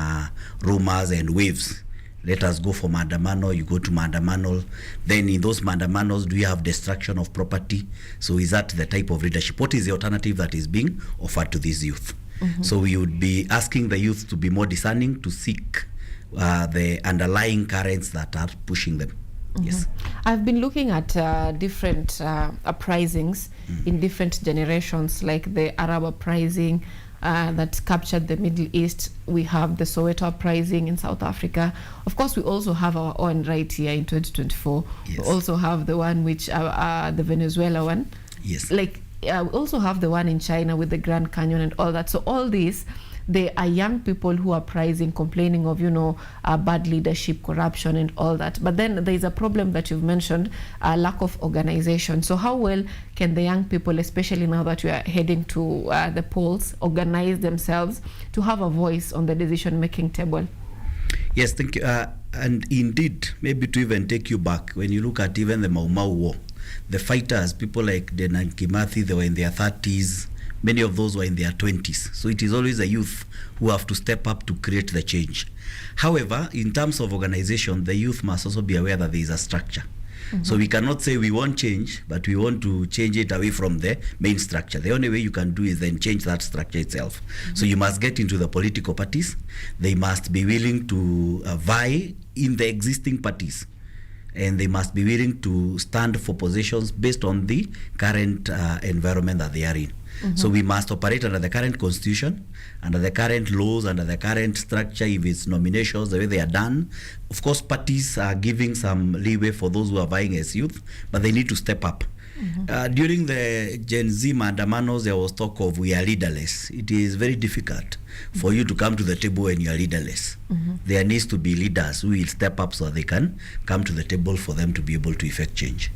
rumors and waves. Let us go for maandamano. You go to maandamano. Then in those maandamanos, do you have destruction of property? So is that the type of leadership? What is the alternative that is being offered to these youth? So we would be asking the youth to be more discerning, to seek the underlying currents that are pushing them. Yes. I've been looking at different uprisings in different generations, like the Arab uprising that captured the Middle East. We have the Soweto uprising in South Africa. Of course, we also have our own right here in 2024. Yes. We also have the one which the Venezuela one. Yes. Like we also have the one in China with the Grand Canyon and all that. So all these, they are young people who are uprising, complaining of, bad leadership, corruption, and all that. But then there is a problem that you've mentioned, lack of organization. So how well can the young people, especially now that we are heading to the polls, organize themselves to have a voice on the decision-making table? Yes, thank you. And indeed, maybe to even take you back, when you look at even the Mau Mau War, the fighters, people like Dedan Kimathi, they were in their 30s. Many of those were in their 20s. So it is always the youth who have to step up to create the change. However, in terms of organization, the youth must also be aware that there is a structure. So we cannot say we want change, but we want to change it away from the main structure. The only way you can do is then change that structure itself. So you must get into the political parties. They must be willing to vie in the existing parties. and they must be willing to stand for positions based on the current environment that they are in. So we must operate under the current constitution, under the current laws, under the current structure, if it's nominations, the way they are done. Of course, parties are giving some leeway for those who are vying as youth, but they need to step up. During the Gen Z mandamanos, there was talk of we are leaderless. It is very difficult for you to come to the table when you are leaderless. There needs to be leaders who will step up so that they can come to the table for them to be able to effect change.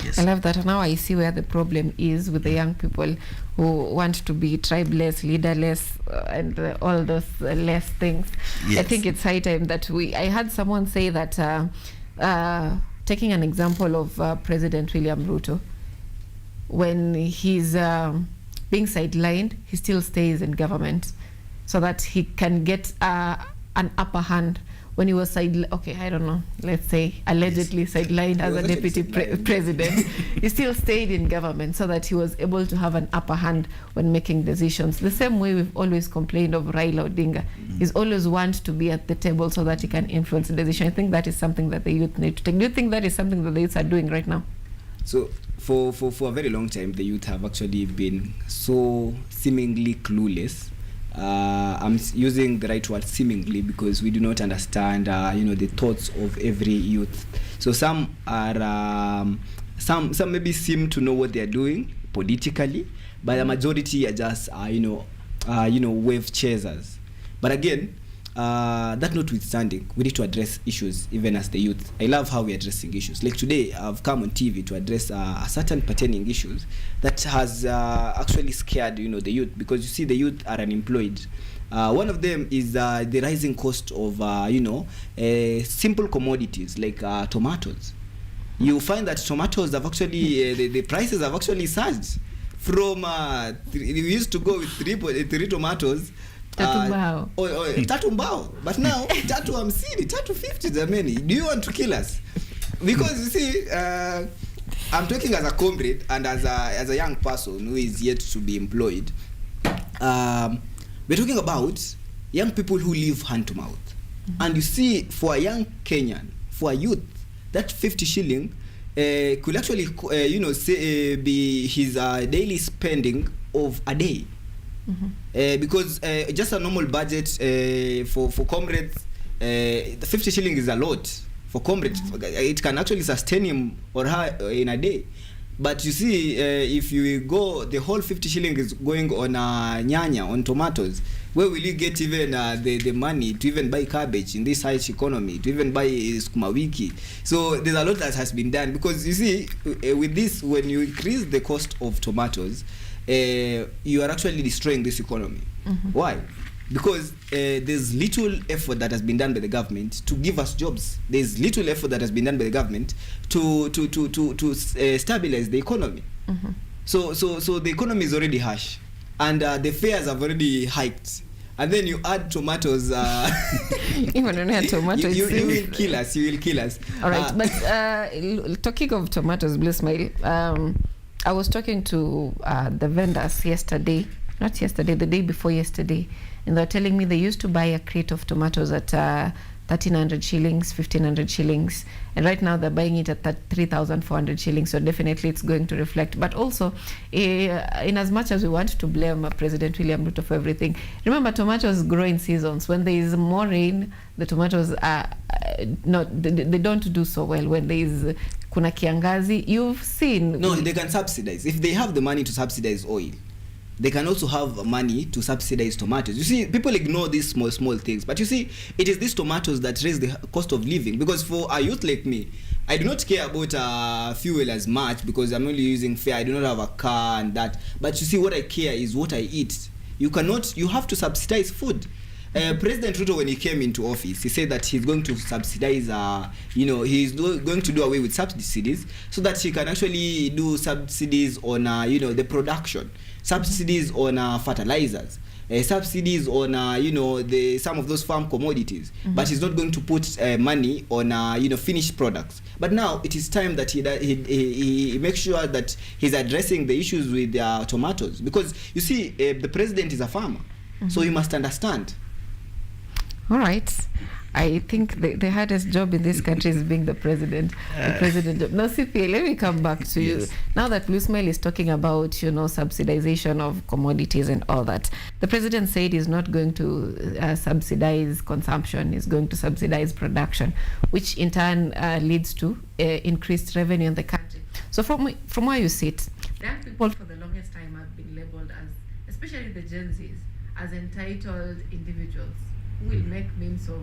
Yes. I love that. Now I see where the problem is with the young people who want to be tribeless, leaderless, and all those less things. Yes. I think it's high time that I had someone say that, taking an example of President William Ruto, when he's being sidelined, he still stays in government so that he can get an upper hand. When he was let's say allegedly sidelined as a deputy president, he still stayed in government so that he was able to have an upper hand when making decisions. The same way we've always complained of Raila Odinga. He's always want to be at the table so that he can influence the decision. I think that is something that the youth need to take. Do you think that is something that the youth are doing right now? So for a very long time, the youth have actually been so seemingly clueless. I'm using the right word, seemingly, because we do not understand, the thoughts of every youth. So some are, some maybe seem to know what they are doing politically, but the majority are just, wave chasers. But again, that notwithstanding, we need to address issues even as the youth. I love how we're addressing issues. Like today, I've come on TV to address certain pertaining issues that has actually scared, the youth, because you see the youth are unemployed. One of them is the rising cost of, simple commodities like tomatoes. You find that tomatoes have actually, the prices have actually surged from, we used to go with three tomatoes, tatu mbao, but now tatu 50, tatu 50 jamani. Do you want to kill us? Because you see, I'm talking as a comrade and as a young person who is yet to be employed. We're talking about young people who live hand to mouth. And you see, for a young Kenyan, for a youth, that 50 shilling could actually be his daily spending of a day. Because just a normal budget for comrades, the 50 shilling is a lot for comrades. It can actually sustain him or her in a day. But you see, if you go, the whole 50 shilling is going on nyanya, on tomatoes. Where will you get even the money to even buy cabbage in this high economy, to even buy sukuma wiki? So there's a lot that has been done. Because you see, with this, when you increase the cost of tomatoes, you are actually destroying this economy. Why? Because there's little effort that has been done by the government to give us jobs. There's little effort that has been done by the government to stabilize the economy. So the economy is already harsh, and the fares have already hiked. And then you add tomatoes. Even when you add tomatoes, you will kill us. You will kill us. All right, but talking of tomatoes, Bliss Mail, I was talking to the vendors yesterday, not yesterday, the day before yesterday, and they were telling me they used to buy a crate of tomatoes at 1,300 shillings, 1,500 shillings, and right now they're buying it at 3,400 shillings. So definitely it's going to reflect. But also, in as much as we want to blame President William Ruto for everything, remember tomatoes grow in seasons. When there is more rain, the tomatoes are they don't do so well. When there is kuna kiangazi, you've seen. No, they can subsidize. If they have the money to subsidize oil, they can also have money to subsidize tomatoes. You see, people ignore these small things. But you see, it is these tomatoes that raise the cost of living. Because for a youth like me, I do not care about fuel as much because I'm only using fare. I do not have a car and that. But you see, what I care is what I eat. You have to subsidize food. President Ruto, when he came into office, he said that he's going to subsidize, he's going to do away with subsidies so that he can actually do subsidies on, the production, subsidies on fertilizers, subsidies on, some of those farm commodities. But he's not going to put money on, finished products. But now it is time that he makes sure that he's addressing the issues with tomatoes. Because, you see, the president is a farmer, so he must understand. All right. I think the hardest job in this country is being the president. The president job. Now, CPA, let me come back to you. Now that Lusmail is talking about, subsidization of commodities and all that, the president said he's not going to subsidize consumption, he's going to subsidize production, which in turn leads to increased revenue in the country. So from where you sit, young people for the longest time have been labeled as, especially the Gen Zs, as entitled individuals who will make memes of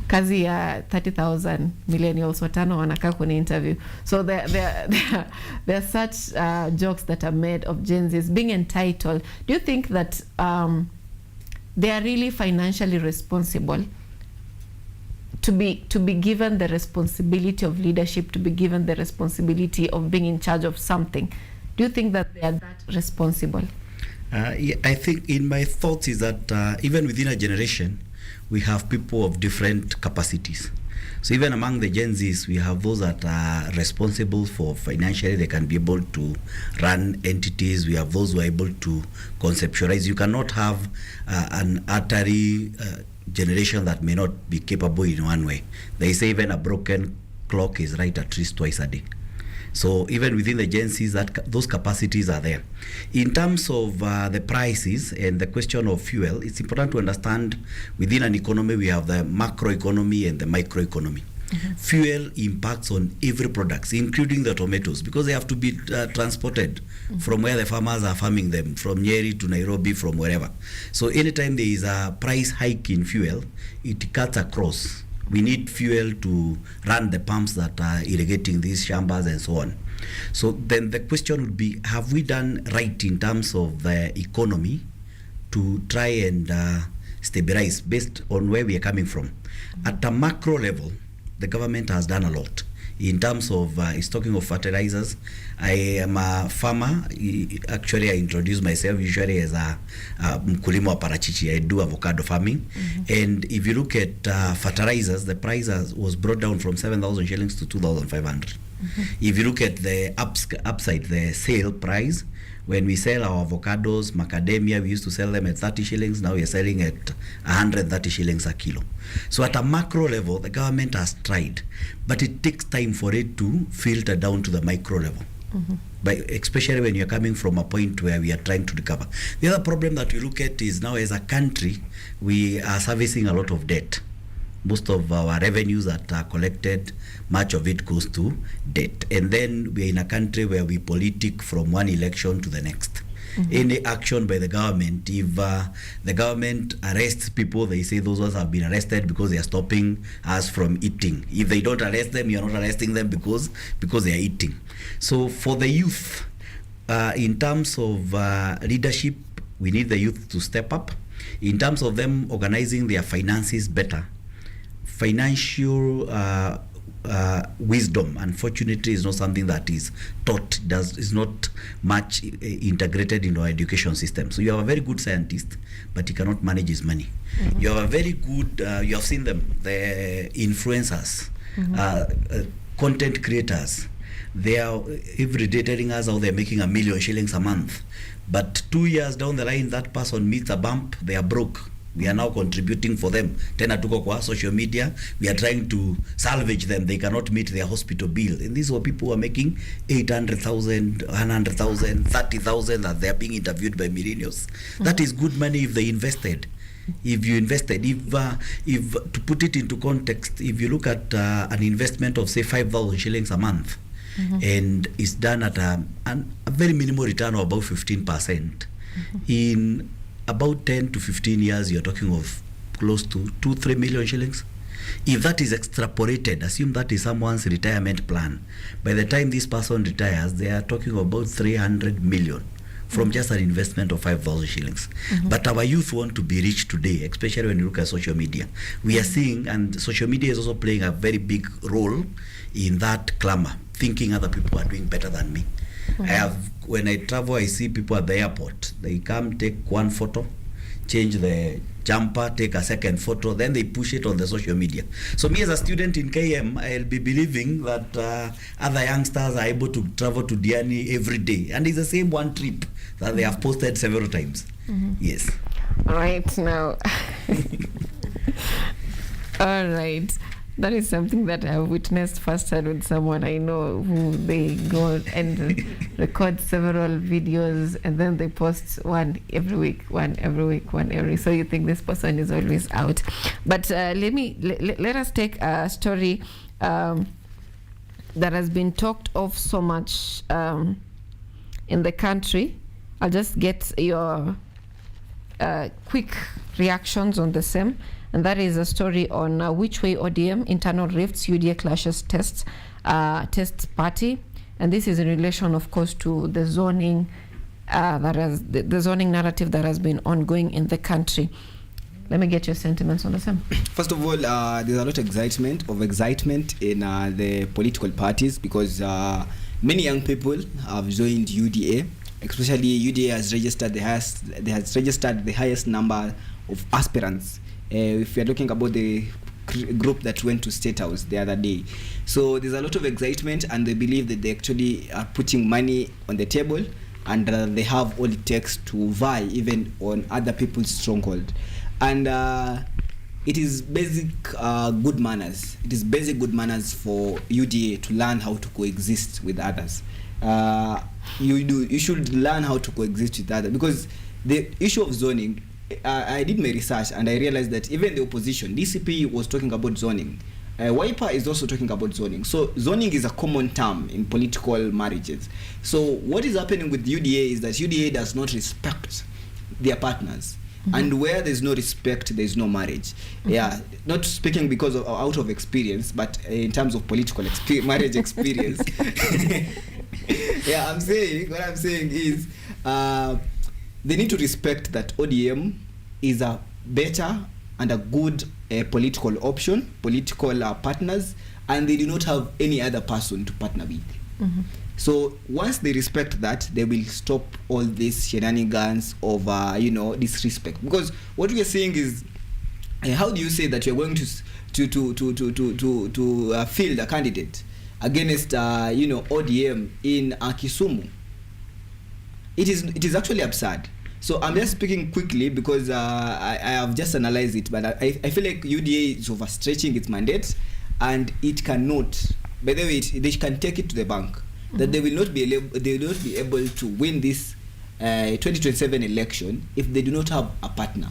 kazi ya 30,000 millennials watano wanakaa kwenye interview. So there are such jokes that are made of Gen Zs being entitled. Do you think that they are really financially responsible to be given the responsibility of leadership, to be given the responsibility of being in charge of something? Do you think that they are that responsible? Yeah, I think in my thoughts is that even within a generation, we have people of different capacities. So even among the Gen Zs, we have those that are responsible for financially, they can be able to run entities. We have those who are able to conceptualize. You cannot have an artery generation that may not be capable in one way. They say even a broken clock is right at least twice a day. So even within the Gen Zs, those capacities are there. In terms of the prices and the question of fuel, it's important to understand within an economy we have the macroeconomy and the microeconomy. Fuel impacts on every product, including the tomatoes, because they have to be transported from where the farmers are farming them, from Nyeri to Nairobi, from wherever. So anytime there is a price hike in fuel, it cuts across. We need fuel to run the pumps that are irrigating these shambas and so on. So then the question would be, have we done right in terms of the economy to try and stabilize based on where we are coming from? At a macro level, the government has done a lot. In terms of, it's talking of fertilizers. I am a farmer. Actually, I introduce myself usually as a mkulima wa parachichi. I do avocado farming. And if you look at fertilizers, the price was brought down from 7,000 shillings to 2,500. If you look at the upside, the sale price, when we sell our avocados, macadamia, we used to sell them at 30 shillings. Now we are selling at 130 shillings a kilo. So at a macro level, the government has tried, but it takes time for it to filter down to the micro level. But especially when you're coming from a point where we are trying to recover. The other problem that we look at is now as a country, we are servicing a lot of debt. Most of our revenues that are collected, much of it goes to debt. And then we're in a country where we politic from one election to the next. Any action by the government, if the government arrests people, they say those ones have been arrested because they are stopping us from eating. If they don't arrest them, you're not arresting them because they are eating. So for the youth, in terms of leadership, we need the youth to step up. In terms of them organizing their finances better, financial wisdom, unfortunately, is not something that is taught, is not much integrated into our education system. So you have a very good scientist, but he cannot manage his money. You have a very good, you have seen them, the influencers, content creators. They are every day telling us how they're making 1 million shillings a month. But 2 years down the line, that person meets a bump, they are broke. We are now contributing for them. Tena tuko kwa social media, we are trying to salvage them. They cannot meet their hospital bill. And these were people who are making 800,000, 100,000, 30,000 that they are being interviewed by millennials. That is good money if they invested. If you invested, if to put it into context, if you look at an investment of say 5,000 shillings a month, and it's done at a very minimal return of about 15%, in about 10 to 15 years, you're talking of close to 2-3 million shillings. If that is extrapolated, assume that is someone's retirement plan. By the time this person retires, they are talking about 300 million from just an investment of 5,000 shillings. But our youth want to be rich today, especially when you look at social media. We are seeing, and social media is also playing a very big role in that clamor, thinking other people are doing better than me. When I travel, I see people at the airport. They come, take one photo, change the jumper, take a second photo, then they push it on the social media. So me as a student in KM, I'll be believing that other youngsters are able to travel to Diani every day. And it's the same one trip that they have posted several times. Yes. All right, now. All right. That is something that I've witnessed firsthand with someone I know who they go and record several videos and then they post one every week. So you think this person is always out. But let us take a story that has been talked of so much in the country. I'll just get your quick reactions on the same. And that is a story on which way ODM internal rifts UDA clashes tests party, and this is in relation, of course, to the zoning the zoning narrative that has been ongoing in the country. Let me get your sentiments on the same. First of all, there's a lot of excitement in the political parties because many young people have joined UDA. Especially UDA has registered the highest number of aspirants. If you're looking about the group that went to State House the other day. So there's a lot of excitement and they believe that they actually are putting money on the table and they have all it takes to vie even on other people's stronghold. And it is basic good manners. It is basic good manners for UDA to learn how to coexist with others. You should learn how to coexist with others because the issue of zoning, I did my research and I realized that even the opposition, DCP was talking about zoning. Wiper is also talking about zoning. So zoning is a common term in political marriages. So what is happening with UDA is that UDA does not respect their partners. Mm-hmm. And where there's no respect, there's no marriage. Mm-hmm. Yeah, not speaking because of out of experience, but in terms of political marriage experience. Yeah, what I'm saying is they need to respect that ODM is a better and a good political option, political partners, and they do not have any other person to partner with. Mm-hmm. So once they respect that, they will stop all these shenanigans of disrespect. Because what we are saying is, how do you say that you're going to field a candidate against ODM in Kisumu? It is actually absurd. So I'm just speaking quickly because I have just analyzed it, but I feel like UDA is overstretching its mandate, and it cannot. By the way, they can take it to the bank. Mm-hmm. That they will not be able to win this 2027 election if they do not have a partner.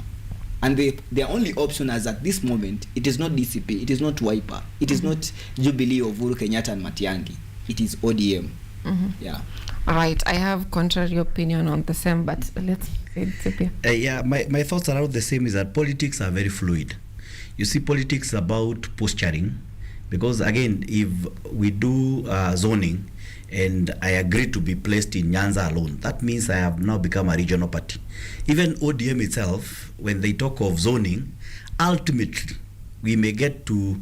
And their only option as at this moment, it is not DCP, it is not Wiper, it is not Jubilee of Uhuru Kenyatta and Matiang'i, it is ODM. Mm-hmm. Yeah. All right, I have contrary opinion on the same, but let's say my thoughts around the same is that politics are very fluid. You see, politics about posturing, because again, if we do zoning, and I agree to be placed in Nyanza alone, that means I have now become a regional party. Even ODM itself, when they talk of zoning, ultimately we may get to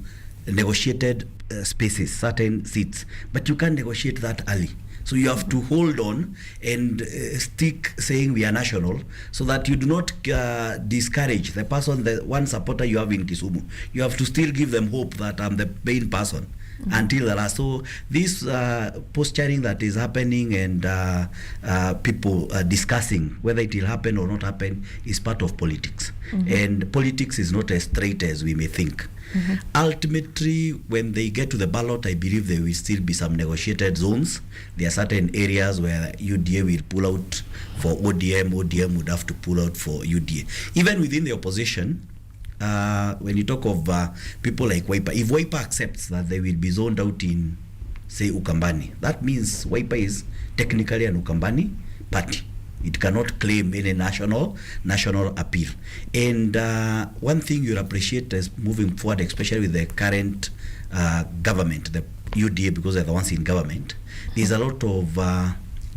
negotiated spaces, certain seats, but you can't negotiate that early. So you have to hold on and stick saying we are national, so that you do not discourage the person, the one supporter you have in Kisumu. You have to still give them hope that I'm the main person. Mm-hmm. Until the last. So this posturing that is happening and people discussing whether it will happen or not happen is part of politics. Mm-hmm. And politics is not as straight as we may think. Mm-hmm. Ultimately, when they get to the ballot, I believe there will still be some negotiated zones. There are certain areas where UDA will pull out for ODM would have to pull out for UDA. Even within the opposition, when you talk of people like Wiper, if Wiper accepts that they will be zoned out in, say, Ukambani, that means Wiper is technically an Ukambani party. It cannot claim any national appeal. And one thing you'll appreciate is moving forward, especially with the current government, the UDA, because they're the ones in government, there's a lot of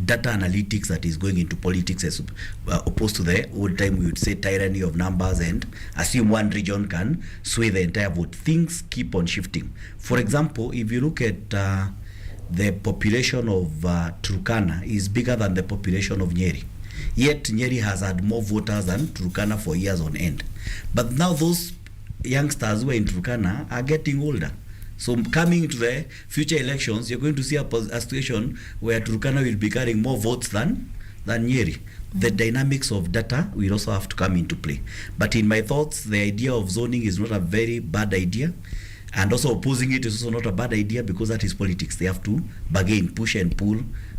data analytics that is going into politics as opposed to the old time we would say tyranny of numbers and assume one region can sway the entire vote. Things keep on shifting. For example, if you look at the population of Turkana is bigger than the population of Nyeri. Yet Nyeri has had more voters than Turkana for years on end. But now those youngsters who are in Turkana are getting older. So coming to the future elections, you're going to see a situation where Turkana will be carrying more votes than than Nyeri. The dynamics of data will also have to come into play. But in my thoughts, the idea of zoning is not a very bad idea. And also opposing it is also not a bad idea, because that is politics. They have to bargain, push and pull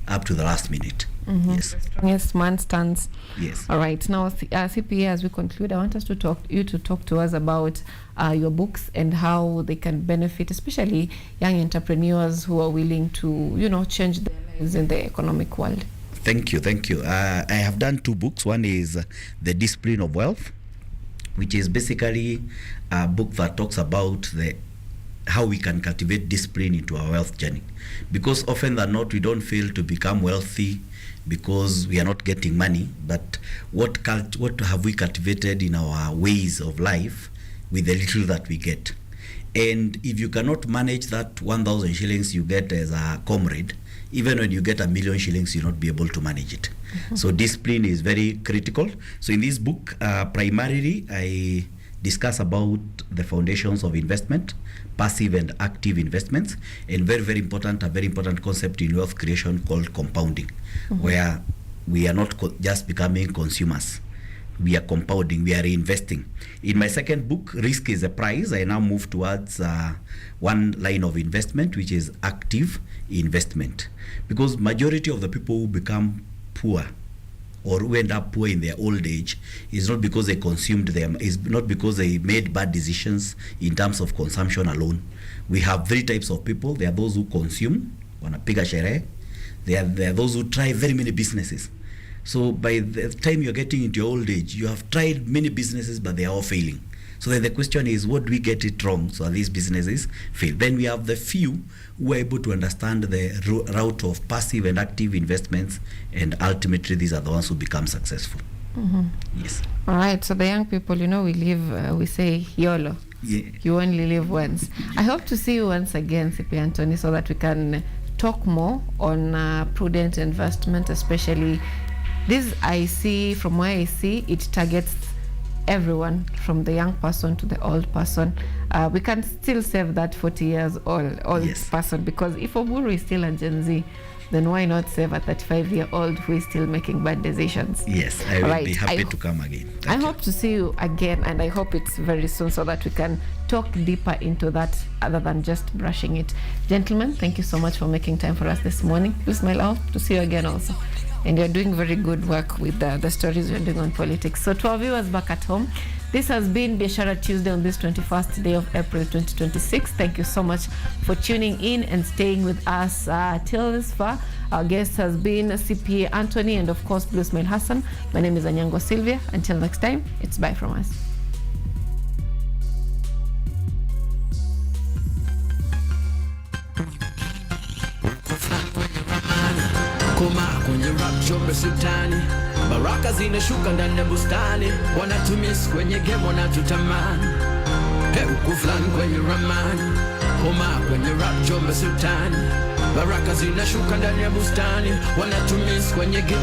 up to the last minute. Yes. Yes, man stands. Yes. All right. Now, CPA, as we conclude, I want us to talk to us about your books and how they can benefit, especially young entrepreneurs who are willing to, change their lives in the economic world. Thank you. I have done 2 books. One is The Discipline of Wealth, which is basically a book that talks about how we can cultivate discipline into our wealth journey. Because often than not, we don't fail to become wealthy because we are not getting money, but what have we cultivated in our ways of life with the little that we get? And if you cannot manage that 1,000 shillings you get as a comrade, even when you get 1,000,000 shillings, you'll not be able to manage it. So discipline is very critical. So in this book, primarily, I discuss about the foundations of investment, passive and active investments, and a very important concept in wealth creation called compounding, where we are not just becoming consumers. We are compounding, we are reinvesting. In my second book, Risk is a Prize, I now move towards one line of investment, which is active investment. Because majority of the people who become poor or who end up poor in their old age is not because they consumed them, is not because they made bad decisions in terms of consumption alone. We have 3 types of people. There are those who consume, wanapiga sherehe. There are those who try very many businesses. So by the time you're getting into your old age, you have tried many businesses, but they are all failing. So then the question is, what do we get it wrong so these businesses fail? Then we have the few who are able to understand the route of passive and active investments, and ultimately these are the ones who become successful. Yes. All right. So the young people, we live, we say YOLO. Yeah. You only live once. I hope to see you once again, CP Anthony, so that we can talk more on prudent investment, especially this. I see, from where I see, it targets everyone, from the young person to the old person. We can still save that 40 years old person, because if Oburu is still a Gen Z, then why not save a 35-year-old who is still making bad decisions? Yes, I will be happy to come again. I hope to see you again, and I hope it's very soon, so that we can talk deeper into that other than just brushing it. Gentlemen, thank you so much for making time for us this morning. You smile out to see you again also. And you're doing very good work with the stories you're doing on politics. So to our viewers back at home, this has been Biashara Tuesday on this 21st day of April 2026. Thank you so much for tuning in and staying with us till this far. Our guest has been CPA Anthony and of course Blue Smile Hassan. My name is Anyango Sylvia. Until next time, it's bye from us. Koma kwenye rap chombe sultani, baraka zinashuka ndani ya bustani, wanatumiss kwenye game wanatutamani, uko fulani kwenye ramani. Koma kwenye rap chombe sultani, baraka zinashuka ndani ya bustani, wanatumiss kwenye game